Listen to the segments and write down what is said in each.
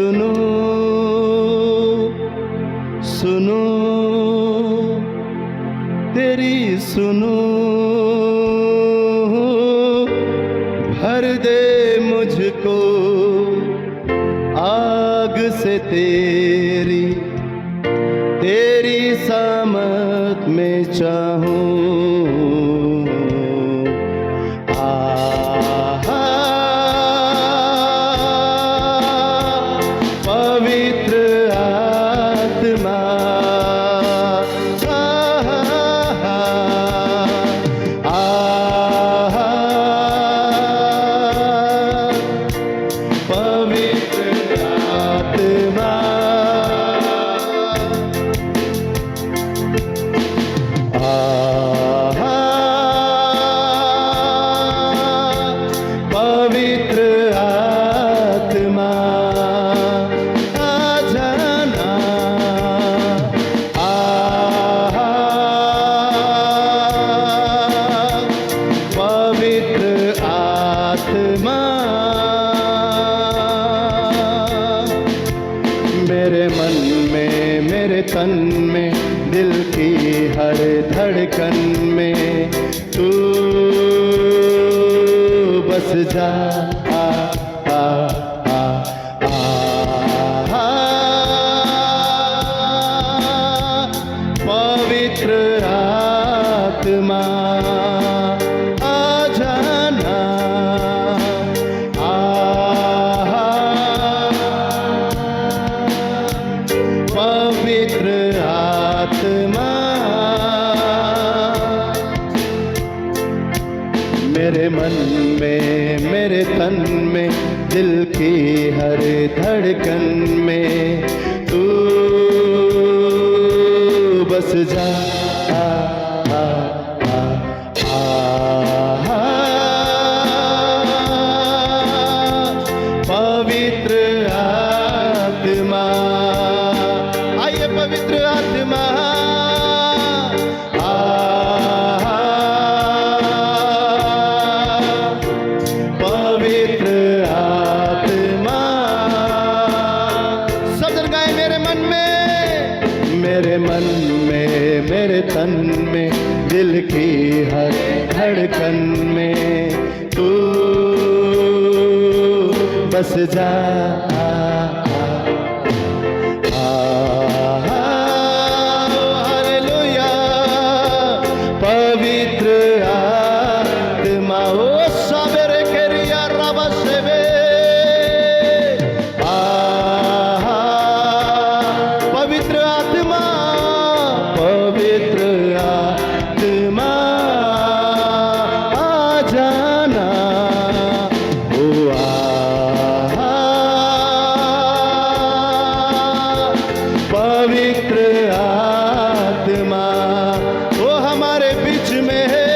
सुनो सुनो तेरी सुनो, भर दे मुझको आग से तेरी, तेरी सामत में चाहूं। पवित्र आत्मा, पवित्र आत्मा, पवित्र आत्मा आ जाना, पवित्र आत्मा मेरे मन में, मेरे तन में, दिल की हर धड़कन में तू बस जा। पवित्र आत्मा आ जाना, पवित्र आत्मा मेरे मन में, मेरे तन में, दिल की हर धड़कन में तू बस जा। पवित्र आत्मा, आइए पवित्र आत्मा, पवित्र आत्मा सब जन गाए। मेरे मन में, मेरे मन में, मेरे तन में, दिल की हर धड़कन में तू बस जा। हालेलुया, पवित्र आत्मा ओ सबरे करिया रब सेवे, पवित्र आत्मा, पवित्र आत्मा आ जाना, ओ पवित्र आत्मा वो हमारे बीच में है।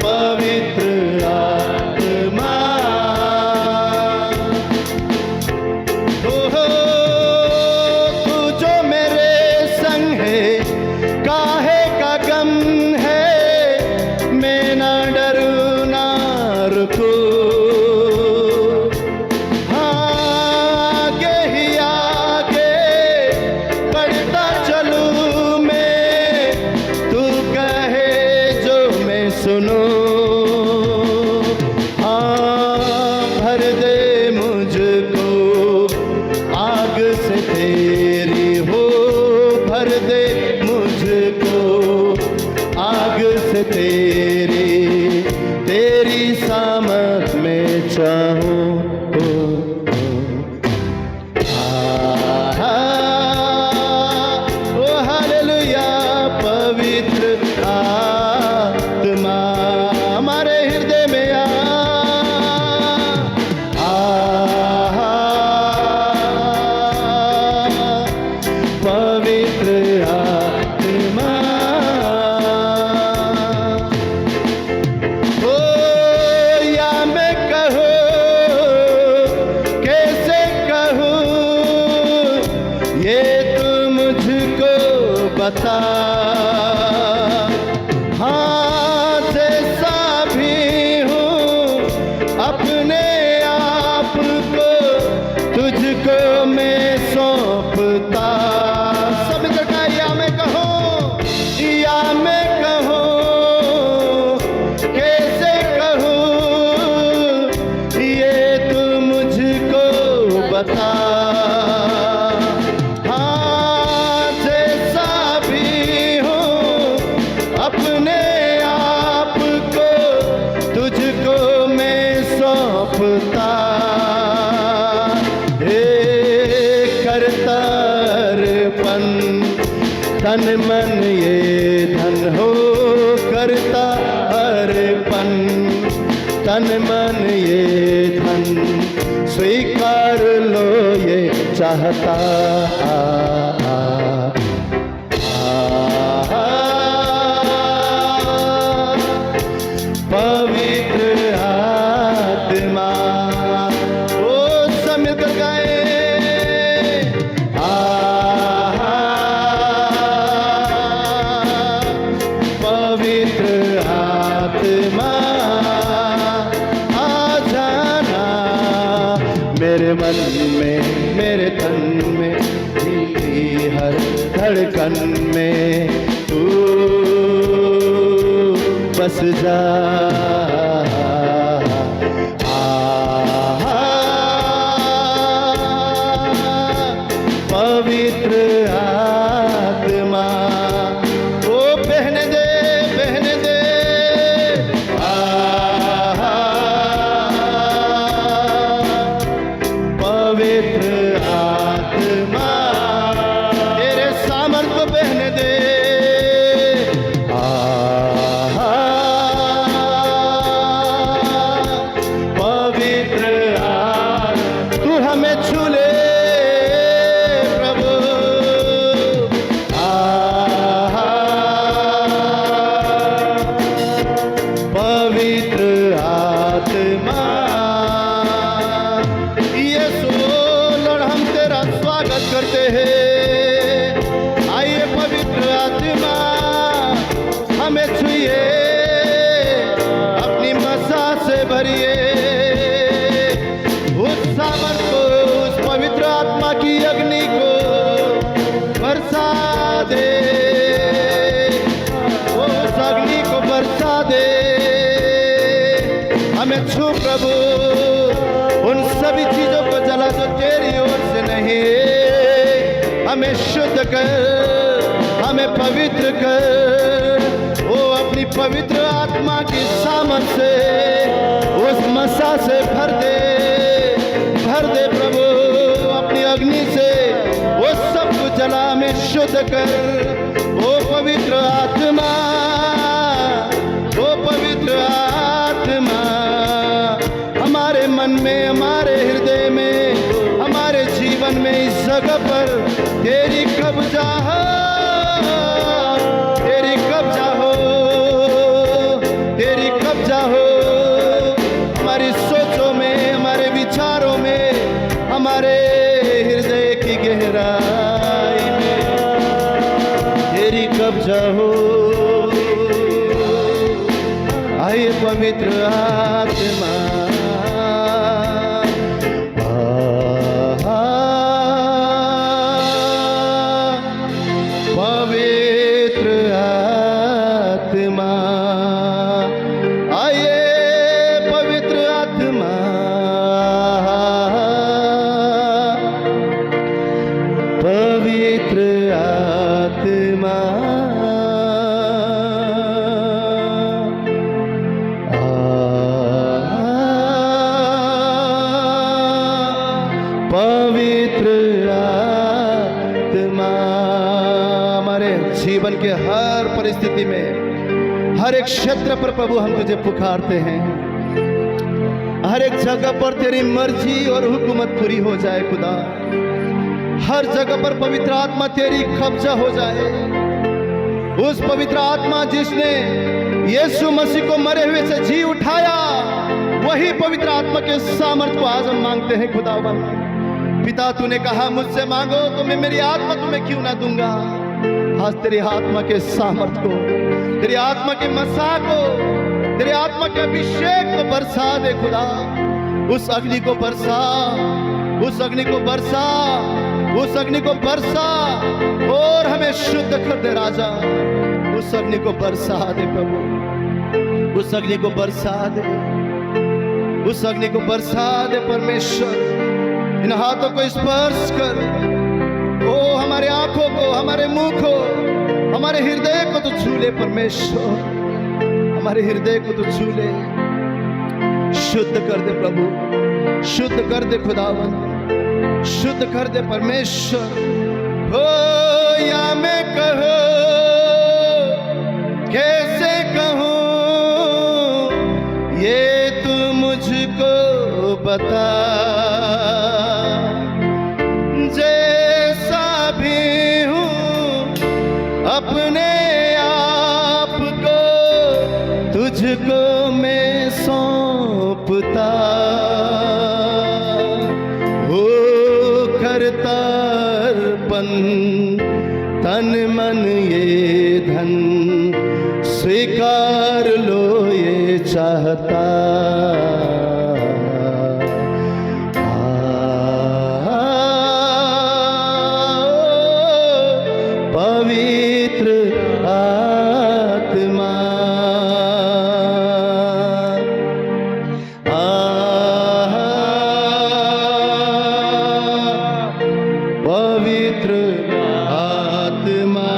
पवित्र आत्मा हो, तू जो मेरे संग है, काहे का गम है, मैं ना डरूं ना रुकूं, आगे ही आगे बढ़ता चलूं मैं, तू कहे जो मैं सुनूं। भर दे मुझको आग से तेरी हो, भर दे मुझको आग से तेरी, तेरी सामत गुफ्ता हे करतारपन, तन मन ये धन हो करता अर्पण, तन मन ये धन स्वीकार लो ये चाहता। पवित्र आत्मा ओ समित गाए, पवित्र आत्मा आ जाना मेरे मन में, मेरे तन में, दिली हर धड़कन में तू बस जा। पवित्र आत्मा ओ बहने दे, बहने दे, पवित्र आत्मा तेरे सामर्थ्य को बहने दे। पवित्र तू हमें छू ले प्रभु, पवित्र आत्मा यीशु लॉर्ड हम तेरा स्वागत करते हैं। आइए पवित्र आत्मा हमें छुइए, अपनी मसा से भरिए, उस सामर्थ को, उस पवित्र आत्मा की अग्नि को बरसा दे, उस अग्नि को बरसा दे। हमें छू प्रभु, उन सभी चीजों को जला जो तेरी ओर से नहीं। हमें शुद्ध कर, हमें पवित्र कर, वो अपनी पवित्र आत्मा की सामर्थ से, उस मसा से भर दे, भर दे प्रभु अपनी अग्नि से, वो सब कुछ जला में शुद्ध कर। वो पवित्र आत्मा, वो पवित्र आत्मा हमारे मन में, हमारे हृदय में, हमारे जीवन में, इस जगह पर तेरी कब्जा हो, तेरी कब्जा हो, तेरी कब्जा हो। हमारी सोचों में, हमारे विचारों में, हमारे हृदय की गहराई में तेरी कब्जा हो। आइए पवित्र आत्मा, पवित्र आत्मा, आइए पवित्र आत्मा, पवित्र आत्मा पवित्र आत्मा हमारे जीवन के हर परिस्थिति में, हर एक क्षेत्र पर प्रभु हम तुझे पुकारते हैं। हर एक जगह पर तेरी मर्जी और हुकूमत पूरी हो जाए खुदा। हर जगह पर पवित्र आत्मा तेरी कब्जा हो जाए। उस पवित्र आत्मा जिसने यीशु मसीह को मरे हुए से जी उठाया, वही पवित्र आत्मा के सामर्थ्य को आज हम मांगते हैं खुदावन। पिता तूने कहा मुझसे मांगो तो मैं मेरी आत्मा तुम्हें क्यों ना दूंगा। आज तेरी आत्मा के सामर्थ्य को, तेरी आत्मा के मसा को, तेरे आत्मा के अभिषेक को बरसा दे खुदा। उस अग्नि को बरसा, उस अग्नि को बरसा, उस अग्नि को बरसा और हमें शुद्ध कर दे राजा। उस अग्नि को बरसा दे प्रभु, उस अग्नि को बरसा दे, उस अग्नि को बरसा दे परमेश्वर। इन हाथों को स्पर्श कर, ओ हमारे आंखों को, हमारे मुंह को, हमारे हृदय को तो छू ले परमेश्वर, हमारे हृदय को तो छू ले। शुद्ध कर दे प्रभु, शुद्ध कर दे खुदावन, शुद्ध कर दे परमेश्वर। हो या मैं कहो, कैसे कहूँ, ये तू मुझको बता। जैसा भी हूँ अपने आप को तुझको मैं सौंपता। हो करता अर्पण तन मन ये धन, स्वीकार लो ये चाहता। पवित्र आत्मा, पवित्र आत्मा,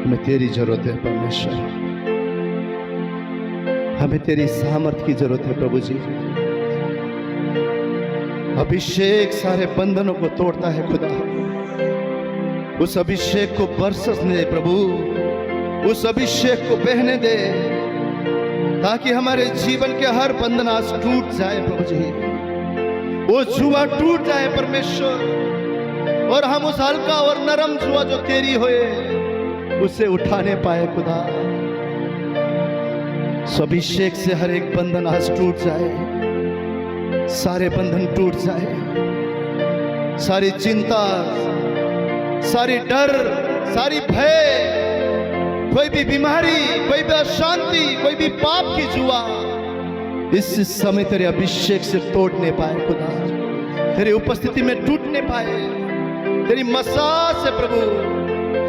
हमें तेरी जरूरत है परमेश्वर, हमें तेरी सामर्थ की जरूरत है प्रभु जी। अभिषेक सारे बंधनों को तोड़ता है खुदा, उस अभिषेक को बरसने दे प्रभु, उस अभिषेक को बहने दे, ताकि हमारे जीवन के हर बंधन आज टूट जाए प्रभु जी। वो जुआ टूट जाए परमेश्वर, और हम उस हल्का और नरम जुआ जो तेरी होए उसे उठाने पाए खुदा। अभिषेक से हर एक बंधन आज टूट जाए, सारे बंधन टूट जाए, सारी चिंता, सारी डर, सारी भय, कोई भी बीमारी, कोई भी अशांति, कोई भी पाप की जुआ इस समय तेरे अभिषेक से तोड़ने पाए खुदा, तेरी उपस्थिति में टूटने पाए, तेरी मसाज से प्रभु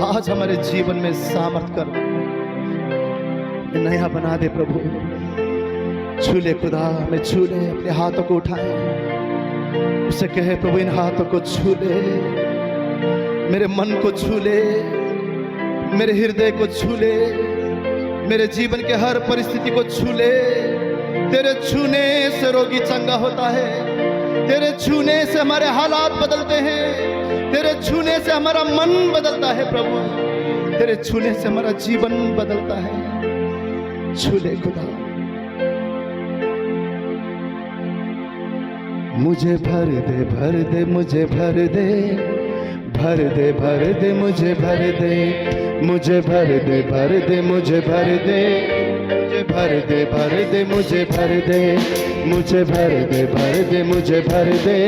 आज हमारे जीवन में सामर्थ कर, नया बना दे प्रभु। छू ले खुदा, हमें छू ले, अपने हाथों को उठाए, उसे कहे प्रभु इन हाथों को छू ले, मेरे मन को छू ले, मेरे हृदय को छू ले, मेरे जीवन के हर परिस्थिति को छू ले। तेरे छूने से रोगी चंगा होता है, तेरे छूने से हमारे हालात बदलते हैं, तेरे छूने से हमारा मन बदलता है प्रभु, तेरे छूने से हमारा जीवन बदलता है। छू ले खुदा, मुझे भर दे, भर दे, मुझे भर दे, भर दे, भर दे, मुझे भर दे, मुझे भर दे, भर दे, मुझे भर दे, मुझे भर दे, भर दे, मुझे भर दे, मुझे भर दे, भर दे, मुझे भर दे,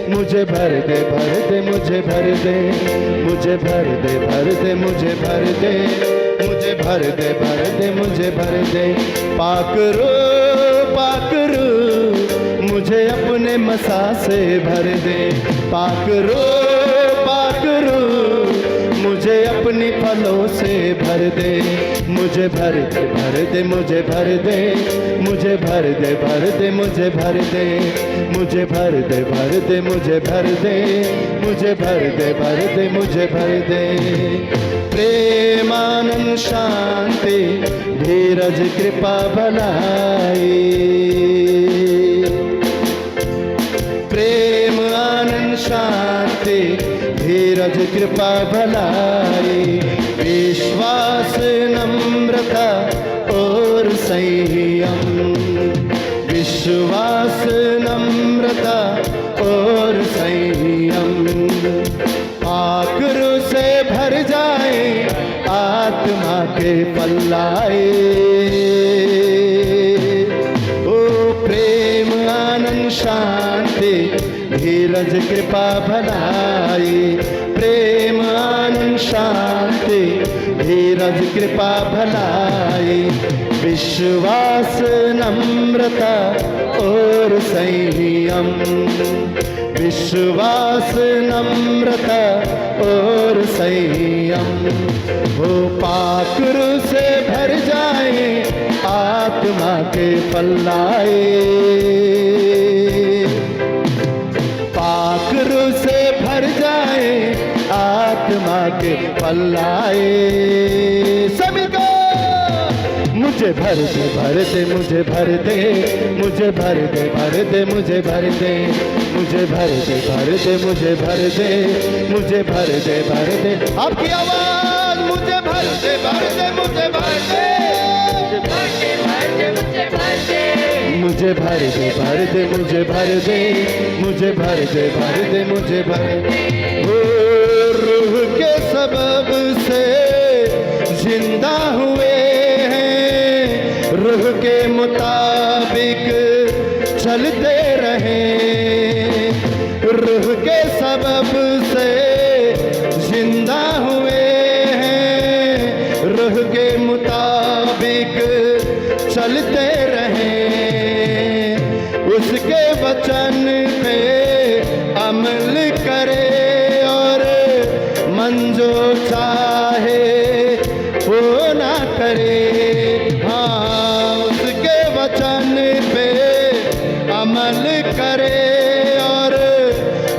मुझे भर दे, भर दे, मुझे भर दे, मुझे भर दे, भर दे, मुझे भर दे, मुझे भर दे, भर दे, मुझे भर दे। पाकरू, पाकरू, मुझे अपने मसा से भर दे। पाकरू, पाकरू, मुझे अपनी फलों से भर दे। मुझे भर दे, भर दे, मुझे भर दे, मुझे भर दे, भर दे, मुझे भर दे, मुझे भर दे, भर दे, मुझे भर दे, मुझे भर दे, भर दे, मुझे भर दे। प्रेम आनंद शांति धीरज कृपा भलाई, प्रेम आनंद शांति धीरज कृपा भलाई, विश्वास नम्रता और संयम, विश्वास नम्रता और संयम, आकरू से भर जाए आत्मा के पल्लाए। ओ प्रेम आनंद शांति धीरज कृपा भलाई, प्रेम आनंद शांति धीरज कृपा भलाई, विश्वास नम्रता और संयम, विश्वास नम्रता और संयम। वो पाकरू से भर जाए आत्मा के पल्लाए, पाकरू से भर जाए आत्मा के पल्लाए। सभी को मुझे भर दे भर दे मुझे भर दे, मुझे भर दे भर दे मुझे भर दे, मुझे भर दे भर दे मुझे भर दे, मुझे भर दे भर दे। आपकी आवाज मुझे भर दे भर दे मुझे भर दे, मुझे भर दे भर दे मुझे भर दे, मुझे भर दे भर दे मुझे भर दे। ओ रूह के सबब से जिंदा हुए हैं, रूह के मुताबिक चलते रहे, रूह के सबब से जिंदा हुए हैं, रूह के मुताबिक चलते रहे, उसके वचन पे अमल करे और मन जो चाहे वो ना करे। हाँ, उसके वचन पे अमल करे और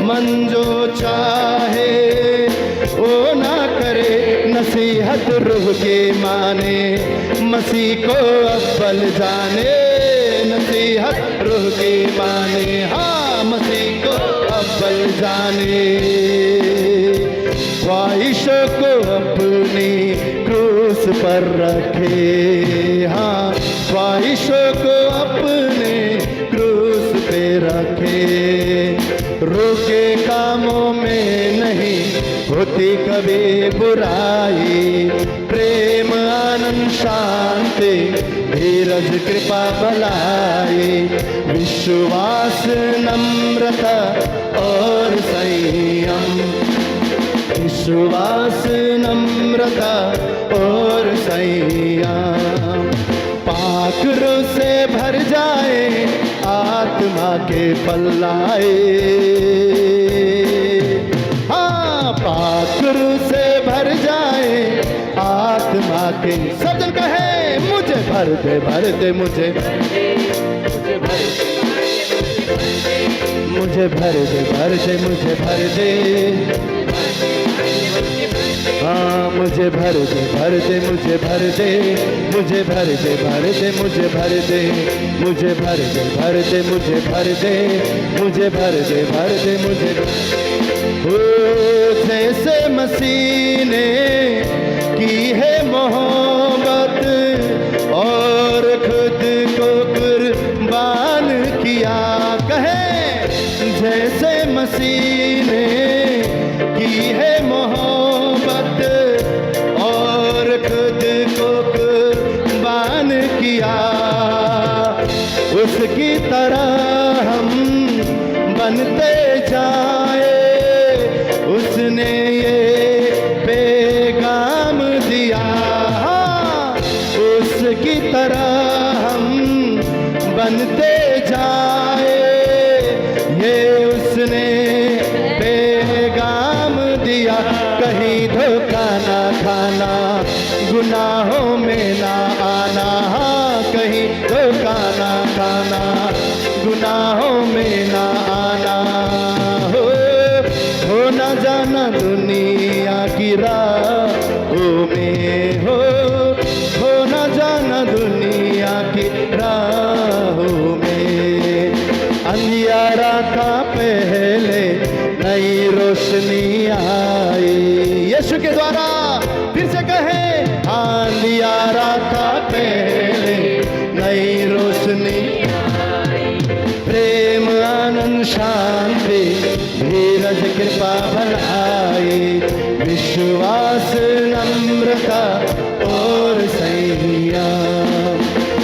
मन जो चाहे वो ना करे। नसीहत रूह की माने, मसीह को अव्वल जाने, नसीहत रूह की माने, हाँ मसीह को अव्वल जाने। ख्वाहिशों को अपनी क्रूस पर रखे, हाँ ख्वाहिशों को अपने क्रूस पे रखे। रूह के कामों में नहीं होती कभी बुराई, प्रेम आनंद शांति धीरज कृपा भलाई, विश्वास नम्रता और संयम, विश्वास नम्रता और संयम। पाक रूह से भर जाए आत्मा के पल्लाए, हाँ पाक रूह से भर जाए आत्मा के। सब जन कहे मुझे भर दे भर दे मुझे, मुझे भर दे भर दे मुझे भर दे, हाँ मुझे भर दे भर दे मुझे भर दे, मुझे भर दे भर दे मुझे भर दे, मुझे भर दे भर दे मुझे भर दे, मुझे भर दे भर दे मुझे। ओ जैसे मसीह ने की है मोहब्बत और खुद को कुर्बान किया, कहे जैसे मसीह ने की है मोहब्बत और खुद को कुर्बान किया, उसकी तरह हम बनते जाए। उसने ये पैगाम दिया, उसकी तरह हम बनते जाए, ये उसने पैगाम दिया। कहीं धोखा ना खाना, गुनाहों में ना आना, कहीं धोखा ना खाना, गुनाहों में ना आना। हो ना जाना दुनिया की राहों में, हो ना जाना दुनिया की राहों में। अंधियारा था पहले नई रोशनी आई, यीशु के द्वारा फिर से कहे अंधियारा था पहले नई रोशनी आई, प्रेम आनंद शांति धीरज कृपा भलाई, विश्वास नम्रता और संयम,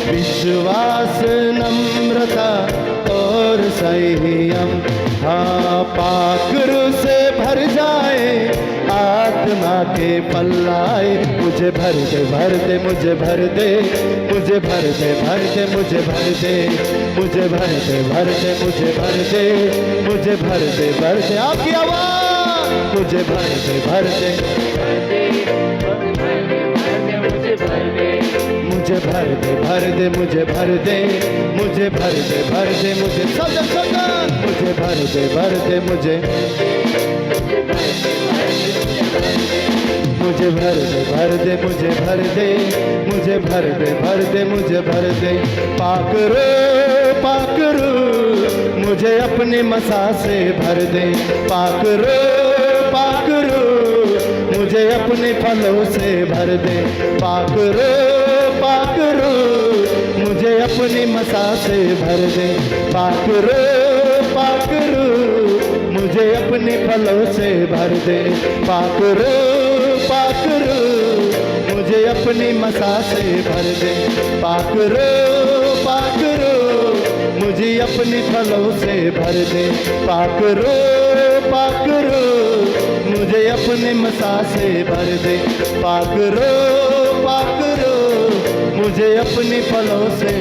विश्वास नम्रता और संयम। हाँ पाक रूह से भर जाए आत्मा के पल्लाए। मुझे भर दे भर दे मुझे भर दे, मुझे भर दे भर दे मुझे भर दे, मुझे भर दे भर दे मुझे भर दे, मुझे भर दे भर दे। आपकी आवाज मुझे भर दे भर दे, मुझे भर दे भर दे मुझे भर दे, मुझे भर दे भर दे मुझे सदन सदन, मुझे भर दे मुझे मुझे भर दे भर दे मुझे भर दे, मुझे भर दे भर दे मुझे भर दे। पाकरो मुझे अपनी मसा से भर दे। पाकरो मुझे अपने फलों से भर दे। पाकरो मुझे अपनी मसा से भर दे। पाकरो मुझे अपने फलों से भर दे। पाकरो मुझे अपनी मसा से भर दे। पाकरो मुझे अपने फलों से भर दे। पाकरो मुझे अपने मसा से भर दे। पाकरो मुझे अपने फलों से।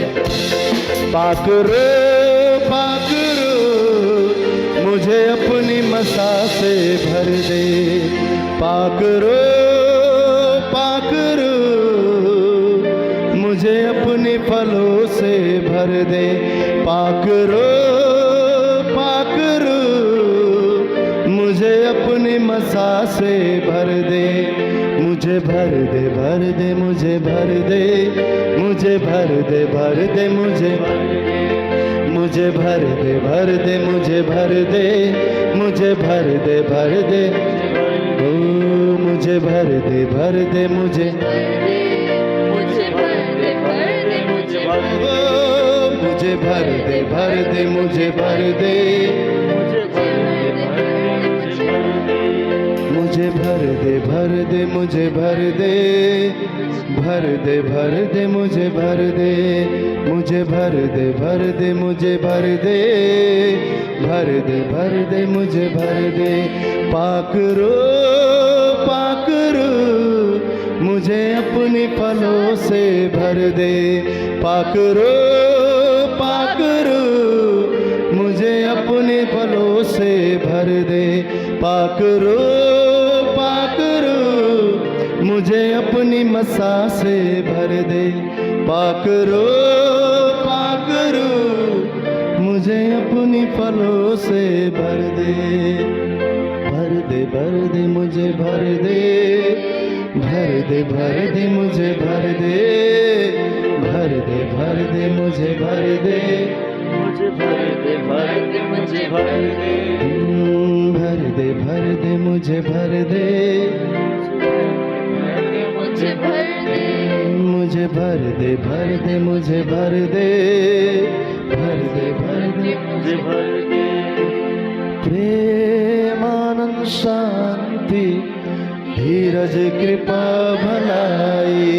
पाकरो मुझे अपनी मसा से भर दे। पाकरो मुझे अपने फलों से भर दे। पाकरो मुझे अपनी मसा से भर दे। मुझे भर दे भर दे मुझे भर दे, मुझे भर दे भर दे मुझे मुझे भर दे भर दे मुझे भर दे, मुझे भर दे भर दे। ओ मुझे भर दे भर दे मुझे मुझे भर दे भर दे मुझे भर दे। मुझे भर दे भर दे मुझे भर दे, मुझे भर दे भर दे मुझे भर दे। भर दे भर दे मुझे भर दे, मुझे भर दे भर दे मुझे भर दे। भर दे भर दे मुझे भर दे। पाकरो मुझे अपनी फलों से भर दे। पाकरो मुझे अपने फलों से भर दे। पाकरो मुझे अपनी मसा से भर दे। पाकरो मुझे अपनी फलों से भर दे। भर दे भर दे मुझे भर दे। भर दे भर दे मुझे भर दे। भर दे भर दे मुझे भर दे। मुझे भर दे भर दे मुझे भर दे। भर दे भर दे मुझे भर दे। मुझे भर दे मुझे भर दे भर दे मुझे भर दे। भर दे भर दे मुझे भर दे। प्रेम आनंद शांति धीरज कृपा भलाई,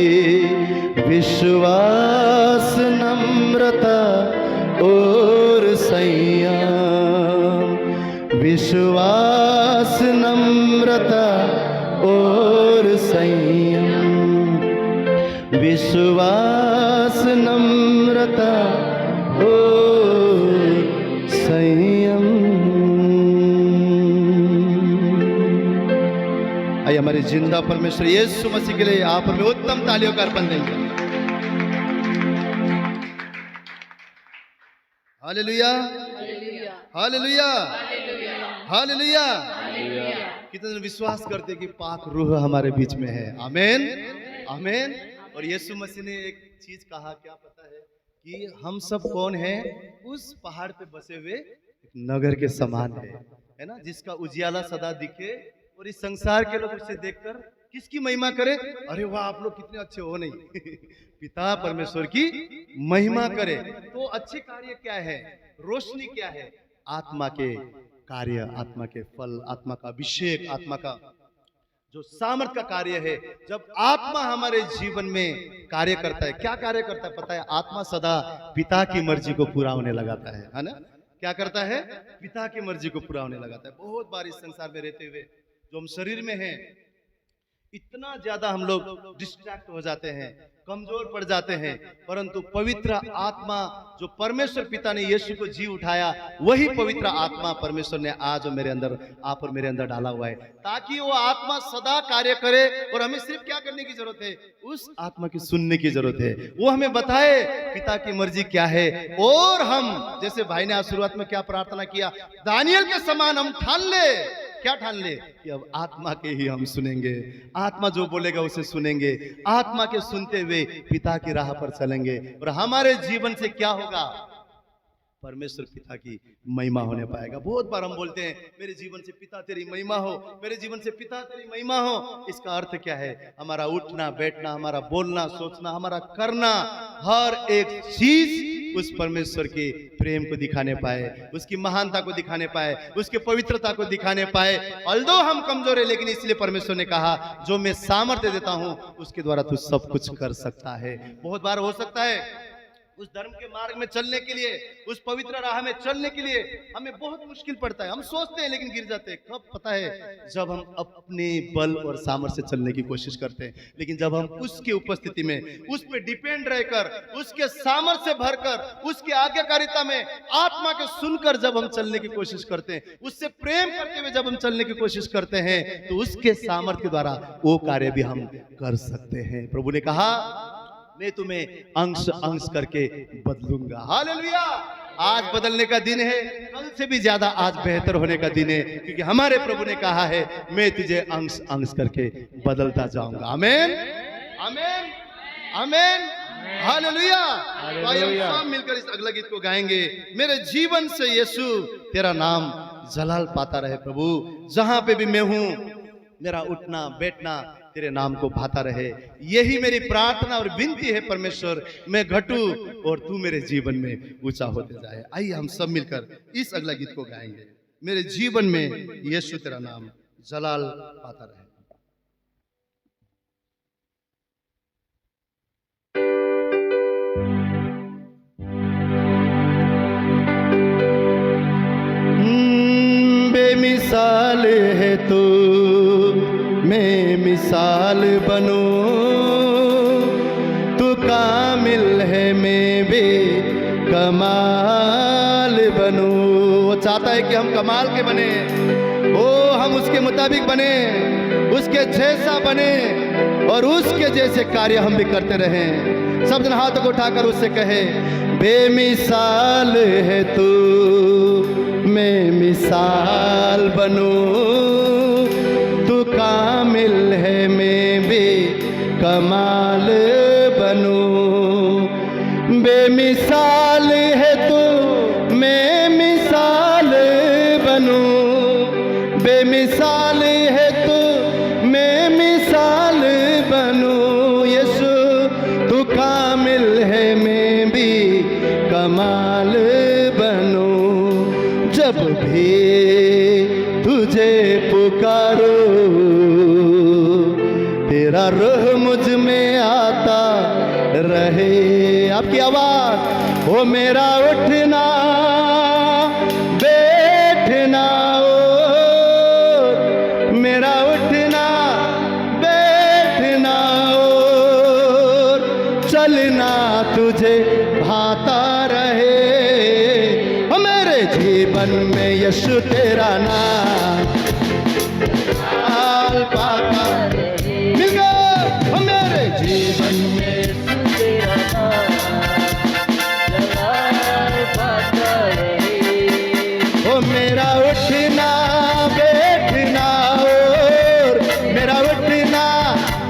विश्वास नम्रता और संयम। विश्वास नम्रता और संयम। विश्वास नम्रता और संयम। आइए हमारे जिंदा परमेश्वर यीशु मसीह के लिए आप हमें उत्तम तालियों का अर्पण देंगे। Hallelujah hallelujah hallelujah. कितने विश्वास करते कि पाक रूह हमारे बीच में है। आमीन आमीन। और यीशु मसीह ने एक चीज कहा, क्या पता है कि हम सब कौन हैं? उस पहाड़ पे बसे हुए एक नगर के समान है ना, जिसका उजियाला सदा दिखे और इस संसार के लोग उसे देखकर किसकी महिमा करे? अरे वाह, आप लोग कितने अच्छे हो नहीं पिता परमेश्वर की महिमा करे। तो अच्छे कार्य क्या है? रोशनी क्या है? आत्मा के कार्य, आत्मा के फल, आत्मा का अभिषेक, आत्मा का जो सामर्थ का कार्य है। जब आत्मा हमारे जीवन में कार्य करता है, क्या कार्य करता है पता है? आत्मा सदा पिता की मर्जी को पूरा होने लगाता है ना? क्या करता है? पिता की मर्जी को पूरा होने लगाता है। बहुत बार इस संसार में रहते हुए जो हम शरीर में हैं, इतना ज्यादा हम लोग डिस्ट्रैक्ट हो जाते हैं, कमजोर पड़ जाते हैं, परंतु पवित्र आत्मा जो परमेश्वर पिता ने यीशु को जी उठाया, वही पवित्र आत्मा परमेश्वर ने आज मेरे अंदर, आप और मेरे अंदर डाला हुआ है, ताकि वो आत्मा सदा कार्य करे। और हमें सिर्फ क्या करने की जरूरत है? उस आत्मा की सुनने की जरूरत है। वो हमें बताए पिता की मर्जी क्या है। और हम, जैसे भाई ने आज शुरुआत में क्या प्रार्थना किया, दानियल के समान हम ठान ले क्या ठान ले कि अब आत्मा के ही हम सुनेंगे, आत्मा जो बोलेगा उसे सुनेंगे, आत्मा के सुनते हुए पिता की राह पर चलेंगे और हमारे जीवन से क्या होगा, परमेश्वर पिता की महिमा होने पाएगा। बहुत बार हम बोलते हैं मेरे जीवन से पिता तेरी महिमा हो, मेरे जीवन से पिता तेरी महिमा हो। इसका अर्थ क्या है? हमारा उठना बैठना, हमारा बोलना सोचना, हमारा करना, हर एक चीज उस परमेश्वर के प्रेम को दिखाने पाए, उसकी महानता को दिखाने पाए, उसके पवित्रता को दिखाने पाए। अल्दो हम कमजोर है, लेकिन इसलिए परमेश्वर ने कहा जो मैं सामर्थ्य देता हूं उसके द्वारा तू सब कुछ कर सकता है। बहुत बार हो सकता है उस धर्म के मार्ग में चलने के लिए, उस पवित्र राह में चलने के लिए हमें बहुत मुश्किल पड़ता है। हम सोचते हैं लेकिन गिर जाते हैं। कब पता है? जब हम अपने बल और सामर्थ्य से चलने की कोशिश करते हैं। लेकिन जब हम उसकी उपस्थिति में, उस पर डिपेंड रहकर, उसके सामर्थ्य से भरकर, उसकी आज्ञाकारिता में आत्मा के सुनकर जब हम चलने की कोशिश करते हैं, उससे प्रेम करते हुए जब हम चलने की कोशिश करते हैं, तो उसके सामर्थ्य के द्वारा वो कार्य भी हम कर सकते हैं। प्रभु ने कहा मैं तुम्हें अंश अंश करके बदलूंगा। हालेलुया! आज बदलने का दिन है, कल से भी ज्यादा आज बेहतर होने का दिन है, क्योंकि हमारे प्रभु ने कहा है मैं तुझे अंश अंश करके बदलता जाऊंगा। आमीन, आमीन, आमीन, हालेलुया। तो आइए हम सब मिलकर इस अगला गीत को गाएंगे। मेरे जीवन से यीशु तेरा नाम जलाल पाता रहे। प्रभु जहां पे भी मैं हूं, मेरा उठना बैठना तेरे नाम को भाता रहे, यही मेरी प्रार्थना और विनती है परमेश्वर। मैं घटूं और तू मेरे जीवन में ऊंचा होते जाए। आइए हम सब मिलकर इस अगला गीत को गाएंगे। मेरे जीवन में यीशु तेरा नाम जलाल पाता रहे। बेमिसाल है तू, मैं मिसाल बनूं, तू कामिल है मैं भी कमाल बनूं। वो चाहता है कि हम कमाल के बने, ओ हम उसके मुताबिक बने, उसके जैसा बने और उसके जैसे कार्य हम भी करते रहें। सब जन हाथों को उठाकर उससे कहे बेमिसाल है तू, मैं मिसाल बनूं, तू कामिल है मैं भी कमाल बनूं। बेमिसाल है तू, मैं मिसाल बनूं, बेमिसाल है तू, मैं मिसाल बनूं। यीशु तू कामिल है मैं भी कमाल बनूं। जब भी तुझे पुकारो तेरा रूह मुझ में आता रहे। आपकी आवाज हो मेरा उठना बैठना, ओ मेरा उठना बैठना और चलना तुझे भाता रहे। ओ मेरे जीवन में यीशु तेरा नाम जलाल पाता मिल गया। ओ मेरे जीवन में तेरा नाम जलाल पाता रहे। ओ मेरा उठना बैठना और मेरा उठना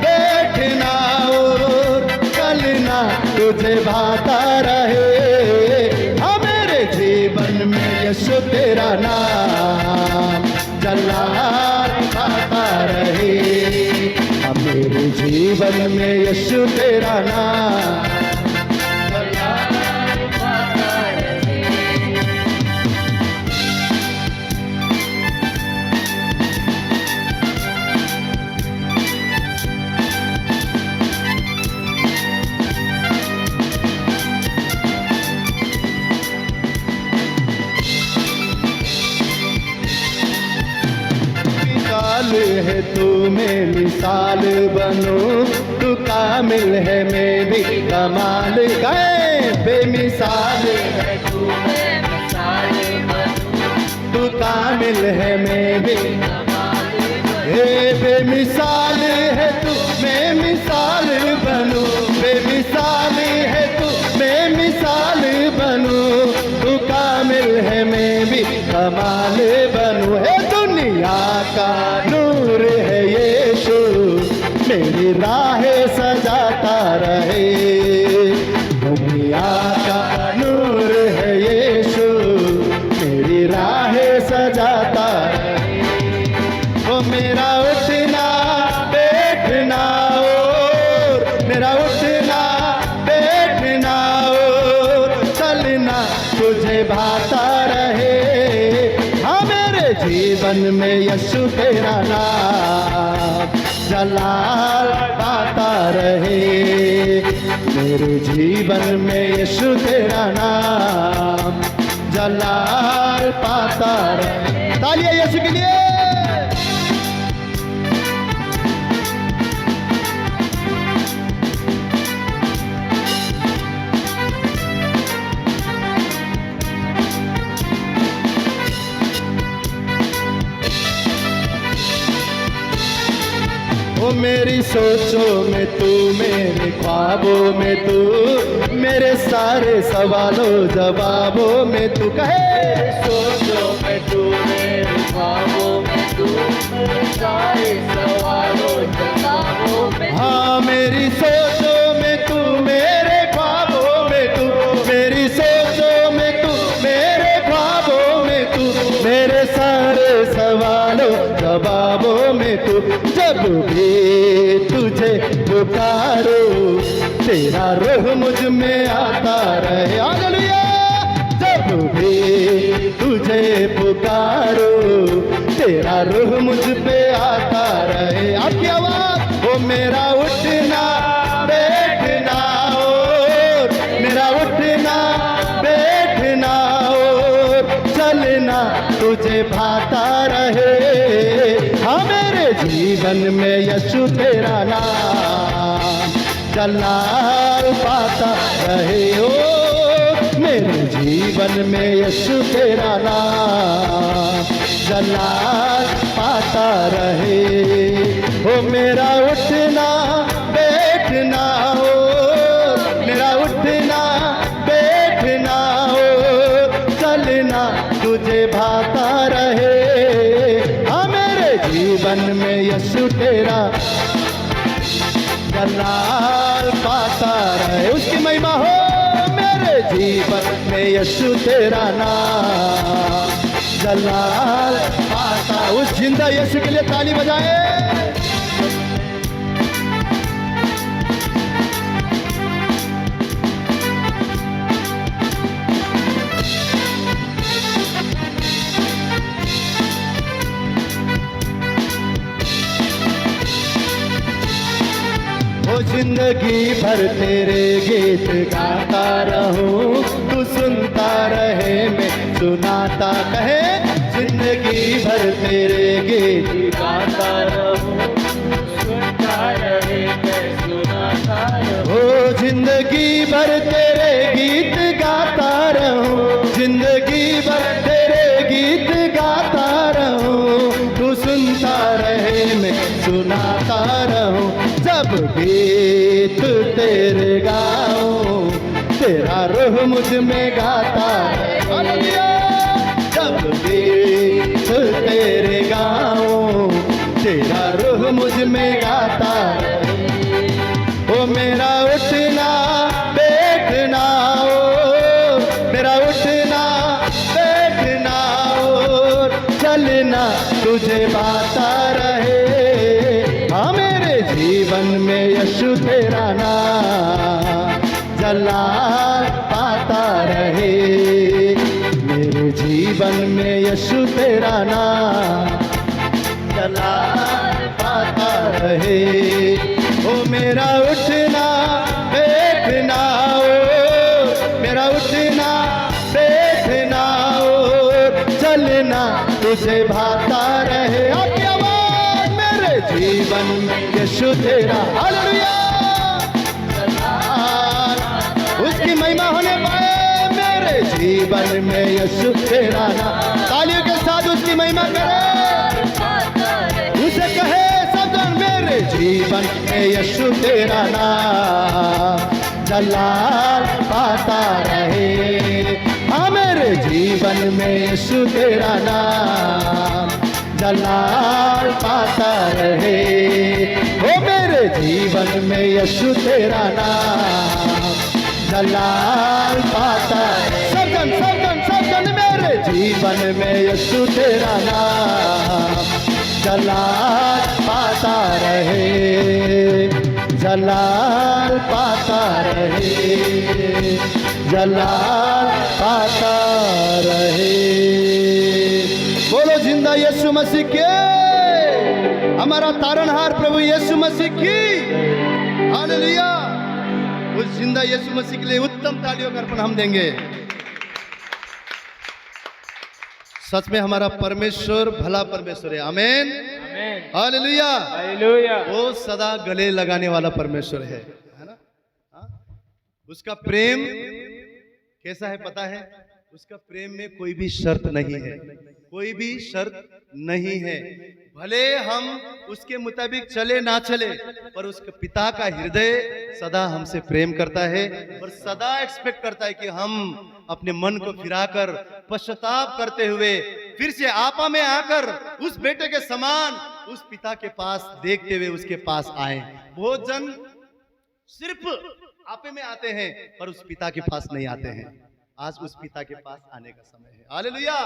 बैठना और चलना तुझे भाता रहे। ओ मेरे जीवन में यीशु तेरा नाम जलाल पाता रहे। मेरे जीवन में यीशु तेरा नाम जलाल पाता रहे। है तू मैं मिसाल बनूं, तू कामिल है मैं भी कमाल। गए बेमिसाल है तू मैं मिसाल बनूं, तू कामिल है मैं भी कमाल। हे बेमिसाल है तू मैं मिसाल बनूं, बेमिसाल है तू मैं मिसाल बनूं, तू कामिल है मैं भी कमाल बनूं। हे दुनिया का नूर है यीशु, मेरी राहें सजाता रहे। दुनिया का नूर है यीशु, मेरी राहें सजाता रहे। वो मेरा उठना बैठना और मेरा उठना बैठना और चलना तुझे भाता रहे। हाँ मेरे जीवन में यीशु तेरा नाम जलाल पाता रहे। मेरे जीवन में यीशु तेरा नाम जलाल पाता रहे। तालियां यीशु के लिए। ओ मेरी सोचों में तू, मेरे ख्वाबों में तू, मेरे सारे सवालों जवाबों में तू। कहे सोचों में तू, मेरे ख्वाबों में तू, मेरे सारे सवालों जवाबों में। हाँ मेरी सोचों में तू, मेरे ख्वाबों में तू, मेरी सोचों में तू, मेरे ख्वाबों में तू, मेरे सारे सवालों जवाबों में तू। जब भी तुझे पुकारो तेरा रूह मुझ में आता रहे। हालेलुया। जब भी तुझे पुकारो तेरा रूह मुझ पे आता रहे। आपकी आवाज। वो मेरा उठना बैठना और मेरा उठना बैठना और चलना तुझे भाता रहे। हाँ मेरे जीवन में यीशु तेरा नाम जलाल पाता रहे। ओ मेरे जीवन में यीशु तेरा नाम जलाल पाता रहे। ओ मेरा उठना बैठना हो, मेरा उठना बैठना हो, चलना तुझे भाता रहे। हाँ मेरे जीवन में यीशु तेरा जलाल पाता रहे। उसकी महिमा हो। मेरे जीवन में यीशु तेरा नाम जलाल पाता। उस जिंदा यीशु के लिए ताली बजाए। जिंदगी भर तेरे गीत गाता रहूं, तू सुनता रहे मैं सुनाता। कहे जिंदगी भर तेरे गीत गाता रहूं, सुनता रहे मैं सुनाता रहूं। ओ जिंदगी भर तेरे गीत गाता रहूं, जिंदगी भर तेरे गीत गाता रहूं, तू सुनता रहे मैं सुनाता रहूं। जब गीत तेरे गाऊं तेरा रूह मुझ में गाता रहे। जब गीत तेरे गाऊं तेरा रूह मुझ में गाता रहे। ओ मेरा उठना बैठना ओ, मेरा उठना बैठना और चलना तुझे बाता रहे। हाँ मेरे जीवन में यीशु तेरा नाम जलाल पाता रहे। मेरे जीवन में यीशु तेरा नाम जलाल पाता रहे। ओ मेरा उठना बैठना ओ, मेरा उठना बैठना ओ, चलना तुझे भाता रहे। आपकी आवाज। मेरे जीवन में यीशु तेरा हालेलुया उसकी महिमा होने पाए। मेरे जीवन में यीशु तेरा नाम। तालियों के साथ उसकी महिमा करे। उसे कहे सब जन मेरे जीवन में यीशु तेरा नाम जलाल पाता रहे। हाँ मेरे जीवन में यीशु तेरा नाम जलाल पाता रहे। ओ मेरे जीवन में यीशु तेरा नाम जलाल पाता रहे। सब जन मेरे जीवन में यीशु तेरा नाम जलाल पाता रहे, जलाल पाता रहे, जलाल पाता रहे। बोलो जिंदा यीशु मसीह के, हमारा तारणहार प्रभु यीशु मसीह की हालेलुया। उस जिंदा यीशु मसीह के लिए उत्तम तालियों का अर्पण हम देंगे। सच में हमारा परमेश्वर भला परमेश्वर है। आमीन हालेलुया हालेलुया। वो सदा गले लगाने वाला परमेश्वर है ना। उसका प्रेम कैसा है पता है? उसका प्रेम में कोई भी शर्त नहीं है, कोई भी शर्त नहीं है। भले हम उसके मुताबिक चले ना चले, पर उसके पिता का हृदय सदा हमसे प्रेम करता है और सदा एक्सपेक्ट करता है कि हम अपने मन को फिराकर पश्चाताप करते हुए फिर से आपा में आकर उस बेटे के समान उस पिता के पास देखते हुए उसके पास आए। बहुत जन सिर्फ आपे में आते हैं पर उस पिता के पास नहीं आते हैं। आज उस पिता के पास आने का समय है। हालेलुया।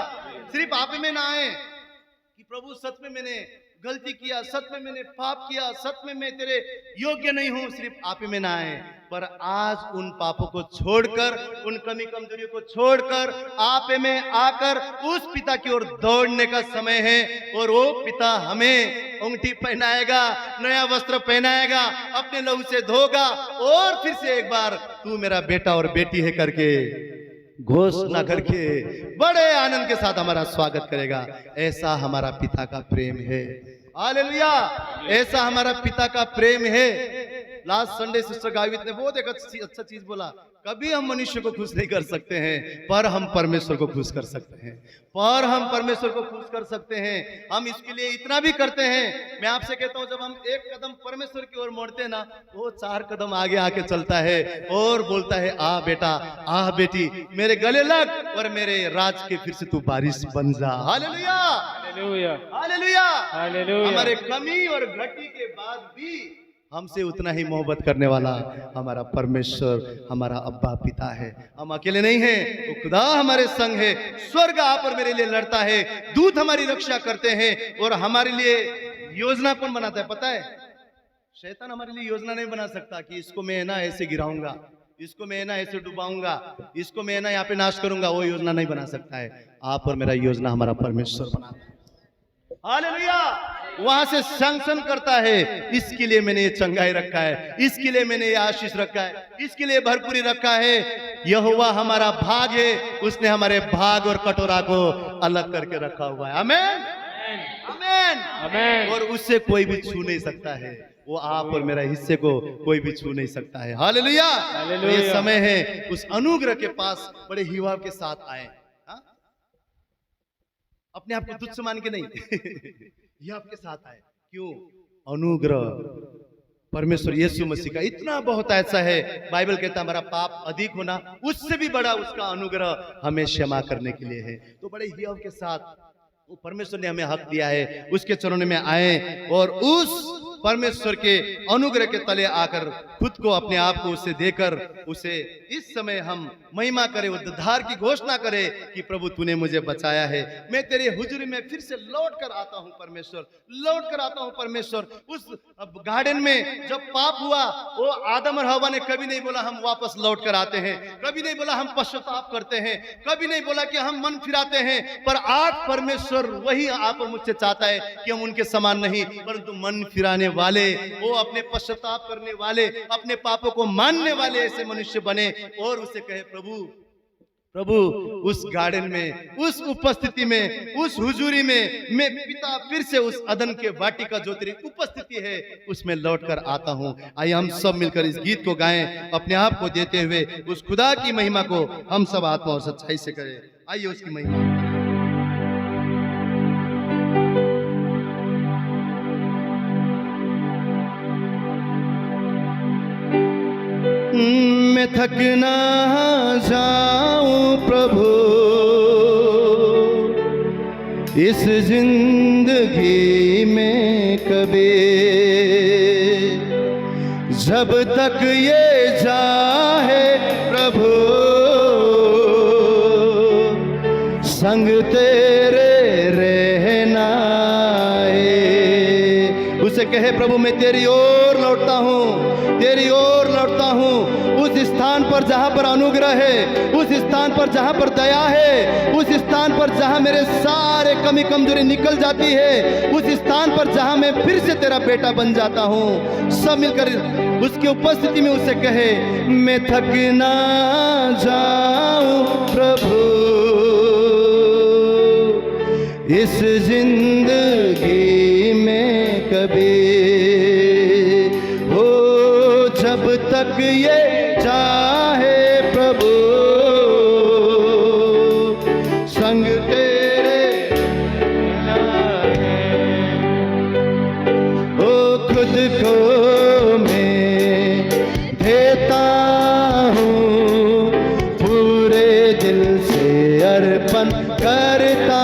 सिर्फ आपे में ना आए कि प्रभु सच में मैंने गलती किया, सच में मैंने पाप किया, सच में मैं तेरे योग्य नहीं हूं, सिर्फ आप ही में ना आए, पर आज उन पापों को छोड़कर, उन कमी कमजोरियों को छोड़कर आप में आकर उस पिता की ओर दौड़ने का समय है। और वो पिता हमें अंगूठी पहनाएगा, नया वस्त्र पहनाएगा, अपने लहू से धोगा और फिर से एक बार तू मेरा बेटा और बेटी है करके घोषणा करके बड़े आनंद के साथ हमारा स्वागत करेगा। ऐसा हमारा पिता का प्रेम है। हालेलुया। ऐसा हमारा पिता का प्रेम है। लास्ट संडे सिस्टर गावित ने बहुत एक अच्छा चीज बोला, कभी हम मनुष्य को खुश नहीं कर सकते हैं पर हम परमेश्वर को खुश कर सकते हैं, पर हम परमेश्वर को खुश कर सकते हैं। हम इसके लिए इतना भी करते हैं, मैं आपसे कहता हूं, जब हम एक कदम परमेश्वर की ओर मोड़ते हैं ना, वो 4 कदम आगे आके चलता है और बोलता है, आ बेटा, आ बेटी, मेरे गले लग और मेरे राज के फिर से तू बारिश बन जा। Hallelujah hallelujah hallelujah hallelujah. हमारे कमी और घटी के बाद भी हमसे उतना ही मोहब्बत करने वाला हमारा परमेश्वर हमारा अब्बा पिता है। हम अकेले नहीं हैं, वो खुदा हमारे संग है। स्वर्ग आप और मेरे लिए लड़ता है, दूत हमारी रक्षा करते हैं और हमारे लिए योजना कौन बनाता है पता है? शैतान हमारे लिए योजना नहीं बना सकता कि इसको मैं ना ऐसे गिराऊंगा, इसको मैं ना ऐसे डुबाऊंगा, इसको मैं ना यहाँ पे नाश करूंगा। वो योजना नहीं बना सकता है। आप और मेरा योजना हमारा परमेश्वर बनाता है। हालेलुया। वहां से सैंक्शन करता है, इसके लिए मैंने ये चंगाई रखा है, इसके लिए मैंने ये आशीष रखा है, इसके लिए भरपूरी रखा है। यहोवा हमारा भाग है, उसने हमारे भाग और कटोरा को अलग करके रखा हुआ है। आमीन आमीन आमीन। और उससे कोई भी छू नहीं सकता है। वो आप और मेरा हिस्से को कोई भी छू नहीं सकता है। हालेलुया। ये समय है उस अनुग्रह के पास बड़े हिवाव के साथ आए। अपने आप को तुच्छ मान के नहीं ये आपके साथ आए। क्यों? अनुग्रह परमेश्वर यीशु मसीह का इतना बहुत ऐसा है। बाइबल कहता है हमारा पाप अधिक होना उससे भी बड़ा उसका अनुग्रह हमें क्षमा करने के लिए है। तो बड़े हियाव के साथ वो परमेश्वर ने हमें हक दिया है, उसके चरणों में आए और उस परमेश्वर के अनुग्रह के तले आकर खुद को अपने आप को उसे देकर उसे इस समय हम महिमा करें, उद्धार की घोषणा करें कि प्रभु तूने मुझे बचाया है, मैं तेरे हुजूरी में फिर से लौट कर आता हूं परमेश्वर, लौट कर आता हूं परमेश्वर। उस गार्डन में जब पाप हुआ, वो आदम और हवा ने कभी नहीं बोला हम वापस लौट कर आते हैं, कभी नहीं बोला हम पश्चाताप करते हैं, कभी नहीं बोला कि हम मन फिराते हैं। पर आज परमेश्वर वही आप मुझसे चाहता है कि हम उनके समान नहीं परंतु मन फिराने वाले, वो अपने पश्चाताप करने वाले, अपने पापों को मानने वाले ऐसे मनुष्य बने और उसे कहे प्रभु प्रभु उस गार्डन में, उस उपस्थिति में, उस हुजूरी में मैं पिता फिर से उस अदन के वाटी का जो तेरी उपस्थिति है उसमें लौट कर आता हूं। आइए हम सब मिलकर इस गीत को गाएं, अपने आप को देते हुए उस खुदा की महिमा को हम सब आत्मा और सच्चाई से करें। आइए उसकी महिमा। मैं थक ना जाऊं प्रभु, इस जिंदगी में कभी, जब तक ये चाहे प्रभु संग तेरे रहना है। उसे कहे प्रभु मैं तेरी ओर लौटता हूँ, तेरी ओर लौटता हूँ। उस स्थान पर जहाँ पर अनुग्रह है, उस स्थान पर जहाँ पर दया है, उस स्थान पर जहाँ मेरे सारे कमी कमजोरी निकल जाती है, उस स्थान पर जहाँ मैं फिर से तेरा बेटा बन जाता हूँ। सब मिलकर उसकी उपस्थिति में उसे कहे मैं थक ना जाऊं प्रभु इस जिंदगी में कभी, हो जब तक ये चाहे प्रभु संग तेरे हो। खुद को मैं देता हूँ, पूरे दिल से अर्पण करता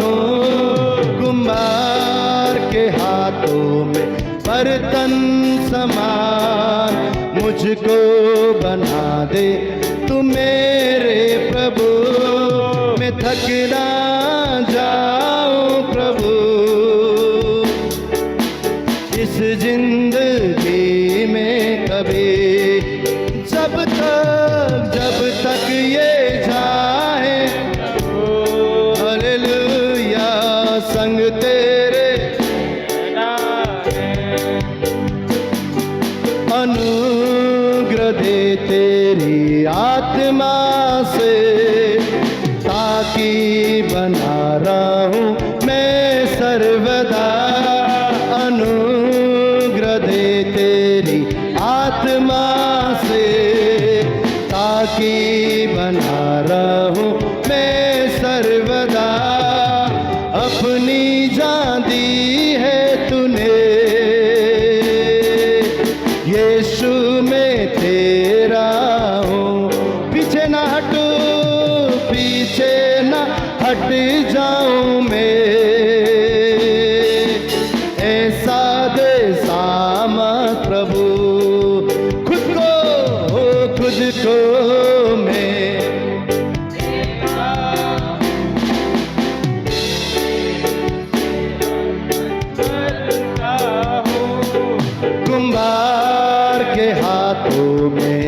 हूँ। कुम्हार के हाथों में बर्तन समान मुझको बना दे तू मेरे प्रभु। मैं थक ना जाऊं प्रभु इस जिंदगी में कभी, जब तक ये चाहे हालेलुया संग तेरे अनुग्रह दे तेरी आत्मा से, ताकि बना रहूं मैं सर्वदा। अनुग्रह दे तेरी आत्मा से, ताकि बना रहूं मैं सर्वदा। अपनी जान दी है तूने यीशु में तेरा हूँ। पीछे ना हटू, पीछे ना हट जाऊं मैं, ऐसा दे सामर्थ प्रभु। खुद को मैं कुम्हार के हाथों में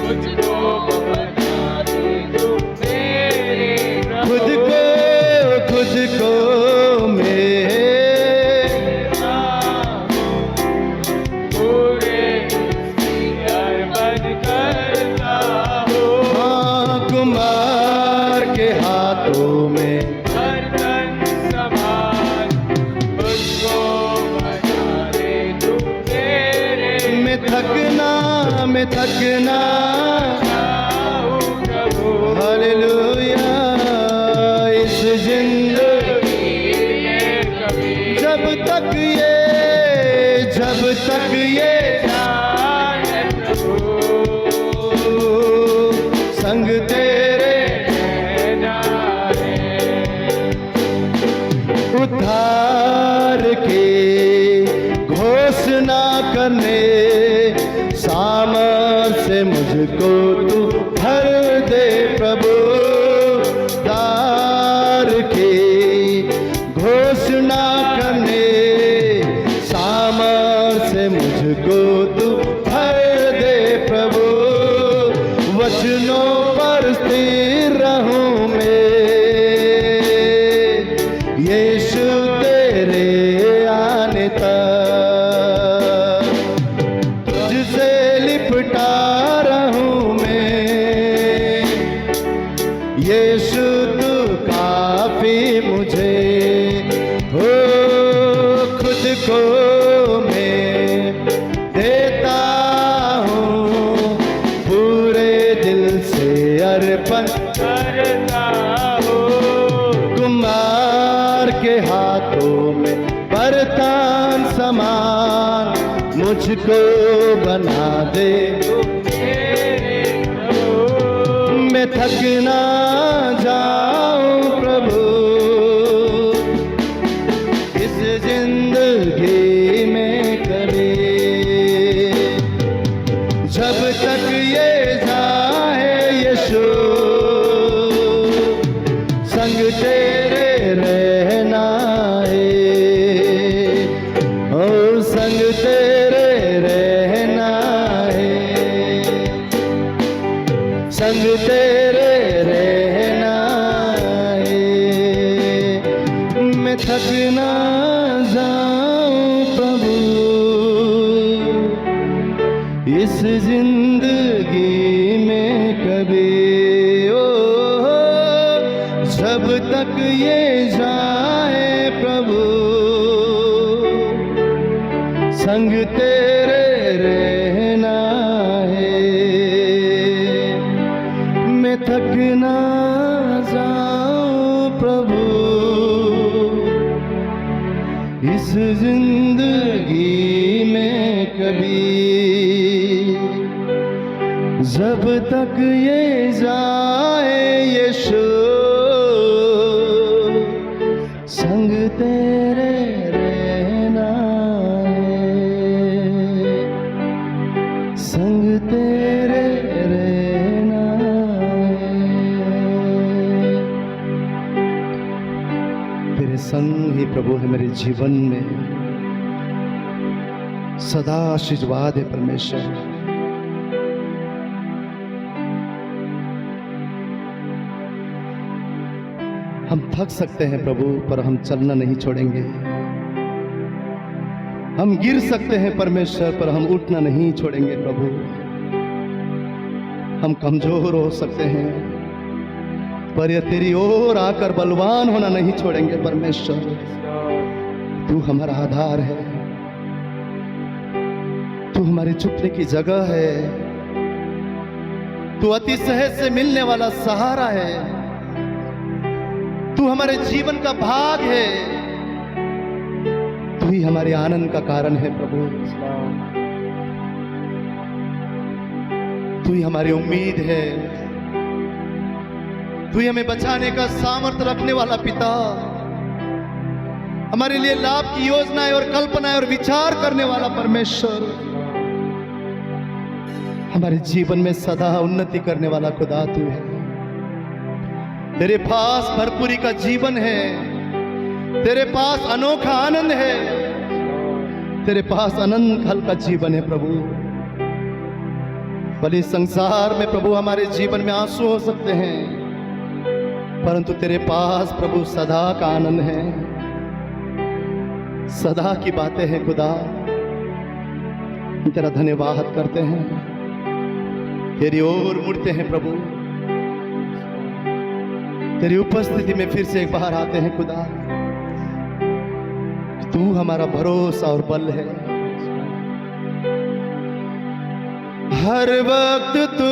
खुद को मैं हाँ, कुम्हार के हाथों में मैं थकना हालेलुया इस जिंदगी जब तक ये संग तेरे उद्धार की घोषणा करने सामर्थ से मुझको तू भर दे प्रभु। दार की घोषणा करने सामर्थ से मुझको तू भर दे प्रभु। वचनों पर स्थिर रहूं मैं यीशु तेरे आने तक, तुझसे लिपटा रहूं मैं यीशु तू काफी मुझे हो। खुद को मैं देता हूँ, पूरे दिल से अर्पण करता हूँ। कुम्हार के हाथों में बर्तन समान मुझको बना दे मैं थक ना जाऊं प्रभु इस जिंदगी में कभी, जब तक ये जाए यीशु संग तेरे रहना है, ओ संग तेरे रहना है, संग तेरे रहना है। मैं थक ना जाऊं प्रभु इस जिंदगी में कभी, ओ जब तक ये जाए प्रभु संग तेरे रहना है। मैं थक ना जाऊं प्रभु इस जिंदगी में कभी, जब तक ये जाए यीशु संग तेरे रहना है, संग तेरे रहना है। तेरे संग ही प्रभु है मेरे जीवन में, सदा आशीर्वाद है परमेश्वर। हम थक सकते हैं प्रभु पर हम चलना नहीं छोड़ेंगे, हम गिर सकते हैं परमेश्वर पर हम उठना नहीं छोड़ेंगे प्रभु, हम कमजोर हो सकते हैं पर ये तेरी ओर आकर बलवान होना नहीं छोड़ेंगे परमेश्वर। तू हमारा आधार है, तू हमारी छुपने की जगह है, तू अति सहज से मिलने वाला सहारा है, तू हमारे जीवन का भाग है, तू ही हमारे आनंद का कारण है प्रभु, तू ही हमारी उम्मीद है, तू ही हमें बचाने का सामर्थ्य रखने वाला पिता, हमारे लिए लाभ की योजनाएं और कल्पनाएं और विचार करने वाला परमेश्वर, हमारे जीवन में सदा उन्नति करने वाला खुदा तू है। तेरे पास भरपूरी का जीवन है, तेरे पास अनोखा आनंद है, तेरे पास अनंत फल का जीवन है प्रभु। भले इस संसार में प्रभु हमारे जीवन में आंसू हो सकते हैं, परंतु तेरे पास प्रभु सदा का आनंद है, सदा की बातें हैं खुदा। तेरा धन्यवाद करते हैं, तेरी ओर मुड़ते हैं प्रभु, तेरी उपस्थिति में फिर से एक बार आते हैं खुदा। तू हमारा भरोसा और बल है, हर वक्त तू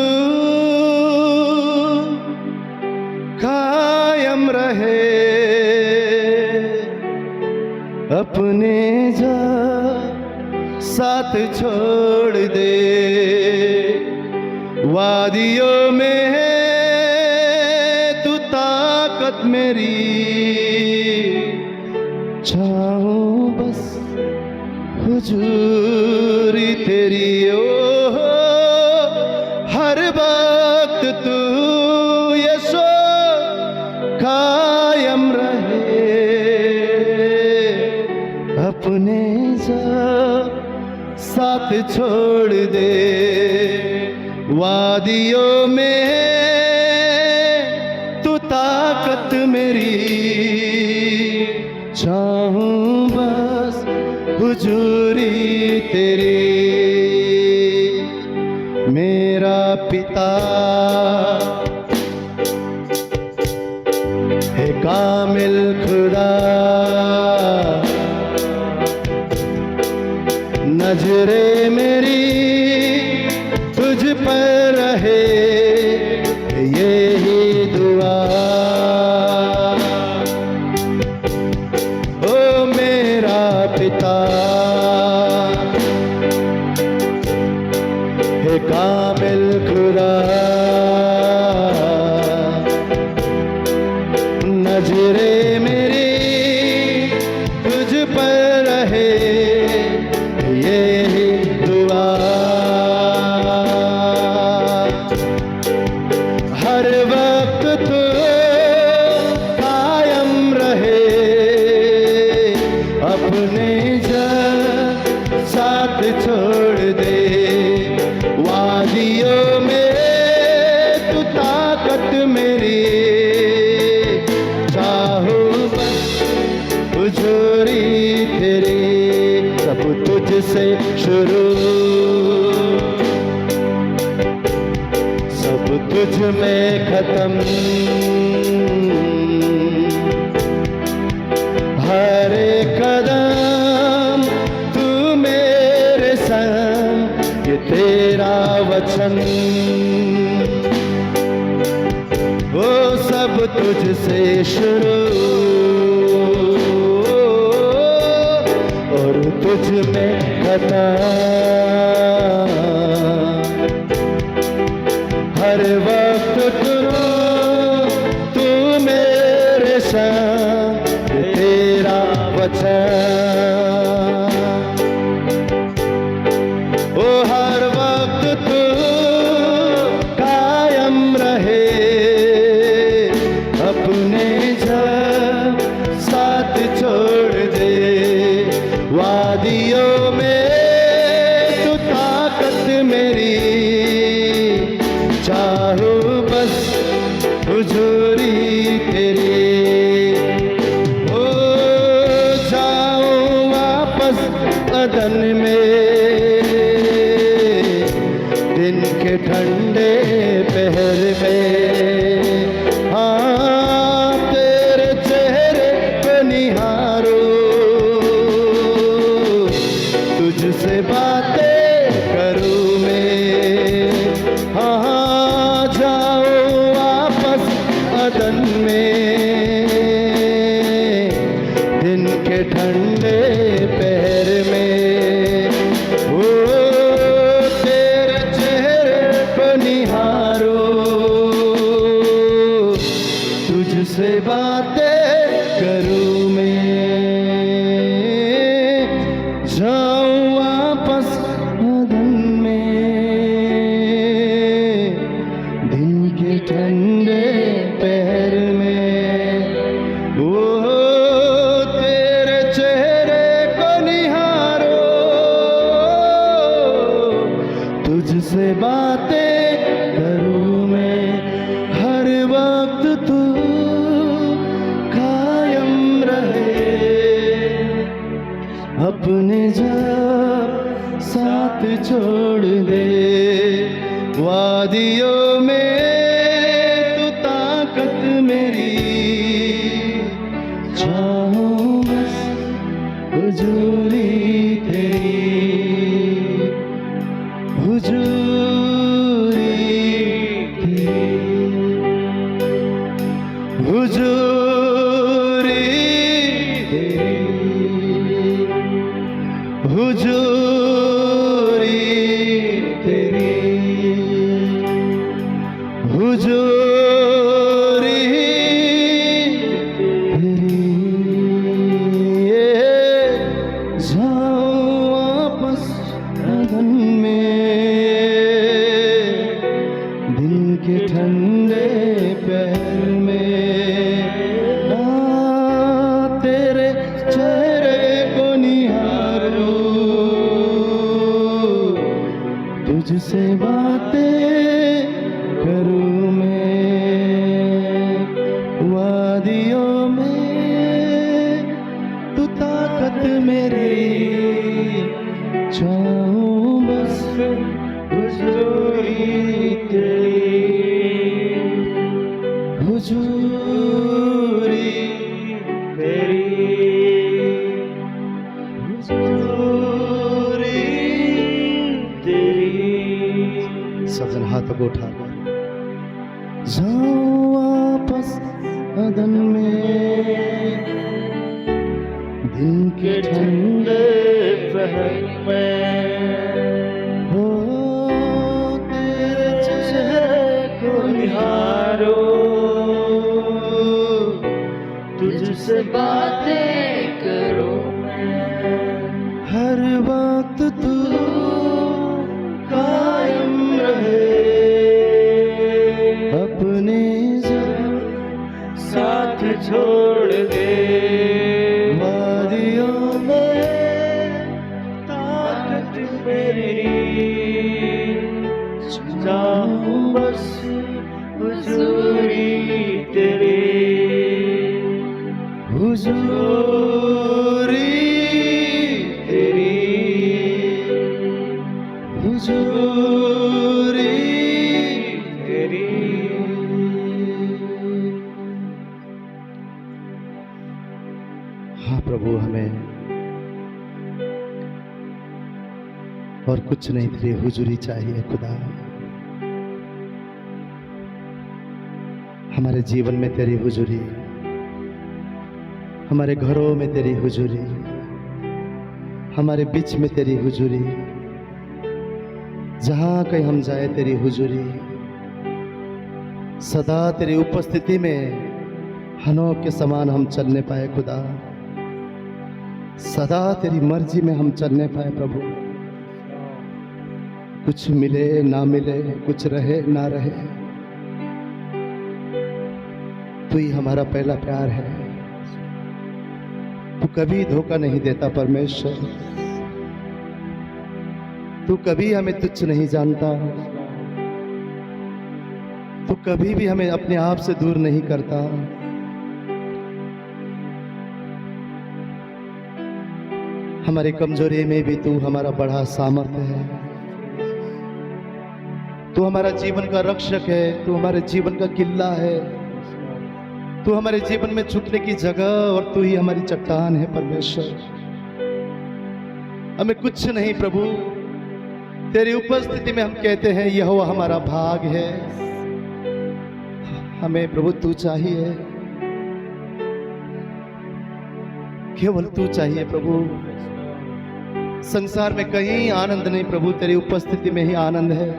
कायम रहे, अपने जा साथ छोड़ दे, वादियों में है तू ताकत मेरी, चाहूं बस हुजूरी तेरी, ओ हर वक्त तू यीशु कायम रहे, अपने साथ छोड़ दे, वादियों में तू ताकत मेरी, चाहूं बस हुजूरी तेरी। मेरा पिता है कामिल खुदा, नजरे मेरी तुझ पर रहे, यही दुआ। ओ मेरा पिता है कामिल खुदा, छोड़ दे, वादियों में तू ताकत मेरी, चाहूं बस हुजूरी तेरी, सब तुझसे शुरू, सब तुझ में खत्म, हर एक कदम तू मेरे संग, ये तेरा वचन, वो सब तुझसे शुरू और तुझ में खत्म, हर वक्त तू मेरे संग, ये तेरा वचन, ओ हर वक्त तू कायम रहे, अपने जब साथ छोड़ दे, वादियों में तू ताकत मेरी, चाहूं बस हुजूरी तेरी, हो जाऊं वापस अदन में, दिन के ठंडे पहर में, हाँ तेरे चेहरे को निहारूं, तुझसे बातें करूं मैं, हाँ जाऊं वापस अदन में, दिन के ठंडे पहर में, ओ तेरे चेहरे को निहारूं, तुझसे बातें करूं मैं, जाऊं वापस अदन में, दिन के ठंडे पहर में, ओ तेरे चेहरे को निहारो, तुझसे बातें करूं मैं, हर वक्त तू कायम रहे, अपने जब साथ छोड़ दे, वादियों में तू ताकत मेरी, चाहूं बस हुजूरी तेरी, हुजूरी तेरी, हुजूरी तेरी, हुजूरी तेरी, हुजूरी तेरी, जाऊं वापस अदन में, दिन के ठंडे पहर में, ना तेरे चेहरे को निहारूं, तुझसे बातें करूं मैं, वादियों में तू ताकत मेरी, चाहूं बस हुजूरी तेरी, हुजूरी तेरी, हुजूरी तेरी, सब जन हाथों को उठाकर जाऊं वापस अदन में, दिन के ठंडे पहर में, हो तेरे चेहरे को निहारो, तुझसे बातें करूं मैं, हर वक्त तू कायम रहे, अपने साथ छोड़ दे, वादियों में ताकत और कुछ नहीं, तेरी हुजूरी चाहिए खुदा। हमारे जीवन में तेरी हुजूरी, हमारे घरों में तेरी हुजूरी, हमारे बीच में तेरी हुजूरी, जहां कहीं हम जाए तेरी हुजूरी, सदा तेरी उपस्थिति में हनोक के समान हम चलने पाए खुदा। सदा तेरी मर्जी में हम चलने पाए प्रभु। कुछ मिले ना मिले, कुछ रहे ना रहे, तू ही हमारा पहला प्यार है। तू कभी धोखा नहीं देता परमेश्वर। तू कभी हमें तुच्छ नहीं जानता। तू कभी भी हमें अपने आप से दूर नहीं करता। हमारी कमजोरी में भी तू हमारा बड़ा सामर्थ्य है। तू हमारा जीवन का रक्षक है। तू हमारे जीवन का किला है। तू हमारे जीवन में छुपने की जगह और तू ही हमारी चट्टान है परमेश्वर। हमें कुछ नहीं प्रभु, तेरी उपस्थिति में हम कहते हैं यहोवा हमारा भाग है। हमें प्रभु तू चाहिए, केवल तू चाहिए प्रभु। संसार में कहीं आनंद नहीं प्रभु, तेरी उपस्थिति में ही आनंद है।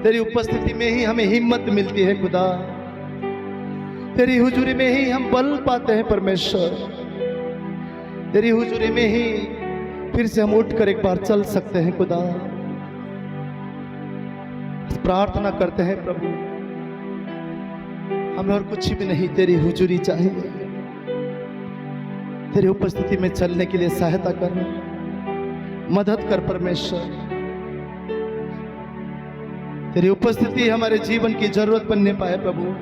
तेरी उपस्थिति में ही हमें हिम्मत मिलती है खुदा। तेरी हुजूरी में ही हम बल पाते हैं परमेश्वर। तेरी हुजूरी में ही फिर से हम उठकर एक बार चल सकते हैं खुदा। प्रार्थना करते हैं प्रभु, हमें और कुछ भी नहीं, तेरी हुजूरी चाहिए। तेरी उपस्थिति में चलने के लिए सहायता कर, मदद कर परमेश्वर। तेरी उपस्थिति हमारे जीवन की जरूरत बनने पाए प्रभु।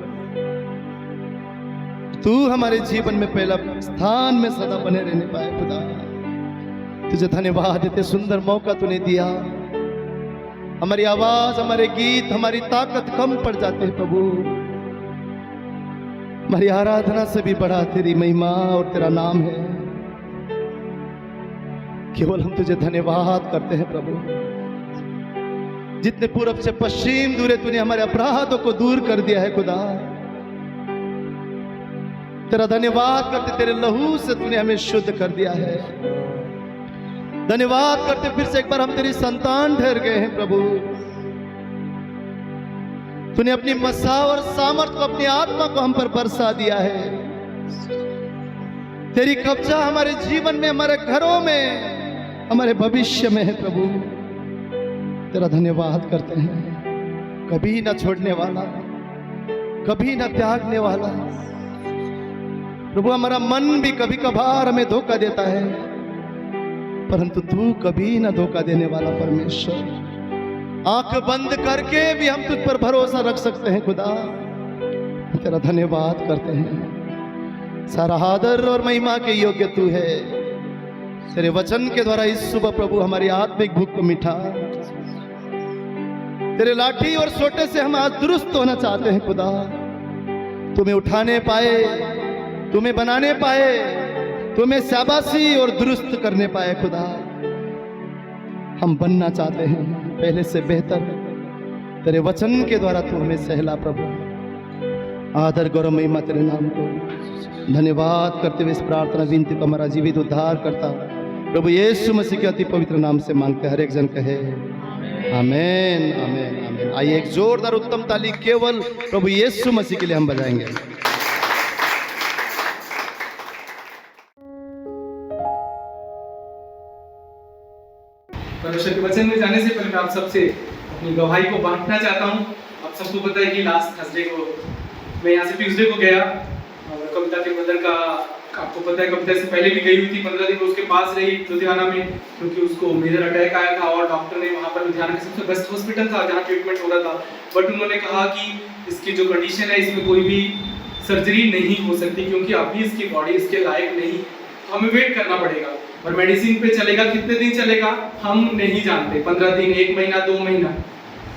तू हमारे जीवन में पहला स्थान में सदा बने रहने पाए खुदा। तुझे धन्यवाद देते, सुंदर मौका तूने दिया। हमारी आवाज, हमारे गीत, हमारी ताकत कम पड़ जाते हैं प्रभु। हमारी आराधना से भी बड़ा तेरी महिमा और तेरा नाम है। केवल हम तुझे धन्यवाद करते हैं प्रभु। जितने पूरब से पश्चिम दूर है, तूने हमारे अपराधों को दूर कर दिया है खुदा। तेरा धन्यवाद करते, तेरे लहू से तूने हमें शुद्ध कर दिया है। धन्यवाद करते, फिर से एक बार हम तेरी संतान ठहर गए हैं प्रभु। तूने अपनी मसा और सामर्थ को, अपनी आत्मा को हम पर बरसा दिया है। तेरी कब्जा हमारे जीवन में, हमारे घरों में, हमारे भविष्य में है प्रभु। तेरा धन्यवाद करते हैं। कभी ना छोड़ने वाला, कभी ना त्यागने वाला प्रभु। हमारा मन भी कभी कभार हमें धोखा देता है, परंतु तू कभी ना धोखा देने वाला परमेश्वर। आंख बंद करके भी हम तुझ पर भरोसा रख सकते हैं खुदा। तेरा धन्यवाद करते हैं। सारा आदर और महिमा के योग्य तू है। तेरे वचन के द्वारा इस सुबह प्रभु हमारी आत्मिक भूख को मिठा। तेरे लाठी और सोटे से हम आज दुरुस्त होना चाहते हैं खुदा। तुम्हें उठाने पाए, तुम्हें बनाने पाए, तुम्हें शाबाशी और दुरुस्त करने पाए खुदा। हम बनना चाहते हैं पहले से बेहतर। तेरे वचन के द्वारा तू हमें सहला प्रभु। आदर गौरव महिमा तेरे नाम को। धन्यवाद करते हुए इस प्रार्थना विनती को हमारा जीवित उद्धार करता प्रभु यीशु मसीह के अति पवित्र नाम से मांगते। हर एक जन कहे आमेन, आमेन, आमेन। आइए एक जोरदार उत्तम ताली केवल प्रभु यीशु मसीह के लिए हम बजाएंगे। परमेश्वर के वचन में जाने से पहले मैं आप सबसे अपनी गवाही को बांटना चाहता हूँ। आप सबको पता है कि लास्ट थर्सडे को मैं यहाँ से ट्यूसडे को गया और कविता के ब्रदर का, आपको पता है कविता से पहले भी गई हुई थी। 15 दिन उसके पास रही लुधियाना में, क्योंकि उसको मेजर अटैक आया था और डॉक्टर ने वहाँ पर लुधियाना के सबसे बेस्ट हॉस्पिटल था जहाँ ट्रीटमेंट हो रहा था, बट उन्होंने कहा कि इसकी जो कंडीशन है इसमें कोई भी सर्जरी नहीं हो सकती, क्योंकि अभी इसकी बॉडी इसके लायक नहीं, हमें वेट करना पड़ेगा। और मेडिसिन पे चलेगा, कितने दिन चलेगा हम नहीं जानते, 15 दिन, 1 महीना, 2 महीना।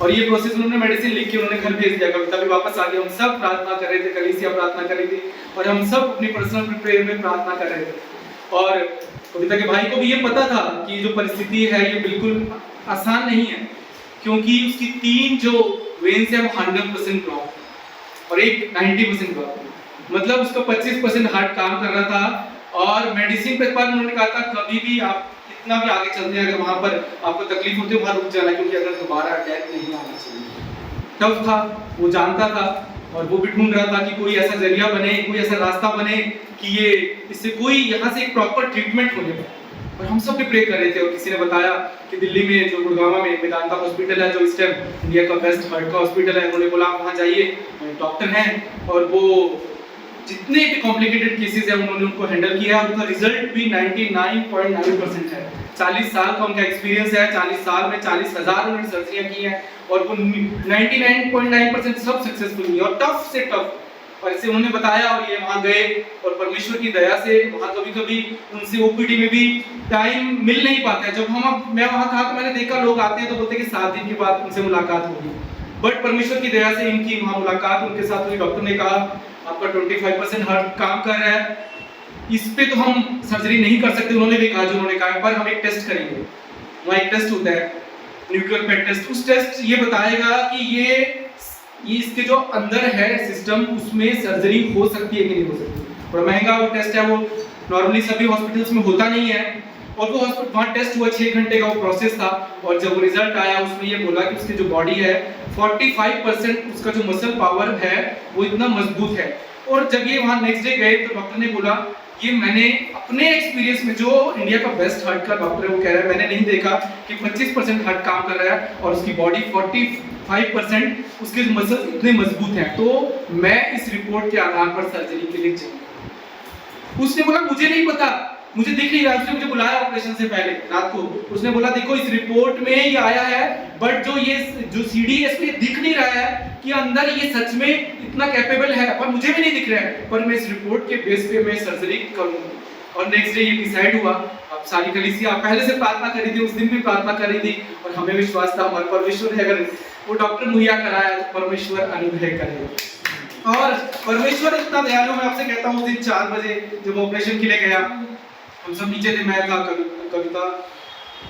और ये प्रोसेस उन्होंने मेडिसिन लिख के उन्होंने घर भेज दिया। कविता भी वापस आ गई। हम सब प्रार्थना कर रहे थे, कलीसिया प्रार्थना कर रही थी और हम सब अपनी पर्सनल प्रेयर में प्रार्थना कर रहे थे। और कविता के भाई को भी ये पता था कि जो परिस्थिति है ये बिल्कुल आसान नहीं है, क्योंकि उसकी 3 जो वेन्स है वो 100% ब्लॉक और एक 90% ब्लॉक, मतलब उसका 25% हार्ट काम कर रहा था। और मेडिसिन पे पर उन्होंने कहा था कभी भी आप इतना भी आगे चलते हैं, अगर वहां पर आपको तकलीफ होती है वहां रुक जाना, क्योंकि अगर दोबारा अटैक नहीं आना चाहिए। टफ था, वो जानता था और वो भी ढूंढ रहा था कि कोई ऐसा जरिया बने, कोई ऐसा रास्ता बने कि ये इससे कोई यहाँ से एक प्रॉपर ट्रीटमेंट हो जाए। और हम सब भी प्रे कर रहे थे, और किसी ने बताया कि दिल्ली में जो गुड़गांव में मेदांता हॉस्पिटल है, जो इस टाइम इंडिया का बेस्ट हार्ट का हॉस्पिटल है, उन्होंने बोला आप वहाँ जाइए, डॉक्टर हैं और वो जितने भी कॉम्प्लिकेटेड केसेस हैं उन्होंने उनको हैंडल किया और उनका रिजल्ट भी 99.9% है। 40 साल का उनका एक्सपीरियंस है, 40 साल में 40,000 उन्होंने सर्जरियां की हैं और वो 99.9% सब सक्सेसफुल हुई और टफ से टफ। और इसे उन्होंने बताया और ये वहाँ गए और परमेश्वर की दया से वहाँ कभी-कभी उनसे ओपीडी में भी टाइम मिल नहीं पाता है। जब मैं वहाँ था तो मैंने देखा लोग आते हैं तो बोलते हैं कि 7 दिन के बाद उनसे मुलाकात होगी, बट परमेश्वर की दया से इनकी वहाँ मुलाकात उनके साथ हुई। डॉक्टर ने कहा आपका 25% हार्ट काम कर रहा है, इस पे तो हम सर्जरी नहीं कर सकते, उन्होंने भी कहा जो उन्होंने कहा, पर हम एक टेस्ट करेंगे। वहाँ एक टेस्ट होता है न्यूक्लियर पेट टेस्ट, उस टेस्ट ये बताएगा कि ये इसके जो अंदर है सिस्टम उसमें सर्जरी हो सकती है कि नहीं हो सकती। बड़ा महंगा वो टेस्ट है, वो नॉर्मली सभी हॉस्पिटल्स में होता नहीं है। और वो हॉस्पिटल वहाँ टेस्ट हुआ, 6 घंटे का वो प्रोसेस था और जब वो रिजल्ट आया उसमें ये बोला कि उसकी जो बॉडी है 45% उसका जो मसल पावर है वो इतना मजबूत है। और जब ये वहाँ नेक्स्ट डे गए तो डॉक्टर ने बोला ये मैंने अपने एक्सपीरियंस में, जो इंडिया का बेस्ट हार्ट का डॉक्टर है वो कह रहा है, मैंने नहीं देखा कि 25% हार्ट काम कर रहा है और उसकी बॉडी 45% उसके मसल्स इतने मजबूत हैं, तो मैं इस रिपोर्ट के आधार पर सर्जरी के लिए जाऊंगा। उसने बोला मुझे नहीं पता, मुझे दिख नहीं रहा। उसने मुझे बुलाया ऑपरेशन से पहले रात को, उसने बोला देखो इस रिपोर्ट में ये आया है, बट जो सीडी है इसमें दिख नहीं रहा है कि अंदर ये सच में इतना कैपेबल है, पर मुझे भी नहीं दिख रहा है, पर मैं इस रिपोर्ट के बेस पे मैं सर्जरी करूंगा। और नेक्स्ट डे ये डिसाइड हुआ। अब सारी कलीसिया पहले से प्रार्थना कर रही थी, उस दिन भी प्रार्थना कर रही थी और हमें विश्वास था हमारे परमेश्वर ने अगर वो डॉक्टर मुहैया कराया तो परमेश्वर अनुग्रह करेगा। और परमेश्वर इतना दयालु, मैं आपसे कहता हूँ, दिन 4 बजे जब ऑपरेशन के लिए गया, हम सब नीचे थे, मैं था, कविता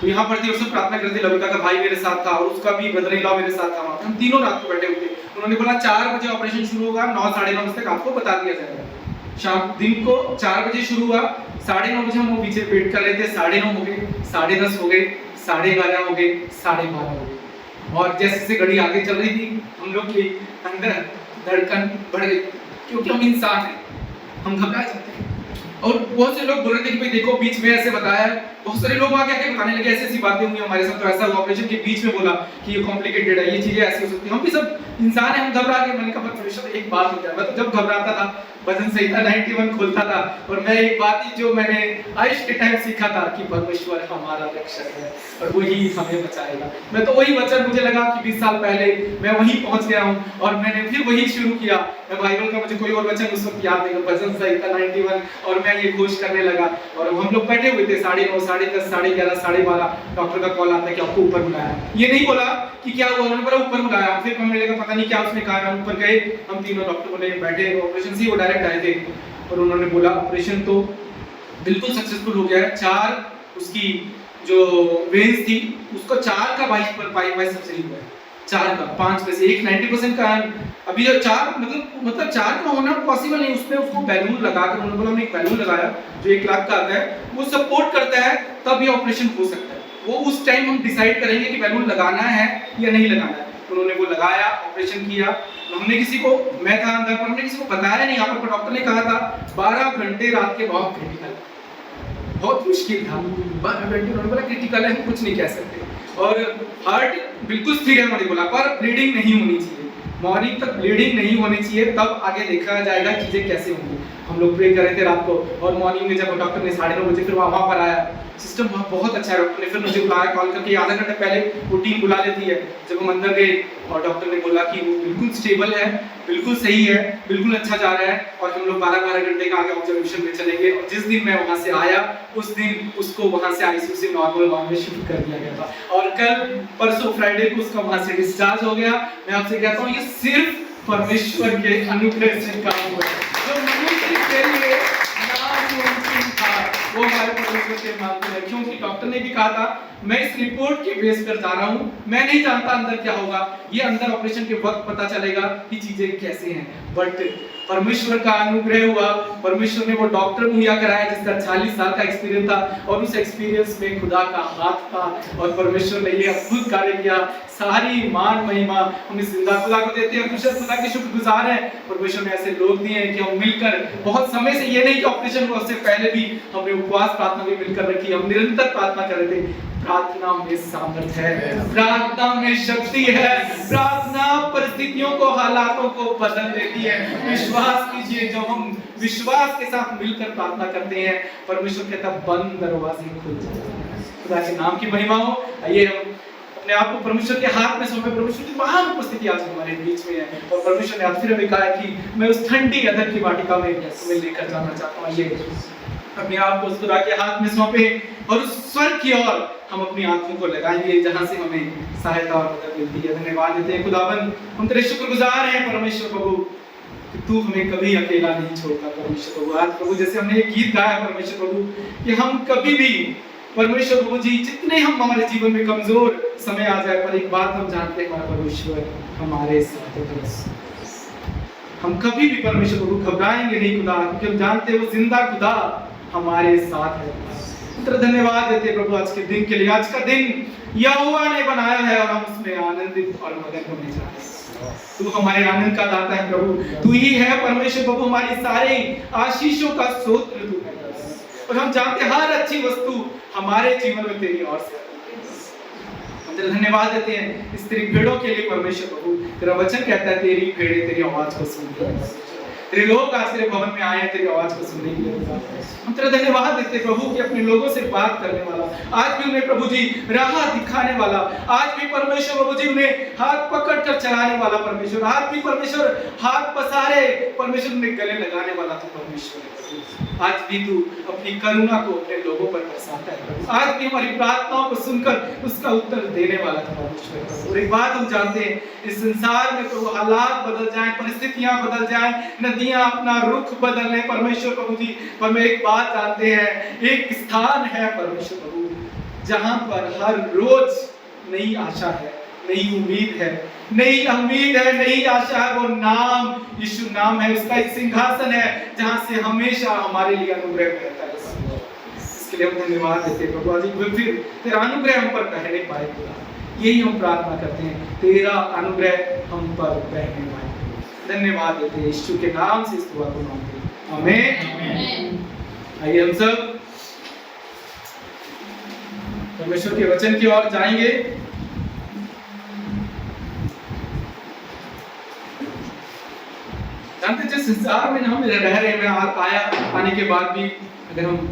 तो यहाँ पर थी और सब प्रार्थना करते। लविका का भाई मेरे साथ था और उसका भी ब्रदर इन लॉ मेरे साथ था। हम तीनों रात को बैठे हुए थे। उन्होंने बोला 4 बजे ऑपरेशन शुरू होगा, 9 साढ़े 9 बजे तक आपको बता दिया जाएगा। शाम दिन को 4 बजे शुरू हुआ, 9:30 बजे हम वो पीछे वेट कर रहे थे। 9:30 हो गए, 10:30 हो गए, 11:30 हो गए, 12:30 हो गए और जैसे जैसे घड़ी आगे चल रही थी हम लोग की अंदर धड़कन बढ़ गई, क्योंकि हम इंसान हैं, हम घबरा जाते हैं। और बहुत से लोग बोल रहे थे कि भाई देखो बीच में ऐसे बताया, बहुत सारे लोग आके आके बताने लगे ऐसी ऐसी बातें हुई हमारे साथ, तो ऐसा हुआ ऑपरेशन के बीच में बोला कि ये कॉम्प्लिकेटेड है, ये चीजें ऐसी हो सकती हैं। हम भी सब इंसान हैं, हम घबरा के, मैंने कहा परमेश्वर एक बात हो जाए। मैं तो जब घबराता था भजन संहिता 91 खोलता था और मैं एक बात ही जो मैंने आयुष के टाइम सीखा था कि परमेश्वर हमारा रक्षक है और वही हमें बचाएगा। मैं तो वही वचन, मुझे लगा कि 20 साल पहले मैं वहीं पहुंच गया हूं और मैंने फिर वही शुरू किया। मैं बाइबल का मुझे कोई और वचन उस वक्त याद नहीं, भजन संहिता 91, और मैं ये घोष करने लगा। और हम लोग बैठे हुए थे 9:30, 10:30, 11:30, 12:30, डॉक्टर का कॉल आता है कि आपको ऊपर बुलाया। ये नहीं बोला कि क्या हुआ, उन्होंने बोला ऊपर बुलाया। फिर हमने लगा पता नहीं क्या उसने कहा, हम ऊपर गए, हम तीनों डॉक्टर बोले बैठे, ऑपरेशन से वो डायरेक्ट आए थे और उन्होंने बोला ऑपरेशन तो बिल्कुल सक्सेसफुल हो गया है। 4 उसकी जो वेन्स थी उसको 4 का बाइस सर्जरी हुआ है, 4 का 5 में से एक 90% का है। अभी जो 4 मतलब 4 का होना पॉसिबल नहीं, उसमें उसको बैलून लगाकर, उन्होंने बोला हमने एक बैलून लगाया जो 1 लाख का आता है, वो सपोर्ट करता है, तब ये ऑपरेशन हो सकता है। वो उस टाइम हम डिसाइड करेंगे कि बैलून लगाना है या नहीं लगाना है। उन्होंने वो लगाया, ऑपरेशन किया। हमने किसी को, मैं था अंदर पर हमने किसी को बताया नहीं। यहाँ पर डॉक्टर ने कहा था 12 घंटे रात के बहुत क्रिटिकल, बहुत मुश्किल था। 12 घंटे उन्होंने बोला क्रिटिकल है, हम कुछ नहीं कह सकते। और हार्ट बिल्कुल स्थिर है उन्होंने बोला, पर ब्लीडिंग नहीं होनी चाहिए, मॉर्निंग तक ब्लीडिंग नहीं होनी चाहिए, तब आगे देखा जाएगा चीजें कैसे होंगी। हम लोग प्रे कर रहे थे रात को और मॉर्निंग में जब डॉक्टर ने 9:30 बजे फिर वहाँ पर आया, सिस्टम वहाँ बहुत अच्छा है। डॉक्टर ने फिर मुझे बुलाया कॉल करके, आधा घंटे पहले वो टीम बुला लेती है। जब हम अंदर गए और डॉक्टर ने बोला कि वो बिल्कुल स्टेबल है, बिल्कुल सही है, बिल्कुल अच्छा जा रहा है और हम लोग 12 घंटे का आगे ऑब्जर्वेशन में चलेंगे। और जिस दिन मैं वहाँ से आया उस दिन उसको वहाँ से आईसीयू से नॉर्मल वार्ड में शिफ्ट कर दिया गया था और कल परसों फ्राइडे को उसका वहाँ से डिस्चार्ज हो गया। मैं आपसे कहता हूँ ये सिर्फ परमेश्वर के अनुग्रह से काम हुआ, जो मनुष्य के लिए नामुमकिन था वो हमारे परमेश्वर के मानते हैं, क्योंकि डॉक्टर ने भी कहा था मैं इस रिपोर्ट के बेस पर जा रहा हूँ, मैं नहीं जानता अंदर क्या होगा, ये अंदर ऑपरेशन के वक्त पता चलेगा कि चीजें कैसे हैं। बट परमेश्वर का अनुग्रह हुआ, परमेश्वर ने वो डॉक्टर मुहैया कराया जिसका 40 साल का एक्सपीरियंस था, और उस एक्सपीरियंस में खुदा का हाथ था, और परमेश्वर ने ये अद्भुत कार्य किया। सारी मान महिमा हम इस जिंदा खुदा को देते हैं, कुशल खुदा के शुक्रगुजार हैं। परमेश्वर ने ऐसे लोग दिए हैं कि हम मिलकर बहुत समय से, ये नहीं कि ऑपरेशन हुआ उससे पहले भी हमने उपवास प्रार्थना भी मिलकर रखी, हम निरंतर प्रार्थना कर रहे थे। प्रार्थना में सामर्थ्य है, प्रार्थना में शक्ति है, प्रार्थना परिस्थितियों को, हालातों को बदल देती है। विश्वास कीजिए, जब हम विश्वास के साथ मिलकर प्रार्थना करते हैं, परमेश्वर कहता है बंद दरवाजे खुल जाते हैं। खुदा के नाम की महिमा हो। आइए हम अपने आप को परमेश्वर के हाथ में सौंपे। परमेश्वर की महान उपस्थिति आज हमारे बीच में है, और परमेश्वर ने आज फिर हमें कहा है कि मैं उस ठंडी अदर की वाटिका में तुम्हें लेकर जाना चाहता हूँ। आइए अपने आप को उस खुदा के हाथ में सौंपे और उस स्वर्ग की ओर हम अपनी आंखों को लगाएंगे जहां से हमें सहायता और मदद मिलती है। धन्यवाद देते हैं खुदावन, हम तेरे शुक्रगुजार हैं परमेश्वर प्रभु कि तू हमें कभी अकेला नहीं छोड़ता। परमेश्वर प्रभु आज प्रभु जैसे हमने एक गीत गाया परमेश्वर प्रभु कि हम कभी भी परमेश्वर प्रभु जी, जितने हम हमारे जीवन में कमजोर समय आ जाए, पर एक बात हम जानते हैं, हमारा परमेश्वर हमारे साथ है। हम कभी भी परमेश्वर प्रभु घबराएंगे नहीं खुदा, क्योंकि हम जानते हैं वो जिंदा खुदा हमारे साथ है। तेरा धन्यवाद देते प्रभु आज के दिन के लिए। आज का दिन यहोवा ने बनाया है और हम उसमें आनंदित और मगन होने जा रहे हैं। तू हमारे आनंद का दाता है प्रभु, तू ही है परमेश्वर प्रभु, हमारी सारी आशीषों का स्रोत तू है। और हम जानते हैं हर अच्छी वस्तु हमारे जीवन में तेरी ओर से हम तेरा धन्यवाद देते हैं इस तेरी भेड़ों के लिए परमेश्वर प्रभु। तेरा वचन कहता है तेरी भेड़ें तेरी आवाज को सुनती हैं। तेरे लोग आज तेरे भवन में आए हैं तेरी आवाज को सुनने के लिए। हम तेरा धन्यवाद देते हैं प्रभु कि अपने लोगों से बात करने वाला, आज भी उन्हें प्रभु जी राह दिखाने वाला, आज भी परमेश्वर प्रभु जी उन्हें हाथ पकड़ कर चलाने वाला परमेश्वर, आज भी परमेश्वर हाथ पसारे परमेश्वर उन्हें गले लगाने वाला तू परमेश्वर। आज भी तू अपनी करुणा को अपने लोगों पर बरसाता है। आज भी हमारी प्रार्थनाओं को सुनकर उसका उत्तर देने वाला था परमेश्वर। और एक बात हम जानते हैं, इस संसार में प्रभु हालात बदल जाएं, परिस्थितियां बदल जाएं, नदियां अपना रुख बदल लें परमेश्वर प्रभु जी, पर हम एक बात जानते हैं, एक स्थान है परमेश्वर प्रभु जहां पर हर रोज नई आशा है, नई उम्मीद है, नई उम्मीद है, नई आशा है। वो नाम यीशु नाम है, उसका एक सिंहासन है जहां से हमेशा हमारे लिए अनुग्रह बहता है। इसके लिए हम धन्यवाद देते हैं प्रभु। आज एक बार फिर तेरा अनुग्रह हम पर बहने पाए खुदा, यही हम प्रार्थना करते हैं, तेरा अनुग्रह हम पर बहने पाए। धन्यवाद देते हैं यीशु के नाम से इस दुआ को मांगते हैं, आमीन। आइए हम सब परमेश्वर के वचन की ओर जाएंगे। जानते जिस संसार में हम रह रहे हैं, आने के बाद भी अगर हम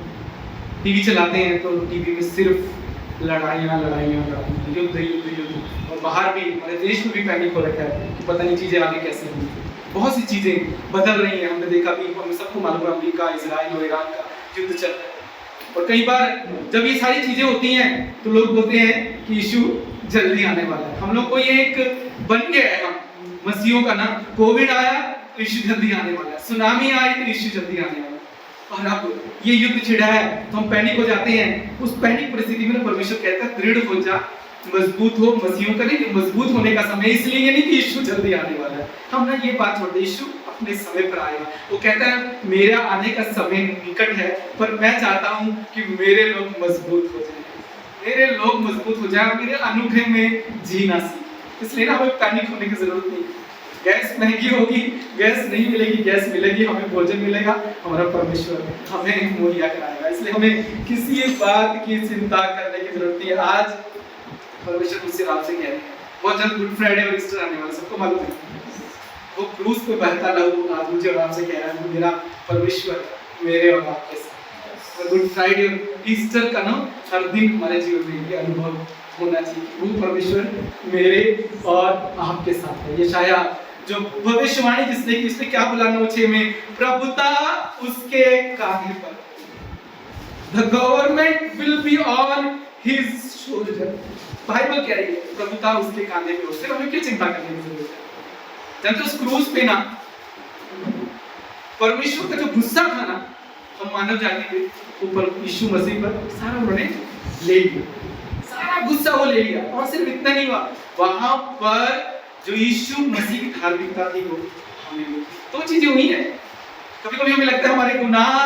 टीवी चलाते हैं तो टीवी में सिर्फ लड़ाइयाँ, युद्ध, और बाहर भी हमारे देश में भी पैनिक हो रखा है कि पता नहीं चीजें आगे कैसे होंगी। बहुत सी चीजें बदल रही हैं, हमने देखा भी, हमें सबको मालूम है अमेरिका, इजराइल और ईरान का युद्ध चल रहा है। और कई बार जब ये सारी चीजें होती हैं तो लोग बोलते हैं कि यीशु जल्दी आने वाला है। हम लोग को ये एक बन गया है, हम मसीहों का ना, कोविड आया तो यीशु जल्दी आने वाला है, सुनामी आई तो यीशु जल्दी आने वाला है, और अब ये युद्ध छिड़ा है तो हम पैनिक हो जाते हैं। उस पैनिक परिस्थिति में परमेश्वर कहता है दृढ़ हो जा, मजबूत हो। मसीहों का नहीं, मजबूत होने का समय, इसलिए ये नहीं कि यीशु जल्दी आने वाला है। हम ना ये बात छोड़ दे, यीशु अपने समय पर आएगा। वो कहता है मेरा आने का समय निकट है, पर मैं चाहता हूँ कि मेरे लोग मजबूत हो जाए, मेरे लोग मजबूत हो जाए, मेरे अनुग्रह में जीना सीख। इसलिए ना हमें पैनिक होने की जरूरत नहीं। गैस महंगी होगी, गैस नहीं मिलेगी, गैस मिलेगी, हमें भोजन मिलेगा, हमारा परमेश्वर हमें मुहैया कराएगा। इसलिए हमें किसी बात की चिंता करने की जरूरत नहीं है। आज परमेश्वर मुझसे आपसे कह रहे हैं, बहुत जल्द गुड फ्राइडे और ईस्टर आने वाला, सबको मालूम है। वो क्रूस पे बहता लहू आज मुझे और आपसे कह रहा है, मेरा परमेश्वर मेरे और आपके साथ। और गुड फ्राइडे और ईस्टर का ना हर दिन हमारे जीवन में ये अनुभव होना चाहिए, वो परमेश्वर मेरे और आपके साथ है। ये शायद जो भविष्यवाणी जिसने की, इसने क्या बोला 9:6 में, प्रभुता उसके कांधे पर, the government will be on his shoulder। Bible कह रही है प्रभुता उसके कांधे पे, उससे हमें क्यों चिंता करने की जरूरत है? जब उस क्रूस पे ना परमेश्वर का जो गुस्सा था ना हम मानव जाति पे, ऊपर यीशु मसीह पर सारा उन्होंने ले लिया, सारा गुस्सा वो ले लिया। और सिर्फ इतना नहीं हुआ, वहां पर जो यीशु मसीह की धार्मिकता थी वो हमें मिली। तो चीजें हुई है। कभी कभी हमें लगता है हमारे गुनाह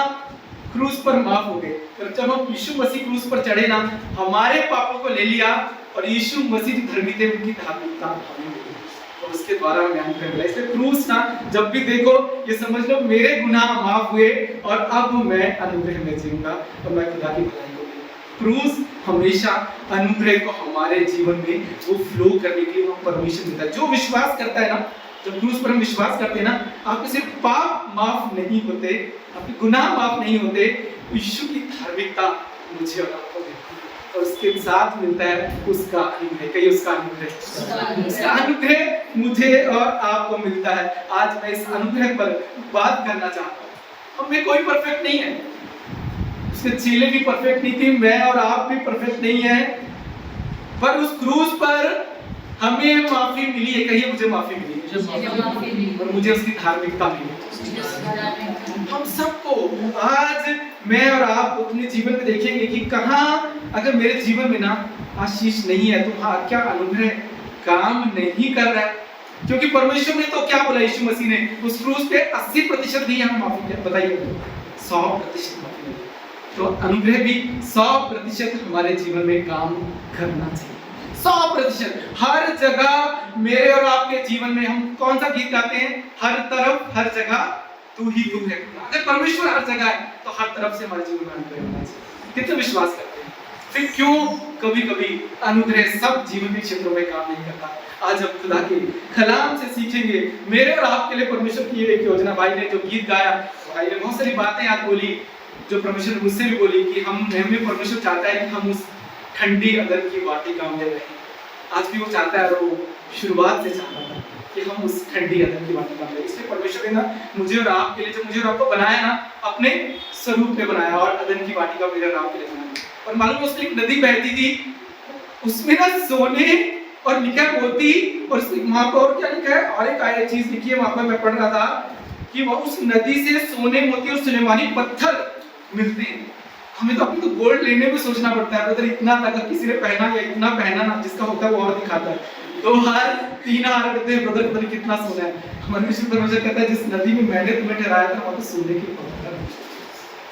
क्रूस पर माफ हो गए, पर जब हम यीशु मसीह क्रूस पर चढ़े ना, हमारे पापों को ले लिया और यीशु मसीह की धर्मिकता, उनकी धार्मिकता हमें मिली और उसके द्वारा हमें अनुग्रह मिला। इसलिए क्रूस ना जब भी देखो ये समझ लो मेरे गुनाह माफ हुए और अब मैं अनुग्रह में जीऊंगा और मैं खुदा की भलाई को मिलूंगा। क्रूस हमेशा अनुग्रह को हमारे जीवन में वो फ्लो करने के लिए वो परमिशन देता है। जो विश्वास करता है ना, जब क्रूस पर हम विश्वास करते हैं ना, आपके सिर्फ पाप माफ नहीं होते, आपके गुनाह माफ नहीं होते, यीशु की धार्मिकता मुझे और आपको देती है और उसके साथ मिलता है उसका अनुग्रह। कहिए उसका अनुग्रह, उसका अनुग्रह मुझे और आपको मिलता है। आज मैं इस अनुग्रह पर बात करना चाहता हूँ। हम में कोई परफेक्ट नहीं है, उसके चेले भी परफेक्ट नहीं थे, मैं और आप भी परफेक्ट नहीं है, पर उस क्रूस पर हमें माफी मिली है। कहिए मुझे माफी मिली और मुझे उसकी धार्मिकता मिली। हम सबको आज मैं और आप अपने जीवन में देखेंगे कि कहाँ अगर मेरे जीवन में ना आशीष नहीं है तो हाँ क्या अनुग्रह काम नहीं कर रहा है। क्योंकि परमेश्वर ने तो क्या बोला, यीशु मसीह ने उस क्रूस पे 80% दी हमें माफी। बताइए 100% माफी मिली, तो अनुग्रह भी 100% हमारे जीवन में काम करना चाहिए। 100% हर जगह मेरे और आपके जीवन में हम कौन सा गीत गाते हैं, हर तरफ हर जगह तू ही तू है। अगर परमेश्वर हर जगह है तो हर तरफ से हमारे जीवन में अनुग्रह होना चाहिए। कितने विश्वास करते हैं? फिर क्यों कभी कभी अनुग्रह सब जीवन के क्षेत्रों में काम नहीं करता? आज हम खुदा के कलाम से सीखेंगे। मेरे और आपके लिए परमेश्वर की एक योजना, भाई ने जो गीत गाया, भाई ने बहुत सारी बातें आज बोली जो परमेश्वर ने मुझसे भी बोली कि हमें परमेश्वर चाहता है कि हम उस ठंडी अदन की वाटिका में रहें। आज भी वो चाहता है और वो शुरुआत से चाहता था कि हम उस ठंडी अदन की वाटिका में रहें। इसलिए परमेश्वर ने ना मुझे और आपके लिए, जो मुझे और आपको बनाया ना, अपने स्वरूप में बनाया और अदन की वाटिका मेरे और आपके लिए बनाया। और मालूम है उसमें एक नदी बहती थी, उसमें ना सोने और लिखा है मोती, और वहां पर और क्या लिखा है, और एक चीज लिखी है वहां पर, मैं पढ़ रहा था कि वह उस नदी से सोने, मोती और सुलेमानी पत्थर मिलते हैं। हमें तो अपनी तो गोल्ड लेने में सोचना पड़ता है, ब्रदर इतना अगर किसी ने पहना या इतना पहना ना, जिसका होता है वो और दिखाता है। 2 हार 3 हार कहते हैं ब्रदर पता नहीं कितना सोना है। हमारे विश्व परमेश्वर कहता है जिस नदी में मैंने तुम्हें ठहराया था वहां तो सोने की पत्थर।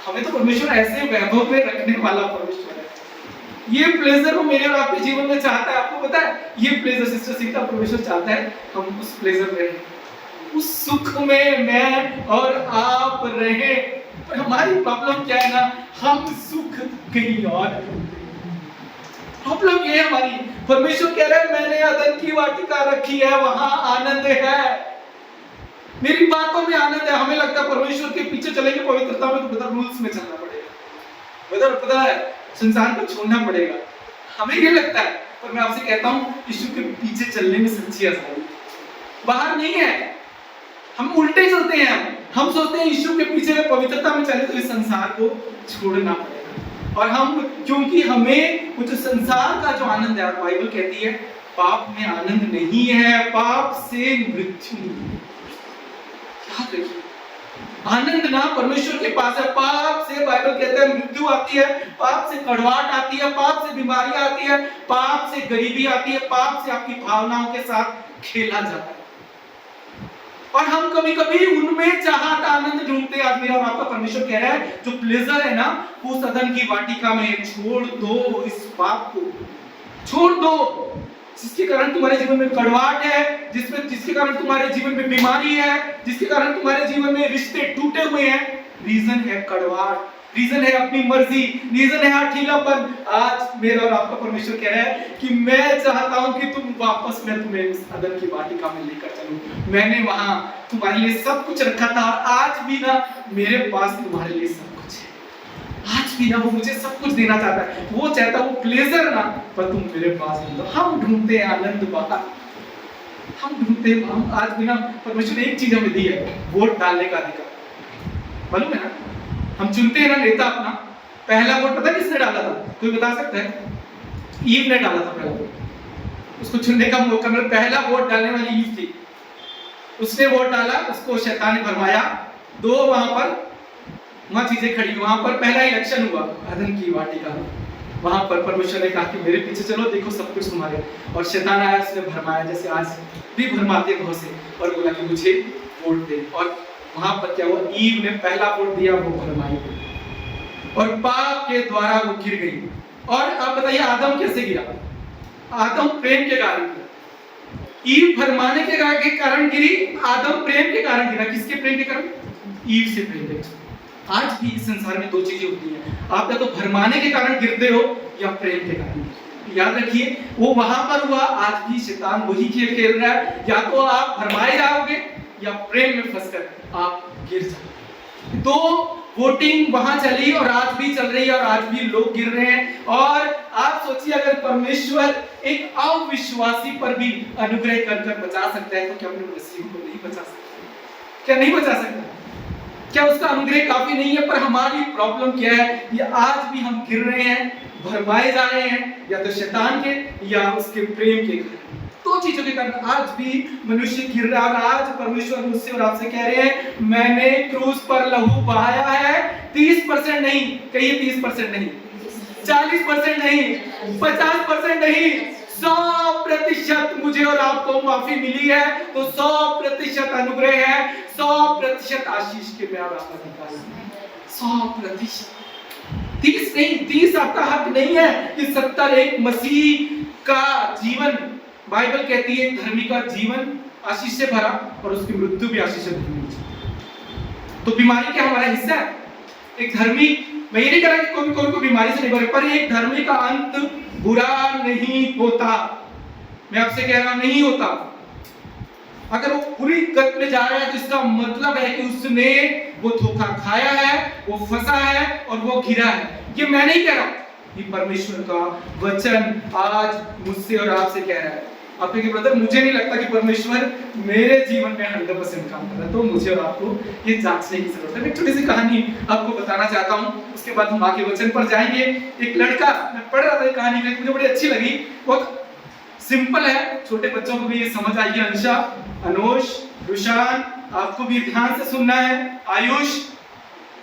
हमें तो परमेश्वर ऐसे वैभव में रखने वाला परमेश्वर है। ये प्लेजर वो मेरे और आपके जीवन में चाहता है। आपको पता है ये प्लेजर सिस्टर सीता परमेश्वर चाहता है हम उस प्लेजर में रहें, उस सुख में मैं और आप रहें। पर हमारी प्रॉब्लम क्या है ना, हम सुख कहीं और प्रॉब्लम ये है हमारी। परमेश्वर कह रहा है मैंने अदन की वाटिका रखी है, वहां आनंद है, मेरी बातों में आनंद है। हमें लगता है परमेश्वर के पीछे चलेंगे पवित्रता में तो बता रूल्स में चलना पड़ेगा, बता पता है संसार को छोड़ना पड़ेगा, हमें ये लगता है। पर मैं आपसे कहता हूं यीशु के पीछे चलने में सच्ची आसानी बाहर नहीं है। हम उल्टे चलते हैं, हम सोचते हैं यीशु के पीछे पवित्रता में चले तो इस संसार को छोड़ना पड़ेगा। और हम क्योंकि हमें कुछ संसार का जो आनंद है, और बाइबल कहती है पाप में आनंद नहीं है, पाप से मृत्यु। याद रखिए आनंद ना परमेश्वर के पास है, पाप से बाइबल कहता है मृत्यु आती है, पाप से कड़वाहट आती है, पाप से बीमारियां आती है, पाप से गरीबी आती है, पाप से आपकी भावनाओं के साथ खेला जाता है। और हम कभी कभी उनमें चाहत आनंद ढूंढते हैं। आज मेरा और आपका परमेश्वर कह रहा है जो प्लेजर है ना उस अदन की वाटिका में छोड़ दो, इस पाप को छोड़ दो जिसके कारण तुम्हारे जीवन में कड़वाहट है, जिसके कारण तुम्हारे जीवन में बीमारी है, जिसके कारण तुम्हारे जीवन में रिश्ते टूटे हुए हैं। रीजन है कड़वाहट, रीजन है अपनी मर्जी, रीजन है हठीलापन। आज मेरा और आपका परमेश्वर कह रहा है कि मैं चाहता हूं कि तुम वापस मैं तुम्हें उस अदन की वाटिका में लेकर चलूं। मैंने वहां तुम्हारे लिए सब कुछ रखा था और आज भी ना मेरे पास तुम्हारे लिए सब कुछ है। आज भी ना वो मुझे सब कुछ देना चाहता है, वो चाहता है वो प्लेजर ना, पर तुम मेरे पास ढूंढो। हम ढूंढते हैं आनंद बाहर, हम ढूंढते हैं। हम आज भी ना परमेश्वर ने एक चीज हमें दी है, वोट डालने का अधिकार। मालूम है ना हम चुनते हैं ना नेता अपना। पहला वोट पता किसने डाला था, कोई बता सकता है? ईव ने डाला था पहला वोट, उसको चुनने का मौका मिला। पहला वोट डालने वाली ईव थी, उसने वोट डाला, उसको शैतान ने भरमाया। 2 वहां पर वहां चीजें खड़ी, वहां पर पहला इलेक्शन हुआ अदन की वाटिका में। वहां पर परमेश्वर ने कहा कि मेरे पीछे चलो, देखो सब कुछ तुम्हारे। और शैतान आया, उसने भरमाया जैसे आज भी भरमाते बहुत से, और बोला कि मुझे वोट दे। और वहां पर क्या हुआ, ईव ने पहला वोट दिया, वो भरमाई गई और पाप के द्वारा वो गिर गई। और अब बताइए आदम कैसे गिरा? आदम प्रेम के कारण गिरा। ईव भरमाने के कारण गिरी, आदम प्रेम के कारण गिरा। किसके प्रेम के कारण? ईव से प्रेम के। आज भी इस संसार में दो चीजें होती हैं, आप या तो भरमाने के कारण गिरते हो या प्रेम के कारण। याद रखिए, वो वहां पर हुआ, आज भी शैतान वही खेल खेल रहा है। या तो आप भरमाए जाओगे या प्रेम में फंसकर आप गिर जाओगे। तो वोटिंग वहां चली और आज भी चल रही है, और आज भी लोग गिर रहे हैं। और आप सोचिए, अगर परमेश्वर एक अविश्वासी पर भी अनुग्रह कर कर बचा सकता है, तो क्या अपने मसीह को नहीं बचा सकता? क्या नहीं बचा सकता? क्या उसका अनुग्रह काफी नहीं है? पर हमारी प्रॉब्लम क्या है, ये आज भी हम गिर रहे हैं, भरमाए जा रहे हैं, या तो शैतान के या उसके प्रेम के कारण। दो चीजों के कारण आज भी मनुष्य गिर रहा है। और आज परमेश्वर मुझसे और आपसे कह रहे हैं, मैंने क्रूस पर लहू बहाया है। 30% नहीं, कहिए 30% नहीं, 40% नहीं, 50% नहीं, 100% मुझे और आपको माफी मिली है। तो 100% अनुग्रह है, 100% आशीष के मैं और आप अधिकारी हैं। 100%, 30 नहीं। 30 आपका हक नहीं है कि 70 एक मसीह का जीवन, बाइबल कहती है धर्मी का जीवन आशीष से भरा और उसकी मृत्यु भी आशीष से भरी। तो बीमारी क्या हमारा हिस्सा है? एक धर्मी, मैं ये नहीं कह रहा कि कोई को बीमारी से नहीं भरे, पर एक धर्मी का अंत बुरा नहीं होता। मैं आपसे कह रहा हूं, नहीं होता। अगर वो पूरी गत में जा रहा है, तो इसका मतलब है कि उसने वो धोखा खाया है, वो फंसा है और वो गिरा है। ये मैं नहीं कह रहा, ये परमेश्वर का वचन आज मुझसे और आपसे कह रहा है। आप कहेंगे ब्रदर, मुझे नहीं लगता कि परमेश्वर मेरे जीवन में 100% काम कर रहा है। तो मुझे और आपको ये जांचने की जरूरत है। मैं एक छोटी सी कहानी आपको बताना चाहता हूँ, उसके बाद हम आगे वचन पर जाएंगे। एक लड़का, मैं पढ़ रहा था कहानी, मुझे बड़ी अच्छी लगी, बहुत सिंपल है, छोटे बच्चों को भी ये समझ आएगी। अंशा, अनुष, रुशान, आपको भी ध्यान से सुनना है। आयुष,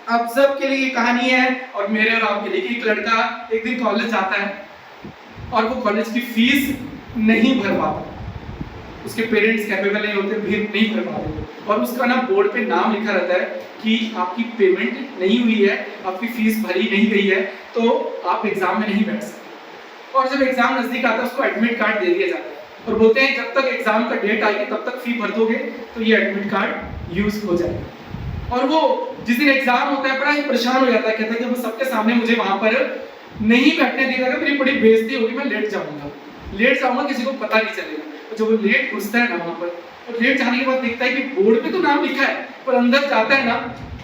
आप सब के लिए ये कहानी है और मेरे और आपके लिए। एक लड़का एक दिन कॉलेज जाता है और वो कॉलेज की फीस नहीं भर पाता। उसके पेरेंट्स कैपेबल नहीं होते, भी नहीं भर पाते, और उसका ना बोर्ड पे नाम लिखा रहता है कि आपकी पेमेंट नहीं हुई है, आपकी फीस भरी नहीं गई है, तो आप एग्जाम में नहीं बैठ सकते। और जब एग्जाम नजदीक आता है, उसको एडमिट कार्ड दे दिया जाता है और बोलते हैं जब तक एग्जाम का डेट आएगी तब तक फी भर दोगे तो ये एडमिट कार्ड यूज हो जाएगा। और वो जिस दिन एग्जाम होता है बड़ा ही परेशान हो जाता है, कहता है कि वो सबके सामने मुझे वहां पर नहीं बैठने दिया जाएगा, मेरी बड़ी बेइज्जती होगी, मैं लेट जाऊंगा, किसी को पता नहीं चलेगा। तो जब वो लेट घुसता है ना वहां पर, और लेट जाने के बाद देखता है कि बोर्ड पे तो नाम लिखा है, पर अंदर जाता है ना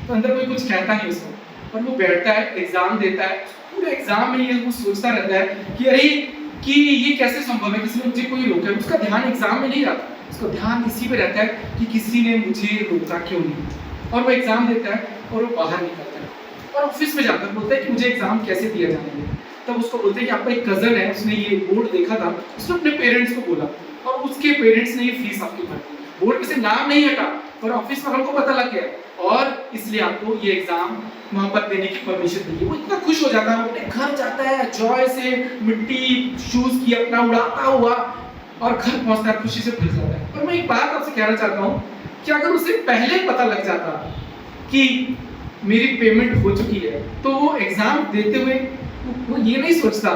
तो अंदर कोई कुछ कहता नहीं उसको, और वो बैठता है, एग्जाम देता है। पूरे एग्जाम में ये वो सोचता रहता है कि अरे कि ये कैसे संभव है, किसी ने मुझे कोई रोका है। उसका ध्यान एग्जाम में नहीं रहता, उसका ध्यान इसी पे रहता है कि किसी ने मुझे रोका क्यों नहीं। और वो एग्जाम देता है और वो बाहर निकलता है और ऑफिस में जाकर बोलता है कि मुझे एग्जाम कैसे दिया जाने है। तब उसको बोलते हैं कि आपका एक कजन है, उसने ये बोर्ड देखा था, उसने अपने पेरेंट्स को बोला और उसके पेरेंट्स ने ये फीस आपकी भर दी। बोर्ड पे से नाम नहीं हटा पर ऑफिस में हमको पता लग गया और इसलिए आपको ये एग्जाम वहां पर देने की परमिशन दी। वो इतना खुश हो जाता है, अपने घर जाता है, जॉय से मिट्टी शूज की अपना उड़ाता हुआ और घर पहुंचता है, खुशी से भर जाता है। और मैं एक बात आपसे कहना चाहता हूँ कि अगर उसे पहले पता लग जाता कि मेरी पेमेंट हो चुकी है तो वो एग्जाम देते हुए वो ये नहीं सोचता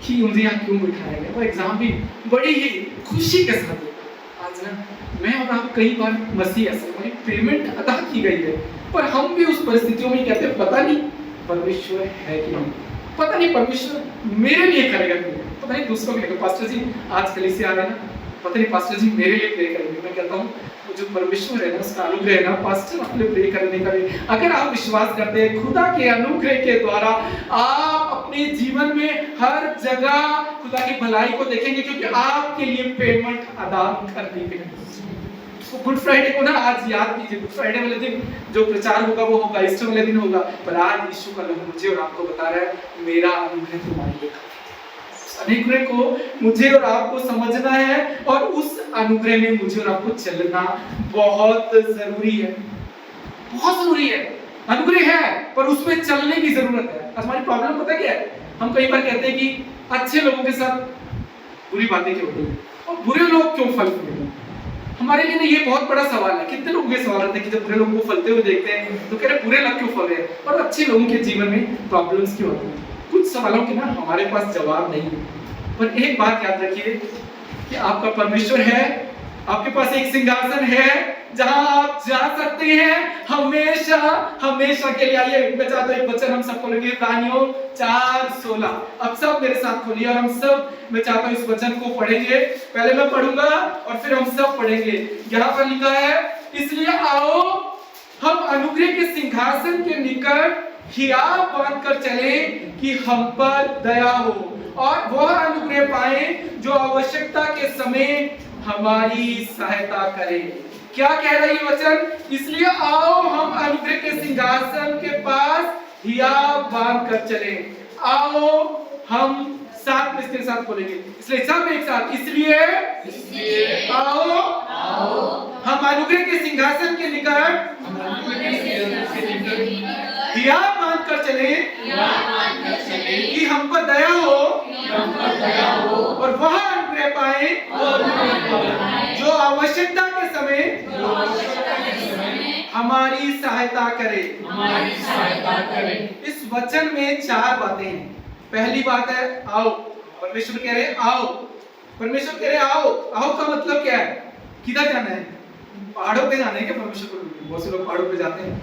कि मुझे यहाँ क्यों बिठाया गया। वो एग्जाम भी बड़ी ही खुशी के साथ देता। आज ना मैं और आप कई बार मसीह ऐसे हमारी पेमेंट अदा की गई है पर हम भी उस परिस्थितियों में कहते हैं पता नहीं परमेश्वर है कि नहीं, पता नहीं परमेश्वर मेरे लिए करेगा कि नहीं, पता नहीं दूसरों के लिए। पास्टर जी आज कलीसिया आ रहे ना, पता नहीं पास्टर जी मेरे लिए प्रे करेंगे। मैं कहता हूँ जो परमेश्वर है ना उसका अनुग्रह है ना, पास्टर अपने प्रे करने का भी अगर आप विश्वास करते हैं खुदा के अनुग्रह के द्वारा आप अपने जीवन में हर जगह खुदा की भलाई को देखेंगे, क्योंकि आपके लिए पेमेंट अदा कर दी गई। तो गुड फ्राइडे को ना आज याद कीजिए, गुड फ्राइडे वाले दिन जो प्रचार होगा वो होगा, ईस्टर वाले दिन होगा, पर आज यीशु का लहू मुझे और आपको बता रहा है मेरा अनुग्रह तुम्हारे लिए। अनुग्रह को मुझे और आपको समझना है और उस अनुग्रह में मुझे और आपको चलना बहुत जरूरी है, बहुत जरूरी है। अनुग्रह है पर उसमें चलने की जरूरत है। आज हमारी प्रॉब्लम पता क्या है, हम कई बार कहते हैं कि अच्छे लोगों के साथ बुरी बातें क्यों होती हैं और बुरे लोग क्यों फलते हैं। हमारे लिए ना ये बहुत बड़ा सवाल है। कितने लोग ये सवाल रहते हैं कि जब बुरे लोगों को फलते हुए देखते हैं तो कह रहे बुरे लोग क्यों फल रहे हैं और अच्छे लोगों के जीवन में प्रॉब्लम्स क्यों होती हैं। कुछ सवालों के ना हमारे पास जवाब नहीं है, पर एक बात याद रखिए कि आपका परमेश्वर है, आपके पास एक सिंहासन है जहां आप जा सकते हैं हमेशा हमेशा के लिए। आइए मैं चाहता हूं एक वचन हम सब खोलेंगे, इब्रानियों 4:16। अब सब मेरे साथ खोलिए और हम सब, मैं चाहता हूं इस वचन को पढ़ेंगे। पहले मैं पढ़ूंगा और फिर हम सब पढ़ेंगे। यहाँ पर लिखा है, इसलिए आओ हम अनुग्रह के सिंहासन के निकट हियाव बांध कर चले कि हम पर दया हो और वह अनुग्रह पाए जो आवश्यकता के समय हमारी सहायता करे। क्या कह रहा है ये वचन? इसलिए आओ हम अनुग्रह के सिंहासन के पास हियाव बांध कर चले। आओ हम साथ में इसके साथ बोलेंगे, इसलिए सब एक साथ, इसलिए आओ हम अनुग्रह के सिंहासन के निकट हियाव बांध कर चले कि हम पर दया हो और वह अनुग्रह पाए जो आवश्यकता के समय हमारी सहायता करे। इस वचन में 4 बातें हैं। पहली बात है आओ। परमेश्वर कह रहे हैं आओ। परमेश्वर कह रहे हैं आओ। आओ का मतलब क्या है? किधर जाना है? पहाड़ों पे जाना है क्या परमेश्वर को? बहुत से लोग पहाड़ों पे जाते हैं,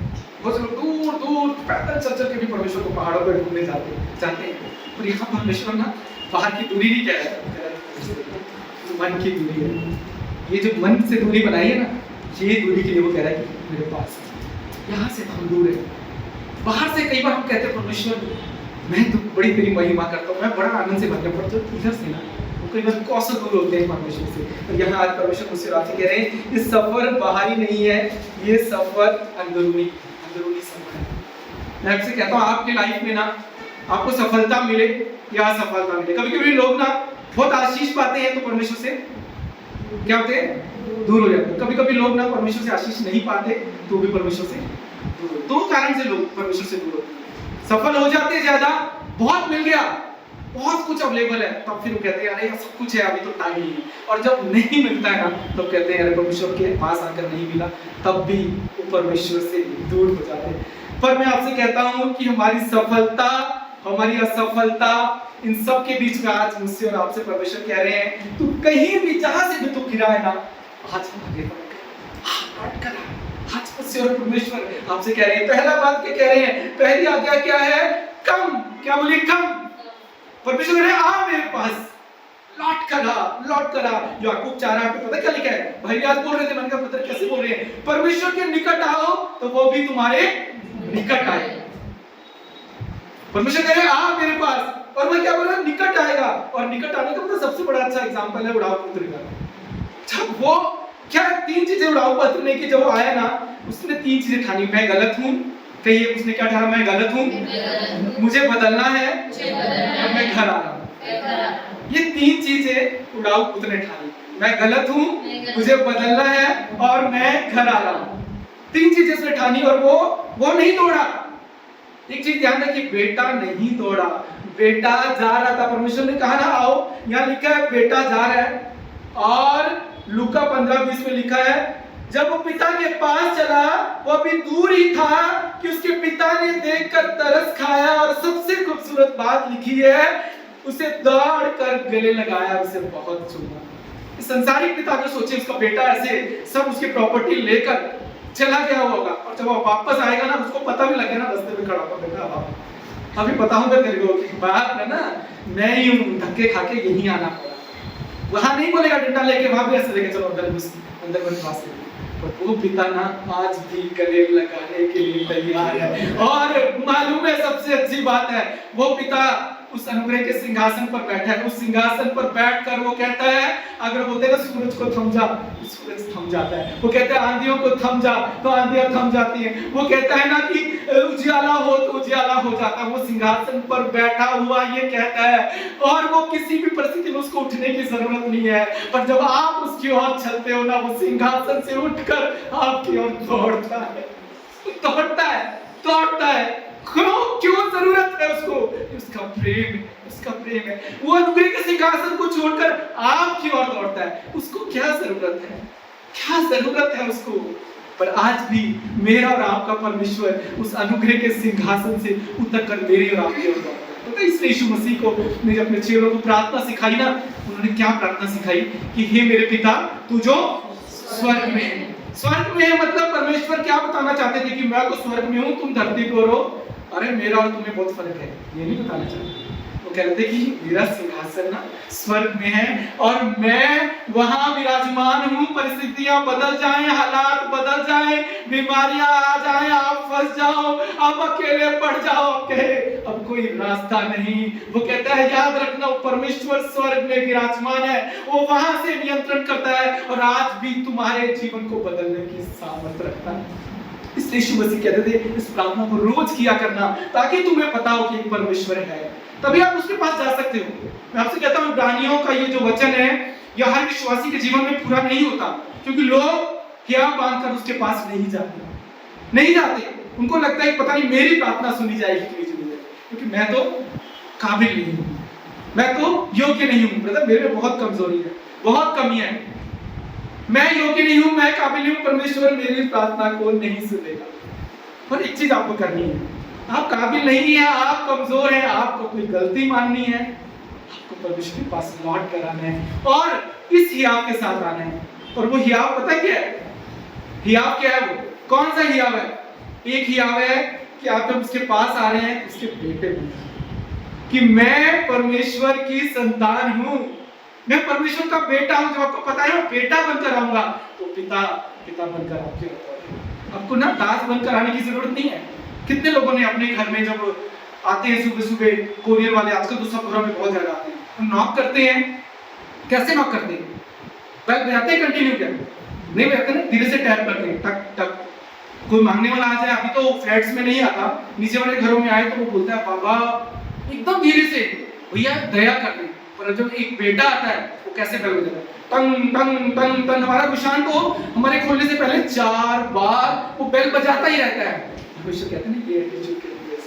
बहुत से लोग दूर दूर पैदल चल चल के भी परमेश्वर को पहाड़ों पे ढूंढने जाते हैं। पर यहाँ परमेश्वर ना बाहर की दूरी नहीं कह रहा है, मन की दूरी है। ये जो मन से दूरी बनाई है ना, ये दूरी के लिए वो कह रहा है कि मेरे पास यहाँ से हम दूर है। बाहर से कई बार हम कहते हैं परमेश्वर मैं तो बड़ी तेरी महिमा करता हूँ, मैं बड़ा आनंद से भर गया, पर जो इधर से ना वो कई बार कौशल दूर होते हैं परमेश्वर से। तो यहाँ आज परमेश्वर मुझसे रात कह रहे हैं ये सफर बाहरी नहीं है, ये सफर अंदरूनी सफर है। मैं आपसे कहता हूँ आपके लाइफ में ना आपको सफलता मिले या असफलता मिले, कभी कभी लोग ना बहुत आशीष पाते हैं तो परमेश्वर से क्या होते हैं? दूर हो जाते हैं। कभी कभी लोग ना परमेश्वर से आशीष नहीं पाते तो भी परमेश्वर से दूर। 2 कारण से लोग परमेश्वर से दूर होते हैं। सफल हो जाते हैं, ज्यादा बहुत मिल गया, बहुत कुछ अवेलेबल है, तब फिर वो कहते हैं अरे सब कुछ है अभी तो टाइम ही है। और जब नहीं मिलता है ना तब कहते हैं अरे परमेश्वर के पास आकर नहीं मिला, तब भी वो परमेश्वर से दूर हो जाते हैं। पर मैं आपसे कहता हूँ कि हमारी सफलता हमारी असफलता इन सब के बीच में आज मुझसे और आपसे परमेश्वर कह रहे हैं तू कहीं भी जहां से भी तू गिरा है ना, आज आगे बढ़। आज मुझसे और परमेश्वर आपसे कह रहे हैं, पहला बात क्या कह रहे हैं? पहली आज्ञा क्या है? कम। क्या बोली? कम। परमेश्वर कह रहे हैं आ मेरे पास, लौट कर आ। याकूब 4:8 पे पता क्या लिखा है? भाई आज बोल रहे थे, मन का पुत्र कैसे बोल रहे हैं? परमेश्वर के निकट आओ तो वो भी तुम्हारे निकट आए। परमेश्वर कह रहे हैं आ मेरे पास, और मैं क्या बोल रहा हूं? निकट आएगा। और निकट आने का मतलब सबसे बड़ा अच्छा एग्जांपल है उड़ाऊ पुत्र का। जब वो क्या 3 चीजें उड़ाऊ पुत्र ने की, जब वो आया ना उसने 3 चीजें ठानी। मैं गलत हूं, कहिए उसने क्या ठाना? मैं गलत हूं, मुझे बदलना है और मैं घर आ रहा हूं। ये 3 चीजें उड़ाऊ पुत्र ने ठानी। मैं गलत हूं, मुझे बदलना है और मैं घर आ रहा हूं। 3 चीजें उसने ठानी और वो नहीं तोड़ा। एक चीज ध्यान रखिए, बेटा नहीं तोड़ा, बेटा जा रहा था। परमेश्वर ने कहा ना आओ, यहाँ लिखा है बेटा जा रहा है। और लूका 15:20 में लिखा है जब वो पिता के पास चला वो अभी दूर ही था कि उसके पिता ने देखकर तरस खाया, और सबसे खूबसूरत बात लिखी है उसे दौड़ कर गले लगाया, उसे बहुत चूमा। संसारिक पिता अगर सोचे उसका बेटा ऐसे सब उसकी प्रॉपर्टी लेकर चला गया होगा, और जब वो वापस आएगा ना उसको पता भी लगे ना रास्ते में खड़ा होगा, बेटा अभी बताऊंगा तेरे को कि बात है ना मैं ही हूं, धक्के खा के यहीं आना पड़ा। वहां नहीं बोलेगा डंडा लेके, वहां भी ऐसे लेके चलो अंदर पास। पर वो पिता ना आज भी गले लगाने के लिए तैयार है। और मालूम है सबसे अच्छी बात है, वो पिता उस अनुग्रह के सिंहासन पर बैठा है। उस सिंहासन पर बैठकर वो कहता है, अगर बोलते ना सूरज को थम जा, सूरज थम जाता है। वो कहता है आंधियों को थम जा, तो आंधियां थम जाती हैं। वो कहता है ना कि उजियाला हो तो उजियाला हो जाता है। वो सिंहासन पर बैठा हुआ ये कहता है, और वो किसी भी परिस्थिति में उसको उठने की जरूरत नहीं है। पर जब आप उसकी ओर चलते हो ना, वो सिंहासन से उठकर आपकी ओर दौड़ता है। दौड़ता है। क्यों जरूरत है उसको? उसका प्रेम है, उसका प्रेम है। वो अनुग्रह के सिंहासन को छोड़कर आपकी ओर दौड़ता है। उसको क्या जरूरत है? क्या जरूरत है उसको? पर आज भी मेरा और आपका परमेश्वर उस अनुग्रह के सिंहासन से उतर कर मेरी और आपकी ओर दौड़ता है। पता है इसलिए यीशु मसीह को ने अपने चेलों को प्रार्थना सिखाई ना, उन्होंने क्या प्रार्थना सिखाई कि हे मेरे पिता तू जो स्वर्ग में है। स्वर्ग में है मतलब परमेश्वर क्या बताना चाहते थे कि मैं तो स्वर्ग में हूँ, तुम धरती पर हो। अरे मेरा और तुम्हें बहुत फर्क है, ये नहीं बताना चाहते। वो कहते थे कि मेरा सिंहासन ना स्वर्ग में है और मैं वहां विराजमान हूँ। परिस्थितियां बदल जाएं, हालात बदल जाएं, बीमारियां आ जाएं, आप फंस जाओ, आप अकेले पड़ जाओ, कहे अब कोई रास्ता नहीं। वो कहता है याद रखना वो परमेश्वर स्वर्ग में विराजमान है, वो वहां से नियंत्रण करता है और आज भी तुम्हारे जीवन को बदलने की सामर्थ्य रखता है। इसलिए यीशु मसीह कहते थे इस प्रार्थना को रोज किया करना ताकि तुम्हें पता हो कि एक परमेश्वर है, तभी आप उसके पास जा सकते हो। मैं आपसे कहता हूँ इब्रानियों का ये जो वचन है यह हर विश्वासी के जीवन में पूरा नहीं होता, क्योंकि लोग क्या बांधकर उसके पास नहीं जाते। उनको लगता है पता नहीं मेरी प्रार्थना सुनी जाएगी कि नहीं, क्योंकि मैं तो काबिल नहीं हूँ, मैं तो योग्य नहीं हूँ। ब्रदर मेरे में बहुत कमजोरी है, बहुत कमी है, मैं योग्य नहीं हूँ, मैं काबिल नहीं हूँ, परमेश्वर मेरी प्रार्थना को नहीं सुनेगा। पर एक चीज आपको करनी है, आप काबिल नहीं है, आप कमजोर हैं, आपको कोई गलती माननी है, आपको परमेश्वर के पास लौट कर आना है और इस हियाव के साथ आना है। और वो हियाव पता क्या है? हियाव क्या है? वो कौन सा हियाव है? एक हियाव है कि आप जब उसके पास आ रहे हैं उसके बेटे बन कि मैं परमेश्वर की संतान हूं, मैं परमेश्वर का बेटा हूं। जब आपको पता है मैं बेटा बनकर आऊंगा तो पिता बनकर आपके आपको ना दास बनकर आने की जरूरत नहीं है। कितने लोगों ने अपने घर में जब आते हैं सुबह सुबह कोरियर वाले, आजकल तो सब घरों में बहुत ज्यादा आते हैं, नॉक करते हैं। कैसे नॉक करते हैं? बैल बजाते हैं कंटिन्यू, क्या नहीं बजाते ना, धीरे से टैप करते हैं, टक टक। कोई मांगने वाला आ जाए, अभी तो फ्लैट्स में नहीं आता, नीचे वाले घरों में आए तो वो बोलता है बाबा एकदम धीरे से, भैया दया कर दे। पर जब एक बेटा आता है वो कैसे बैल बजाता है? टंग टंग टंग टंग। हमारा गुशान तो हमारे खोलने से पहले 4 बार वो बेल बजाता ही रहता है। परमेश्वर कहते हैं ये एटीट्यूड के लिए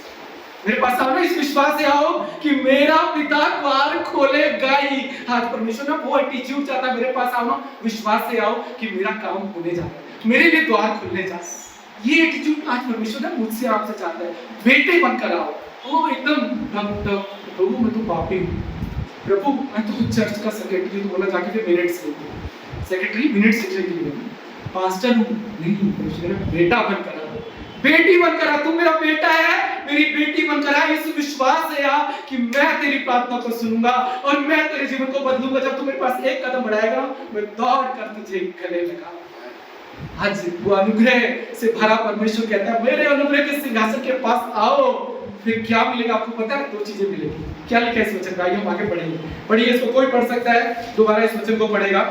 मेरे पास आओ ना, इस विश्वास से आओ कि मेरा पिता द्वार खोलेगा ही। आज परमेश्वर ना वो एटीट्यूड चाहता है, मेरे पास आओ ना, विश्वास से आओ कि मेरा काम होने जा रहा है, मेरे लिए द्वार खुलने जा रहा है। ये एटीट्यूड आज परमेश्वर ना मुझसे आपसे चाहता है। बेटे बनकर आओ, वो एकदम प्रभु मैं तो पापी हूँ, प्रभु मैं तो चर्च का सेक्रेटरी, तो बोला जाके फिर मिनट्स सेक्रेटरी मिनट्स लिखने के लिए पास्टर हूँ नहीं, बेटा बनकर आओ, बेटी बनकर आ, तू मेरा बेटा है, मेरी बेटी बनकर आ। इस विश्वास से आ कि मैं तेरी प्रार्थना को सुनूंगा और मैं तेरे जीवन को बदलूंगा। जब तू मेरे पास एक कदम बढ़ाएगा मैं दौड़ कर तुझे गले लगाऊंगा। आज वो अनुग्रह से भरा परमेश्वर कहता है मेरे अनुग्रह के सिंहासन के पास आओ, फिर क्या मिलेगा आपको पता है? 2 चीजें मिलेगी। क्या लिखा है इस वचन में? हम आगे पढ़ेंगे, पढ़िए इसको, कोई पढ़ सकता है दोबारा इस वचन को पढ़ेगा।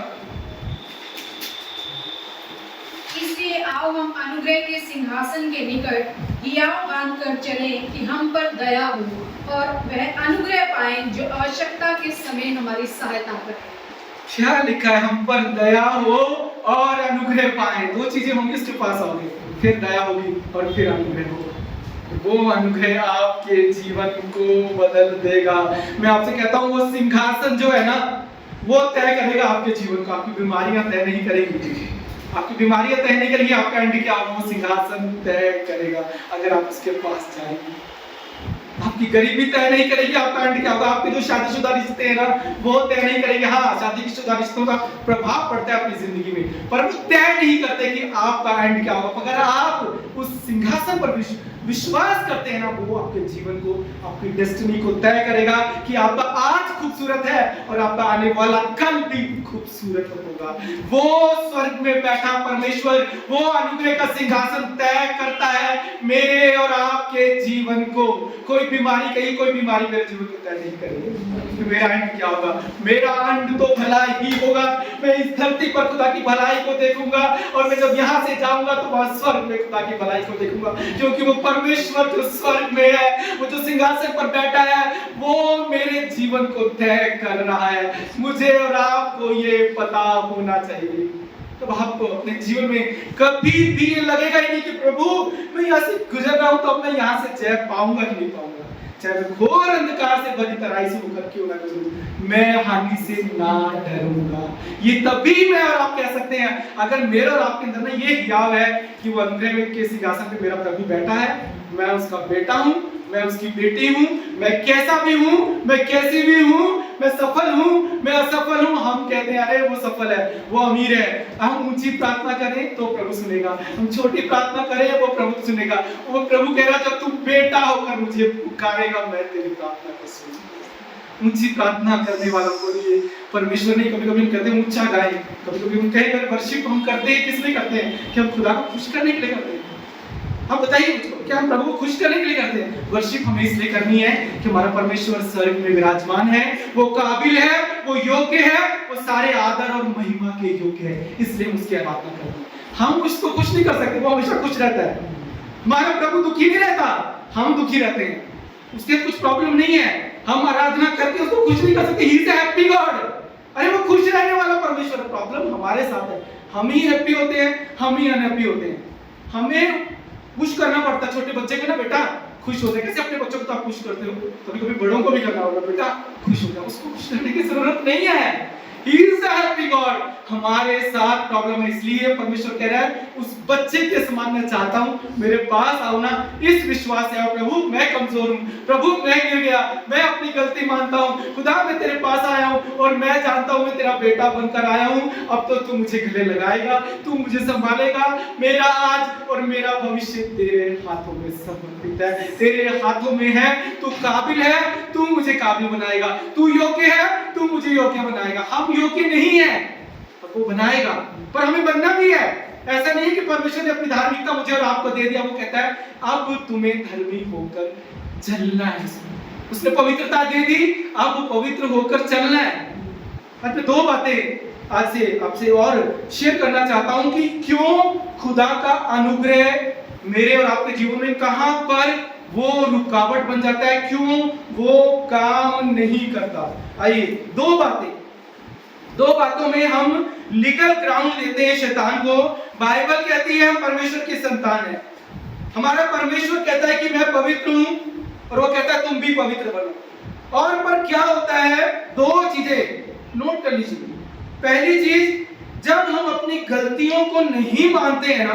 इसलिए आओ हम अनुग्रह के सिंहासन के निकट हियाव बांधकर चले कि हम पर दया हो और वह अनुग्रह पाए जो आवश्यकता के समय हमारी सहायता करे। क्या लिखा है? हम पर दया हो और अनुग्रह पाए। 2 चीजें होंगी, इसके पास आओगे, फिर दया होगी और फिर अनुग्रह होगा। वो अनुग्रह आपके जीवन को बदल देगा। मैं आपसे कहता हूँ वो सिंहासन जो है ना वो तय करेगा आपके जीवन को। आपकी बीमारियां तय नहीं करेंगी, आपकी बीमारियां तय नहीं करेंगी, आपका एंड क्या होगा वो सिंहासन तय करेगा अगर आप उसके पास जाएंगे। आपकी गरीबी तय नहीं करेगी, आपका एंड क्या होगा। आपके जो शादीशुदा रिश्ते हैं ना वो तय नहीं करेंगे। हाँ, शादीशुदा रिश्तों का प्रभाव पड़ता है अपनी जिंदगी में, पर वो तय नहीं करते कि आपका एंड क्या होगा। अगर आप उस सिंहासन पर विश्वास करते हैं ना, वो आपके जीवन को, आपकी डेस्टिनी को तय करेगा कि आपका आज खूबसूरत है और आपका आने वाला कल भी खूबसूरत होगा। वो स्वर्ग में बैठा परमेश्वर वो अनुग्रह का सिंहासन तय करता है मेरे और आपके जीवन को। कोई बीमारी, कहीं कोई बीमारी मेरे जीवन को तय नहीं करेगी कि मेरा एंड क्या होगा। मेरा एंड तो भलाई ही होगा। मैं इस धरती पर खुदा की भलाई को देखूंगा और मैं जब यहाँ से जाऊंगा तो वहां स्वर्ग में खुदा की भलाई को देखूंगा, क्योंकि वो परमेश्वर जो स्वर्ग में है, वो जो सिंहासन पर बैठा है, वो मेरे जीवन को तय कर रहा है। मुझे और आपको ये पता होना चाहिए। तब आप अपने जीवन में कभी भी ये लगेगा ही नहीं कि प्रभु मैं यहाँ से गुजर रहा हूँ तो अब मैं यहाँ से जय पाऊंगा कि नहीं पाऊंगा। चाहे मैं घोर अंधकार से भरी तराई से होकर क्यों ना गुजरूं, मैं हानि से ना डरूंगा। ये तभी मैं और आप कह सकते हैं अगर मेरे और आपके अंदर ना ये हियाव है कि वो अनुग्रह के सिंहासन पे मेरा प्रभु बैठा है, मैं उसका बेटा हूँ, मैं उसकी बेटी हूँ, मैं कैसा भी हूँ, मैं कैसी भी हूँ, मैं सफल हूँ, मैं असफल हूँ, हम कहते हैं अरे वो सफल है, वो अमीर है। हम ऊंची प्रार्थना करें तो प्रभु सुनेगा, हम छोटी प्रार्थना करें वो प्रभु सुनेगा। वो प्रभु कह रहा जब तू बेटा होकर मुझे पुकारेगा मैं तेरी प्रार्थना को सुनूंगा। ऊंची प्रार्थना करने वालों को लिए परमेश्वर ने कभी-कभी हम कहते हैं ऊंचा गाएं, कभी-कभी हम कहीं पर वर्शिप हम करते हैं, किस लिए करते हैं कि हम खुदा को खुश करने के लिए करते हैं। आप बताइए मुझको, क्या हम प्रभु को खुश करने के लिए करते हैं? वर्शिप हमें इसलिए करनी है कि हमारा परमेश्वर स्वर्ग में विराजमान है, वो काबिल है, वो योग्य है, वो सारे आदर और महिमा के योग्य है, इसलिए उसकी आराधना करनी है। हम उसको खुश नहीं कर सकते, वो हमेशा खुश रहता है। हमारा प्रभु दुखी नहीं रहता, हम दुखी रहते हैं। उसके कुछ प्रॉब्लम नहीं है, हम आराधना करके उसको खुश नहीं कर सकते। He is a happy God. अरे वो खुश रहने वाला परमेश्वर। प्रॉब्लम हमारे साथ है, हम ही हैप्पी होते हैं, हम ही अनहैप्पी होते हैं। हमें खुश करना पड़ता है छोटे बच्चे को ना, बेटा खुश हो जाए। कैसे अपने बच्चों को तो आप खुश करते हो, कभी कभी बड़ों को भी करना होगा, बेटा खुश हो जाए। उसको खुश करने की जरूरत नहीं है। He is a happy God। हमारे साथ प्रॉब्लम है, इसलिए परमेश्वर कह रहा है उस बच्चे के समान मैं चाहता हूँ मेरे पास आओ ना, इस विश्वास से आओ। प्रभु मैं कमजोर हूँ, प्रभु मैं गिर गया, मैं अपनी गलती मानता हूँ, खुदा मैं तेरे पास आया हूँ और मैं जानता हूँ मैं तेरा बेटा बनकर आया हूँ। अब तो तू मुझे गले लगाएगा, तू मुझे संभालेगा। मेरा आज और मेरा भविष्य तेरे हाथों में समर्पित है, तेरे हाथों में है। तू काबिल है, तू मुझे काबिल बनाएगा। तू योग्य है, तू मुझे योग्य बनाएगा। हम योग्य नहीं है तो वो बनाएगा, पर हमें बनना भी है। ऐसा नहीं कि परमेश्वर ने अपनी धार्मिकता मुझे और आपको दे दिया। वो कहता है अब तुम्हें धर्मी होकर चलना है। उसने पवित्रता दे दी, अब पवित्र होकर चलना है। मैं दो बातें आज से आपसे और शेयर करना चाहता हूं कि क्यों खुदा का अनुग्रह मेरे और आपके जीवन में कहां पर वो रुकावट बन जाता है, क्यों वो काम नहीं करता। आइए दो बातों में हम लीगल ग्राउंड देते हैं शैतान को। बाइबल कहती है हम परमेश्वर की संतान है। हमारा परमेश्वर कहता है कि मैं पवित्र हूं और वो कहता है तुम भी पवित्र बनो। और पर क्या होता है, दो चीजें नोट कर लीजिए। पहली चीज, जब हम अपनी गलतियों को नहीं मानते हैं ना,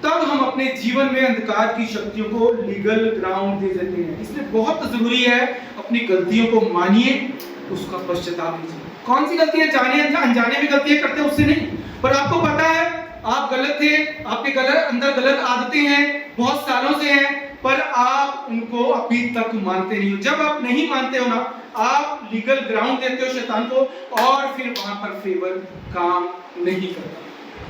तब हम अपने जीवन में अंधकार की शक्तियों को लीगल ग्राउंड दे देते हैं। इसलिए बहुत जरूरी है अपनी गलतियों को मानिए, उसका पश्चाताप कीजिए। कौन सी गलतियां जाने अनजाने में गलतियां करते हैं उससे नहीं, पर आपको पता है आप गलत थे, आपके अंदर गलत आदतें हैं, बहुत सालों से हैं, पर आप उनको अभी तक मानते नहीं हो। जब आप नहीं मानते हो ना, आप लीगल ग्राउंड देते हो शैतान को और फिर वहां पर फेवर काम नहीं करता।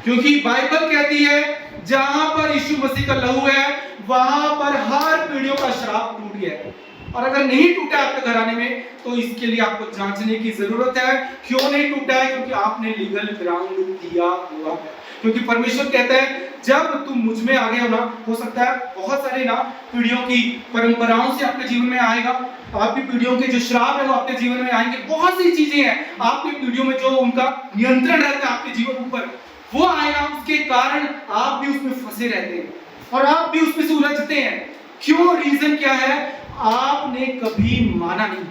क्योंकि बाइबल कहती है जहां पर यीशु मसीह का लहू है वहां पर हर पीढ़ियों का श्राप टूट गया है। और अगर नहीं टूटा आपके घराने में तो इसके लिए आपको जांचने की जरूरत है। क्यों नहीं टूटा है? क्योंकि आपने लीगल ग्राउंड दिया हुआ है। क्योंकि परमेश्वर कहता है जब तुम मुझ में आ गए हो ना, हो सकता है बहुत सारे ना पीढ़ियों की परंपराओं से आपके जीवन में आएगा, आपकी पीढ़ियों के जो श्राप है वो आपके जीवन में आएंगे। बहुत सी चीजें हैं आपकी पीढ़ियों में जो उनका नियंत्रण रहता है आपके जीवन ऊपर, वो आएगा। उसके कारण आप भी उसमें फंसे रहते हैं और आप भी उसमें से उलझते हैं। क्यों? रीजन क्या है? आपने कभी माना नहीं,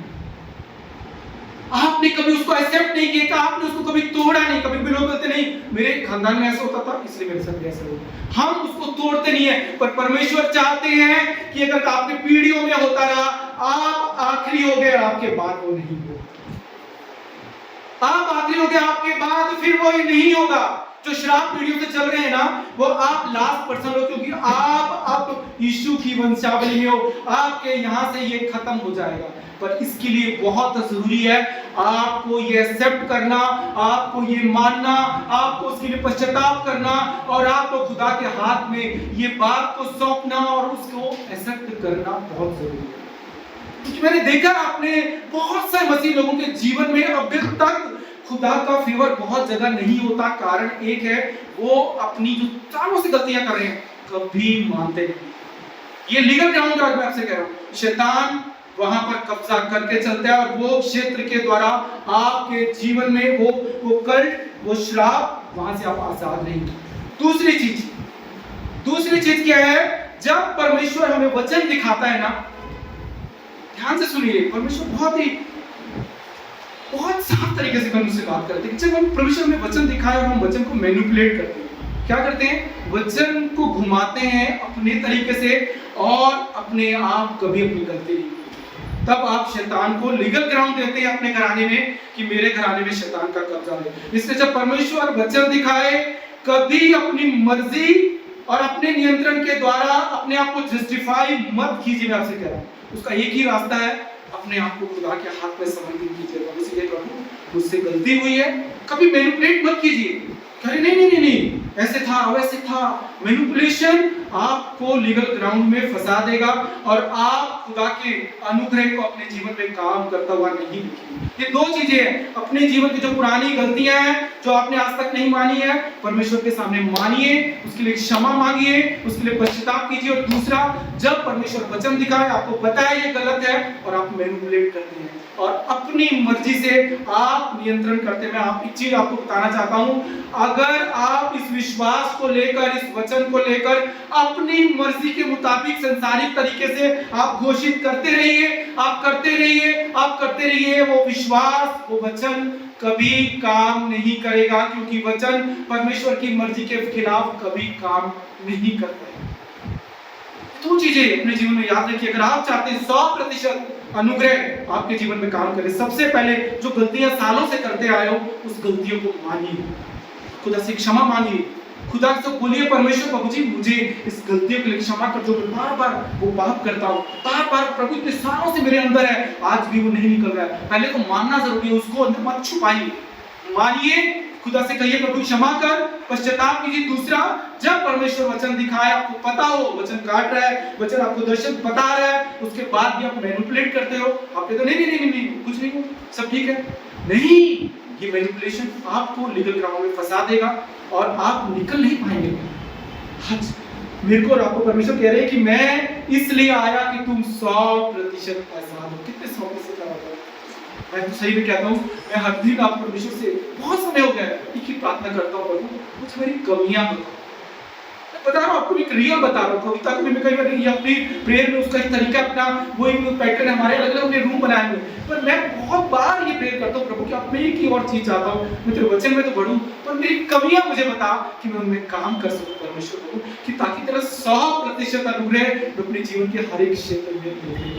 आपने कभी उसको एक्सेप्ट नहीं किया, आपने उसको कभी तोड़ा नहीं। कभी भी लोग कहते नहीं मेरे खानदान में ऐसा होता था इसलिए मेरे साथ ऐसा हुआ। हम उसको तोड़ते नहीं है, पर परमेश्वर चाहते हैं कि अगर आपकी पीढ़ियों में होता रहा, आप आखिरी हो गए, आपके बाद वो नहीं होगा। आप आखिरी हो गए, आपके बाद फिर वो नहीं होगा। जो श्राप पीढ़ियों से चल रहे हैं ना, वो आप लास्ट पर्सन हो, क्योंकि आप अब यीशु की वंशावली में हो। आपके यहां से ये खत्म हो जाएगा। पर इसके लिए बहुत जरूरी है आपको ये एक्सेप्ट करना, आपको ये मानना, आपको उसके लिए पश्चाताप करना और आपको खुदा के हाथ में ये बात को सौंपना और उसको एक्सेप्ट करना बहुत जरूरी है। क्योंकि मैंने देखा अपने बहुत सारे मसीह लोगों के जीवन में अभी तक खुदा का फेवर बहुत जगह नहीं होता। कारण एक है, वो अपनी जो सालों से गलतियां कर रहे हैं कभी मानते नहीं। ये लीगल ग्राउंड मैं आपसे कह रहा हूं, शैतान वहां पर कब्जा करके चलता है और वो क्षेत्र के द्वारा आपके जीवन में वो कल्ट, वो श्राप वहां से आप आजाद नहीं। दूसरी चीज क्या है? जब परमेश्वर हमें वचन दिखाता है ना, ध्यान से सुनिए, परमेश्वर बहुत साफ तरीके से मनुष्य से बात करते हैं। जब हम परमेश्वर हमें वचन दिखाए और हम वचन को मैनिपुलेट करते हैं, क्या करते हैं? वचन को घुमाते हैं अपने तरीके से और अपने आप कभी अपनी गलती नहीं करते। तब आप शैतान को लीगल ग्राउंड देते हैं अपने घराने में कि मेरे घराने में शैतान का कब्जा है। इसलिए जब परमेश्वर वचन दिखाए, कभी अपनी मर्जी और अपने नियंत्रण के द्वारा अपने आप को जस्टिफाई मत कीजिए। मैं आपसे कह रहा हूं, उसका एक ही रास्ता है, अपने आप को खुदा के हाथ में समर्पित कीजिए। प्रभु मुझसे गलती हुई है, कभी मैनिपुलेट मत कीजिए। अरे नहीं, ऐसे था वैसे था। मैनिपुलेशन आपको लीगल ग्राउंड में फंसा देगा और आप खुदा के अनुग्रह को अपने जीवन में काम करता हुआ नहीं दिखेंगे। ये दो चीजें हैं, अपने जीवन की जो पुरानी गलतियां हैं जो आपने आज तक नहीं मानी है, परमेश्वर के सामने मानिए, उसके लिए क्षमा मांगिए, उसके लिए पश्चाताप कीजिए। और दूसरा, जब परमेश्वर वचन दिखाए, आपको पता है ये गलत है और आप मैनिपुलेट करते हैं और अपनी मर्जी से आप नियंत्रण करते हैं। मैं आप एक चीज आपको बताना चाहता हूं, अगर आप इस विश्वास को लेकर, इस वचन को लेकर अपनी मर्जी के मुताबिक संसारिक तरीके से आप घोषित करते रहिए, आप करते रहिए, वो विश्वास, वो वचन कभी काम नहीं करेगा, क्योंकि वचन परमेश्वर की मर्जी के खिलाफ कभी काम नहीं करता है। दो चीजें अपने जीवन में याद रखिए। अगर आप चाहते हैं 100% अनुग्रह आपके जीवन में काम करे, सबसे पहले जो गलतियां सालों से करते आए हो, उस गलतियों को मानिए, खुदा से क्षमा मांगिए, खुदा से बोलिए, परमेश्वर प्रभु जी मुझे इस गलतियों के लिए क्षमा कर, जो मैं बार वो पाप करता हूँ, बार प्रभु इतने सालों से मेरे अंदर है, आज भी वो नहीं निकल रहा है। पहले तो मानना जरूरी है, उसको अंदर मत छुपाइए, मानिए, खुदा से कहिए प्रभु क्षमा कर, पश्चाताप कीजिए। दूसरा, जब परमेश्वर वचन दिखाए, आपको पता हो वचन काट रहा है, वचन आपको दर्शन बता रहा है, उसके बाद भी आप मैनिपुलेट करते हो, आप कहते हो नहीं कुछ नहीं, सब ठीक है, नहीं, ये मैनिपुलेशन आपको लीगल ग्राउंड में फंसा देगा और आप निकल नहीं पाएंगे। आज मेरे को और आपको परमेश्वर कह रहे हैं कि मैं इसलिए आया कि तुम 100% आजाद हो। कितने 100% आजाद हो? मैं तो सही में कहता हूँ, मैं हर दिन आप परमेश्वर से बहुत समय हो गया एक ही प्रार्थना करता हूँ, प्रभु कुछ मेरी कमियां बताओ। बता रहा हूँ आपको, एक रियल बता रहा हूँ। कविता को भी मैं कई बार ये अपनी प्रेयर में उसका एक तरीका अपना, वो एक पैटर्न हमारे अलग अलग रूम बनाए हुए, पर मैं बहुत बार ये प्रेयर करता हूँ, प्रभु कि आप मैं एक ही और चीज चाहता हूँ, मैं तेरे वचन में तो बढ़ूं, पर मेरी कमियां मुझे बता कि मैं उनमें काम कर सकूं परमेश्वर प्रभु, कि ताकि तेरा 100% अनुग्रह अपने जीवन के हर एक क्षेत्र में मिले।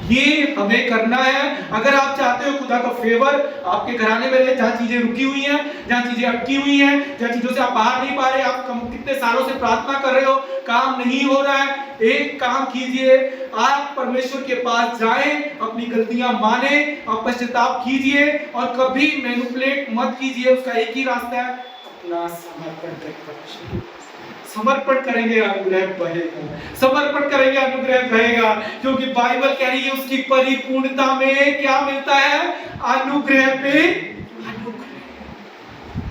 ये हमें करना है। अगर आप चाहते हो खुदा का फेवर आपके घराने में रहे, जहाँ चीजें रुकी हुई हैं, जहाँ चीजें अटकी हुई हैं, जहाँ चीजों से आप बाहर नहीं पा रहे, आप कितने सालों से प्रार्थना कर रहे हो, काम नहीं हो रहा है, एक काम कीजिए, आप परमेश्वर के पास जाएं, अपनी गलतियां माने और पश्चाताप कीजिए और कभी मैनिपुलेट मत कीजिए। उसका एक ही रास्ता है, अपना समर्पण करें। समर्पण करेंगे अनुग्रह बहेगा, समर्पण करेंगे अनुग्रह बहेगा, क्योंकि बाइबल कह रही है उसकी परिपूर्णता में क्या मिलता है? अनुग्रह पे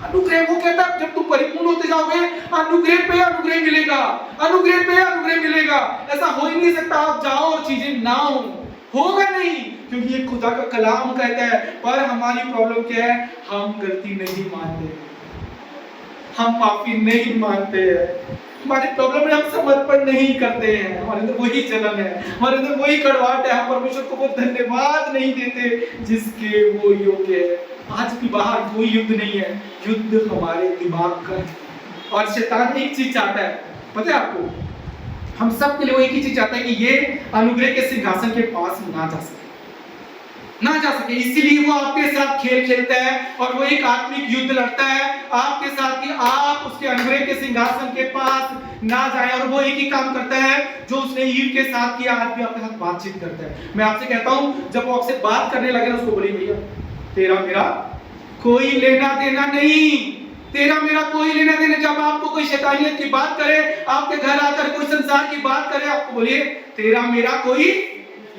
अनुग्रह। वो कहता है जब तुम परिपूर्ण होते जाओगे, अनुग्रह पे अनुग्रह मिलेगा, अनुग्रह पे अनुग्रह मिलेगा। ऐसा हो ही नहीं सकता आप जाओ और चीजें ना हो, होगा नहीं, क्योंकि ये खुदा का कलाम कहता है। पर हमारी प्रॉब्लम क्या है? हम गलती नहीं मानते, हम पापी नहीं मानते हैं। हमारी प्रॉब्लम है हम समर्पण नहीं करते हैं, हमारे अंदर वही चलन है, हमारे अंदर वही कड़वाहट है। हम परमेश्वर को वो धन्यवाद नहीं देते जिसके वो योग्य है। आज भी बाहर कोई युद्ध नहीं है, युद्ध हमारे दिमाग का है। और शैतान एक चीज चाहता है, पता है आपको, हम सब के लिए वो एक ही चीज चाहता है कि ये अनुग्रह के सिंहासन के पास ना जा सके, ना जा सके। इसीलिए वो आपके साथ खेल खेलता है और वो एक आत्मिक युद्ध लड़ता है आपके साथ कि आप उसके अनुग्रह के सिंहासन के पास ना जाएं। और वो एक ही काम करता है जो उसने ईव के साथ किया, आज भी आपके साथ बातचीत करता है। मैं आपसे कहता हूं, जब वो आपसे बात करने लगे ना, उसको बोलिए भैया तेरा मेरा कोई लेना देना नहीं, तेरा मेरा कोई लेना देना। जब आपको कोई शैतानियत की बात करे, आपके घर आकर कोई संसार की बात करे, आपको बोलिए तेरा मेरा कोई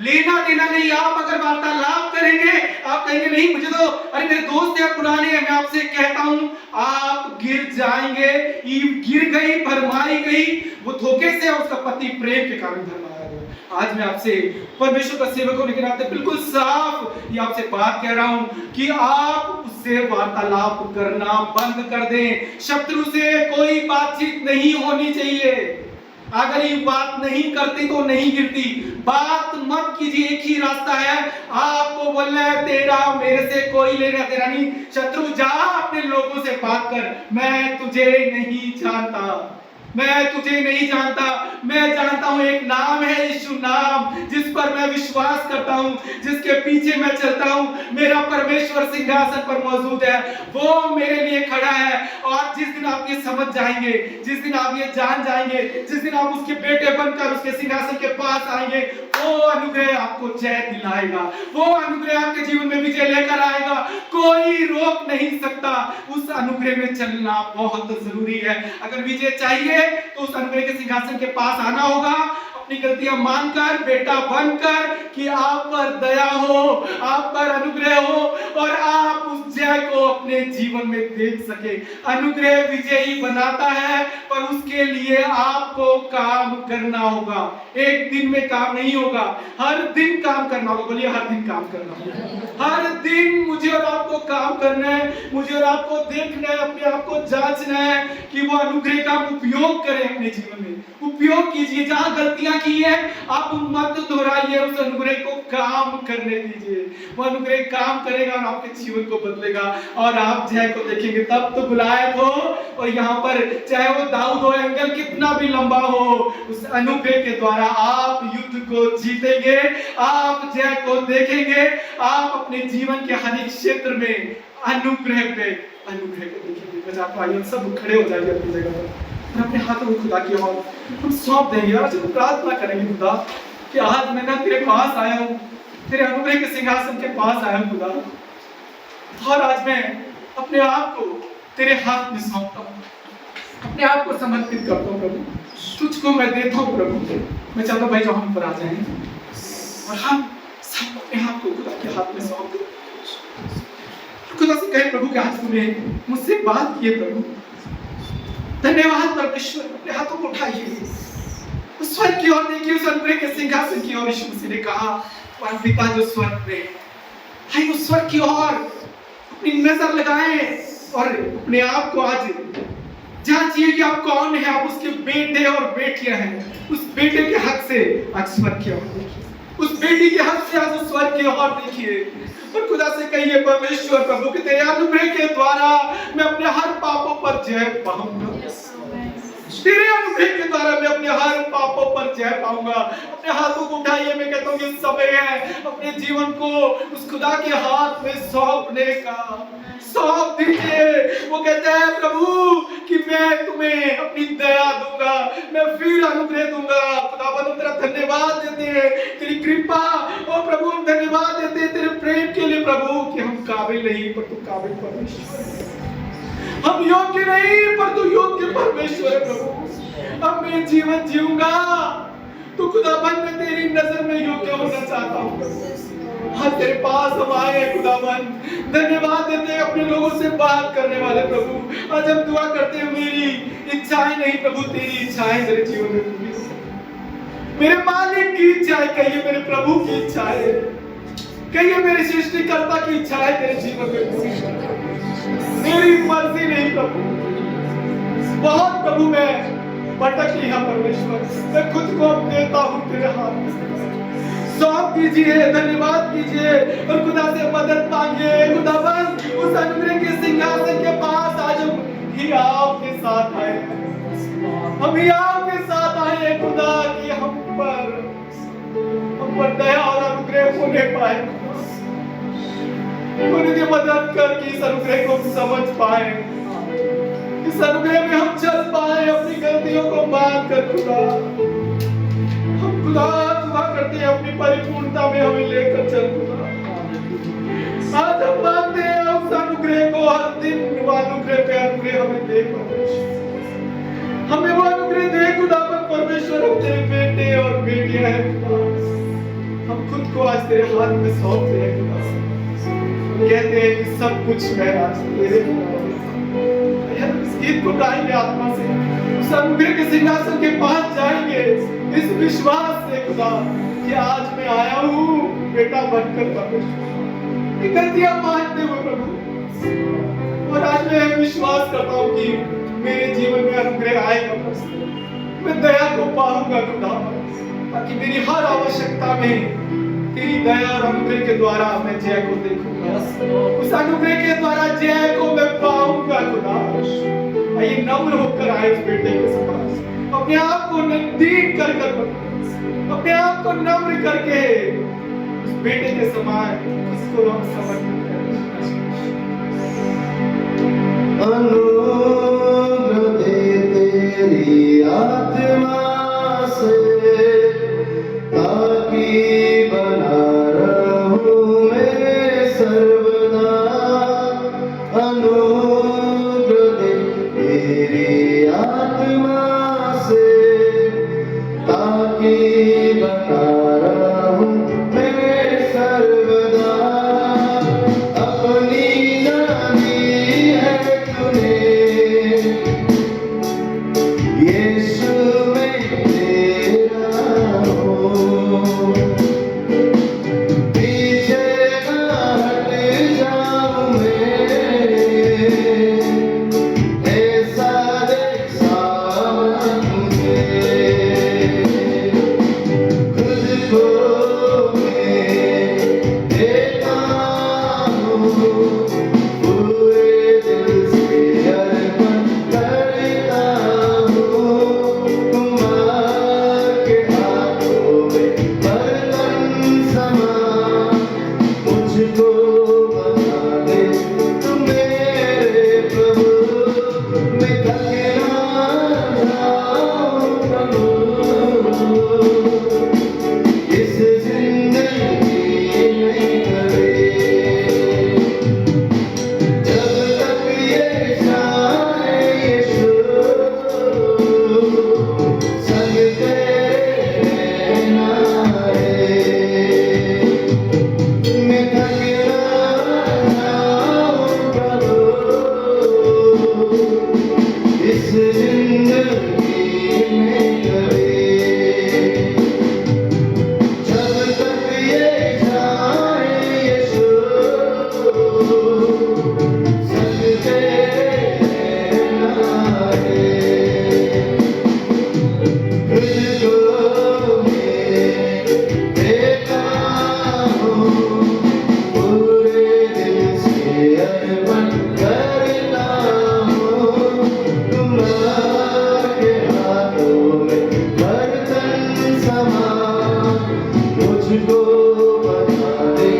लेना देना नहीं। आप अगर वार्तालाप करेंगे, आप कहेंगे नहीं मुझे तो, अरे मेरे दोस्त हैं पुराने हैं, मैं आपसे कहता हूं आप गिर जाएंगे। ईव गिर गई, भरमाई गई, वो धोखे से, उसका पति प्रेम के कारण भरमाया गया। आज मैं आपसे परमेश्वर का सेवक होने के नाते बिल्कुल साफ ये आपसे बात कह रहा हूं कि आप उससे वार्तालाप करना बंद कर दें। शत्रु से कोई बातचीत नहीं होनी चाहिए। अगर ये बात नहीं करती तो नहीं गिरती। बात मत कीजिए, एक ही रास्ता है, आपको बोलना है तेरा मेरे से कोई लेना देना नहीं। शत्रु जा अपने लोगों से बात कर, मैं तुझे नहीं जानता, मैं तुझे नहीं जानता। मैं जानता हूं एक नाम है यीशु नाम, जिस पर मैं विश्वास करता हूं, जिसके पीछे मैं चलता हूं। मेरा परमेश्वर सिंहासन पर मौजूद है, वो मेरे लिए खड़ा है। और जिस दिन आप ये समझ जाएंगे, जिस दिन आप ये जान जाएंगे, जिस दिन आप उसके बेटे बनकर उसके सिंहासन के पास आएंगे, वो अनुग्रह आपको जय दिलाएगा, वो अनुग्रह आपके जीवन में विजय लेकर आएगा। कोई रोक नहीं सकता। उस अनुग्रह में चलना बहुत जरूरी है। अगर विजय चाहिए तो उस अनुग्रह के सिंहासन के पास आना होगा, अपनी गलतियां मानकर, बेटा बनकर कि आप पर दया हो, आप पर अनुग्रह हो और आप उस जय को अपने जीवन में देख सके। अनुग्रह विजयी बनाता है, पर उसके लिए आपको काम करना होगा। एक दिन में काम नहीं होगा, हर दिन काम करना होगा। बोलिए, हर दिन काम करना होगा। हर दिन मुझे और आपको काम करना है, मुझे और आपको देखना है, अपने आप को जांचना है कि वो अनुग्रह का उपयोग करें अपने जीवन में। उपयोग कीजिए, जहां गलतियां की है आप मत दोहराइए, उस अनुग्रह को काम करने दीजिए। वो अनुग्रह काम करेगा और आपके जीवन को बदलेगा और आप जय को देखेंगे। तब तो गुलायत हो और यहाँ पर चाहे वो दाऊद हो, एंगल कितना भी लंबा हो, उस अनुग्रह के द्वारा आप युद्ध को जीतेंगे, आप जय को देखेंगे। आप अपने जीवन के हर एक क्षेत्र में अनुग्रह को देखेंगे। बचा पाइए, सब खड़े हो जाइए अपनी जगह पर, अपने हाथों में खुदा की ओर हम सौंप देंगे और जब प्रार्थना करेंगे खुदा कि आज मैं ना तेरे पास आया हूँ, तेरे अनुग्रह के सिंहासन के पास आया हूँ खुदा, और आज मैं अपने आप को तेरे हाथ में सौंपता हूँ, अपने आप को समर्पित करता हूँ प्रभु, तुझको मैं देता हूँ प्रभु। मैं चाहता हूँ भाई जो हम पर आ जाएं और हम सब अपने हाथ को खुदा के हाथ में सौंप दें। खुदा से कहे प्रभु कि आज तूने मुझसे बात की है प्रभु, धन्यवाद परमेश्वर। अपने हाथों को उठाइए, उस स्वर्ग की ओर देखिए, उस अनुग्रह के सिंहासन की ओर। यीशु मसीह ने कहा, परम पिता जो स्वर्ग में है, उस स्वर्ग की ओर अपनी नजर लगाएं और अपने आप को आज जांचिए कि आप कौन है। आप उसके बेटे और बेटियां हैं। उस बेटे के हक से आज स्वर्ग की ओर देखिए, उस बेटी के हक से आज उस स्वर्ग की ओर देखिए और खुदा से कहिए, परमेश्वर प्रभु कि तेरे अनुग्रह के द्वारा मैं अपने हर पापों पर जय पाऊंगा। तेरे अनुग्रह के द्वारा मैं अपने हर पापों पर जय पाऊंगा। अपने हाथों को उठाइए, मैं कहता हूँ कि समय है अपने जीवन को उस खुदा के हाथ में सौंपने का। सौंप दीजिए। वो कहता है प्रभु कि मैं तुम्हें अपनी दया दूंगा, मैं फिर अनुग्रह दूंगा। खुदावंद हम तेरा धन्यवाद देते हैं, तेरी कृपा और प्रभु हम धन्यवाद देते हैं तेरे प्रेम के लिए प्रभु कि हम काबिल नहीं पर तू काबिल परमेश्वर है। हम योग्य नहीं पर तू योग्य परमेश्वर है प्रभु। अब मैं जीवन जीऊंगा तो खुदाबंद मैं तेरी नजर में योग्य होना चाहता हूँ। हाँ, तेरे पास हम आए खुदाबंद, धन्यवाद देते हैं अपने लोगों से बात करने वाले प्रभु। आज हम दुआ करते हैं, मेरी इच्छाएं नहीं प्रभु, तेरी इच्छाएं मेरे जीवन में पूरी हो। मेरे मालिक की इच्छाएं कहिए, मेरे प्रभु की इच्छाएं कहिए, मेरे सृष्टिकर्ता की इच्छाएं तेरे जीवन में पूरी हो। मेरी मर्जी नहीं प्रभु। बहुत प्रभु मैं भटक लिया परमेश्वर, मैं खुद को देता हूँ तेरे हाथ में। सौंप दीजिए, धन्यवाद कीजिए और खुदा से मदद मांगिए। खुदाबंद उस अनुग्रह के सिंहासन के पास आज हम ही आपके साथ आए, हम ही आपके साथ आए खुदा कि हम पर दया और अनुग्रह होने पाए। उनकी मदद कर कि इस अनुग्रह को समझ पाए, इस अनुग्रह में हम चल पाए, अपनी गलतियों को मान कर खुदा हम खुदा दुआ करते हैं अपनी परिपूर्णता में हमें लेकर चल खुदा। आज हम मानते हैं उस अनुग्रह को, हर दिन वो अनुग्रह पे अनुग्रह हमें दे परमेश्वर, हमें वो अनुग्रह दे खुदा परमेश्वर। हम तेरे बेटे और बेटियां हैं खुदा, हम खुद को आज तेरे हाथ में सौंपते हैं खुदा। कहते हैं कि सब कुछ मैं आज तेरे इस गीत को गाएंगे आत्मा से, उस अनुग्रह के सिंहासन के पास जाएंगे इस विश्वास से खुदा कि आज मैं आया हूँ बेटा बनकर परमेश्वर ये गलतियां मानते हुए प्रभु। और आज मैं विश्वास करता हूँ कि मेरे जीवन में अनुग्रह आएगा प्रभु। मैं दया को पाऊंगा खुदा, ताकि मेरी हर आवश्यकता में तेरी दया और अनुग्रह के द्वारा मैं जय को देखूंगा। उस अनुग्रह के द्वारा जय को मैं पाऊंगा खुदा। आइए नम्र होकर आए उस बेटे के सपास, अपने आप को नजदीक कर अपने आप को नम्र करके उस बेटे के समान उसको हम समर्पित करें। अनुग्रह दे तेरी आत्मा से, ताकि बना रहूं मैं सर्वदा। अनुग्रह दे तेरी आत्मा से, ताकि बना रहूं मैं सर्वदा। अपनी जानी है तूने यीशु में तेरा हूँ, पीछे ना हट जाऊं मैं, ऐसा देखा मुझे। खुद को मैं देता हूँ, पूरे दिल से अर्पण करता हूँ। तुम्हारे हाथों में बर्तन समा, मुझको बना दे तुम मेरे प्रभु। मैं थक ना जाऊं प्रभु, इस जिंदगी में कभी, जब तक ये जाए यीशु, संग तेरे रहना है। मैं थक ना जाऊं प्रभु, इस जिंदगी में कभी, जब तक ये जाए यीशु, संग तेरे रहना है। तुझको मैं देता हूँ, पूरे दिल से अर्पण करता हूँ। तुम्हारे हाथों में बर्तन समा, मुझको बना दे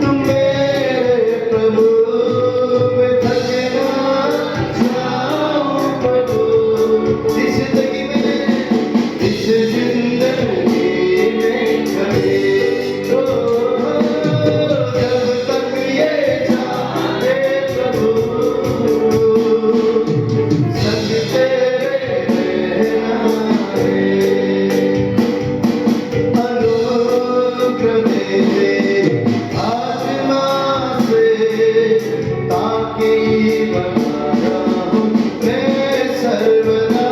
तुम मेरे प्रभु। मैं थक ना जाऊं प्रभु, इस जिंदगी में, इस जिंदगी में कभी। जब तक ये जाए प्रभु, संग तेरे रहना है। अनुग्रह दे आत्मा से, ताकि बना रहूं मैं सर्वदा।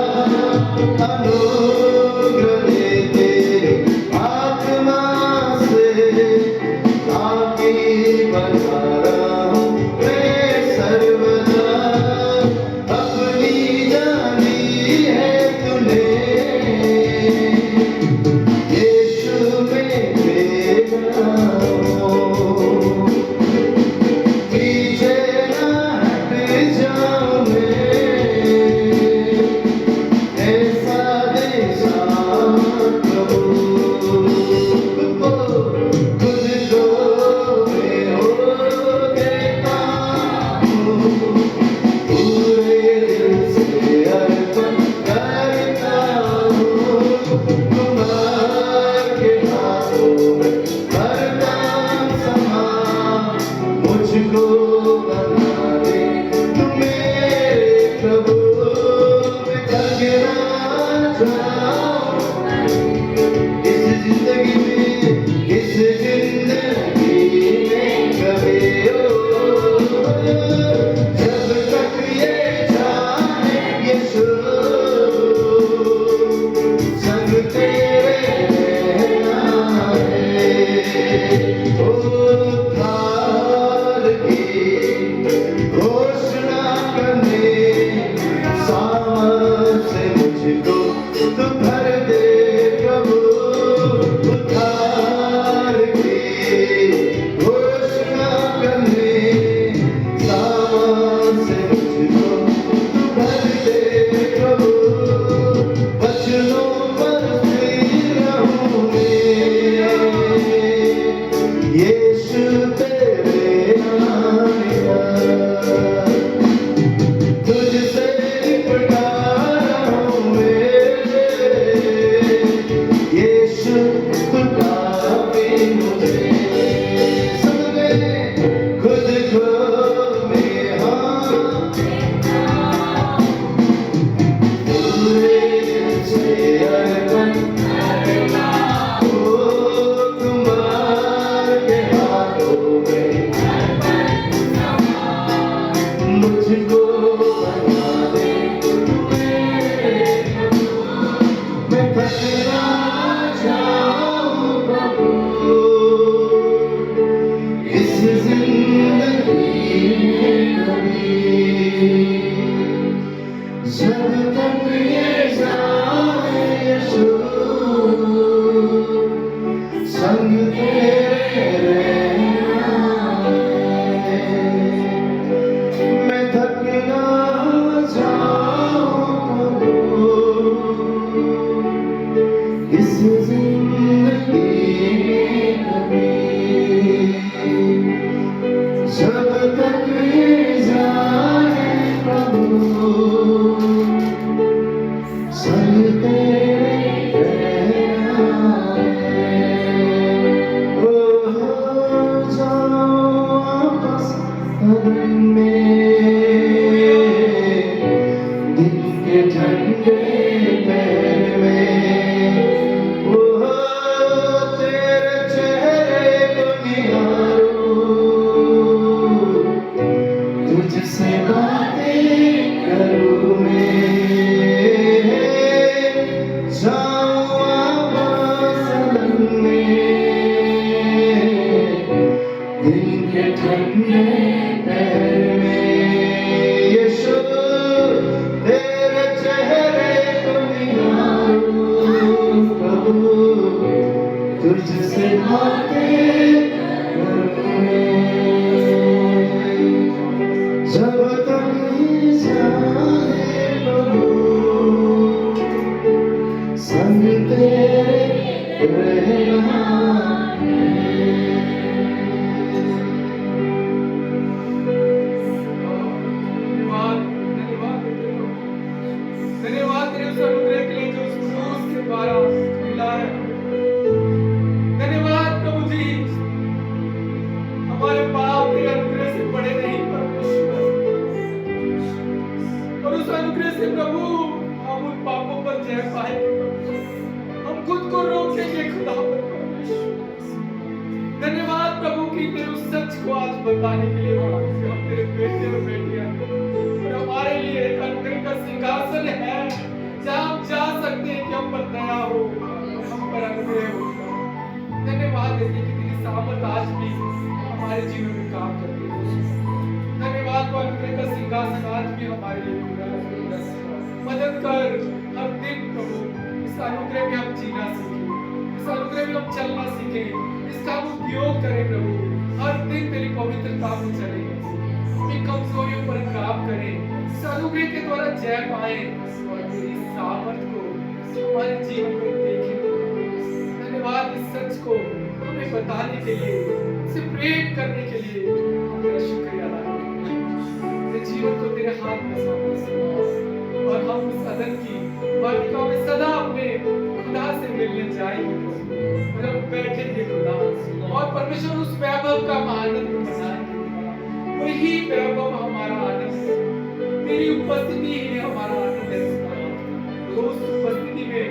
अनुग्रह दे आत्मा से, ताकि बना रहूं मैं सर्वदा। अपनी जानी है तूने यीशु में तेरा हूँ, पीछे ना हट जाऊं मैं, ऐसा देखा प्रभु। खुद को मैं हो देता हूँ, पूरे दिल से अर्पण करता हूँ। तुम्हारे हाथों में बर्तन समा, मुझको बना दे तुम मेरे प्रभु। मैं थक ना जाऊं इस जिंदगी में, इस जिंदगी में कभी। जब तक ये जाए यीशु, संग तेरे तक जाए प्रभु संग तेरे रहना है। हो जाओ वापस अदन में दिन के ठंडे पैर में। वो तेरे चेहरे को निहारूं, तुझसे बातें करूं मैं। जाऊं वापस अदन में दिन के ठंडे पैर में। यीशु तेरे चेहरे को निहारूं प्रभु, तुझसे बातें करूं मैं। जब तक जाए प्रभु संग तेरे रहना धन्यवाद तेरे उस अनुग्रह के लिए जो उस क्रूस के द्वारा मिला है। धन्यवाद प्रभु जी, हमारे पाप तेरे अनुग्रह से बड़े नहीं परमेश्वर, और उस अनुग्रह से प्रभु हम उन पापों पर जय पाएंगे। हम खुद को रोकेंगे खुदा पर परमेश्वर। धन्यवाद प्रभु कि तेरे उस सच को आज बताने के लिए हम तेरे बेटे और बेटियां, और हमारे लिए एक अनुग्रह का सिंहासन है जहाँ हम जा सकते हैं कि हम पर दया हो, हम पर अनुग्रह हो। धन्यवाद देते कि तेरी सामर्थ आज भी हमारे जीवन में काम करती है। धन्यवाद वो अनुग्रह का सिंहासन आज भी हमारे लिए खुला है। मदद कर हर दिन प्रभु, इस अनुग्रह में हम जीना सीखें, इस अनुग्रह में हम चलना सीखें, इसका हम उपयोग करें प्रभु। हर दिन तेरी पवित्रता में चलें, अपनी कमजोरियों पर काम करें, इस अनुग्रह के द्वारा जय पाए और तेरी सामर्थ को हमारे जीवन में देखें। धन्यवाद इस सच को हमें बताने के लिए, इसे प्रेम करने के लिए हम तेरा शुक्रिया अदा करते हैं। तेरे जीवन को तेरे हाथ में सौंपते हैं और हम उस अदन की वाटिका में सदा अपने खुदा से मिलने जाएंगे और हम बैठेंगे खुदा, और परमेश्वर उस वैभव का आनंद मनाएंगे। वही वैभव हमारा आनंद है, तेरी उपस्थिति ही हमारा आनंद है। तो उस उपस्थिति में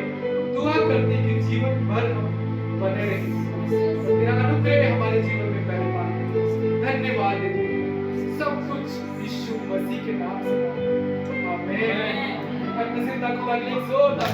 दुआ करते कि जीवन भर हम बने रहें, तेरा अनुग्रह हमारे जीवन में पहले पाए। धन्यवाद देते हैं सब कुछ यीशु मसीह के नाम से, आमीन। अपने से खुदा के लिए जोरदार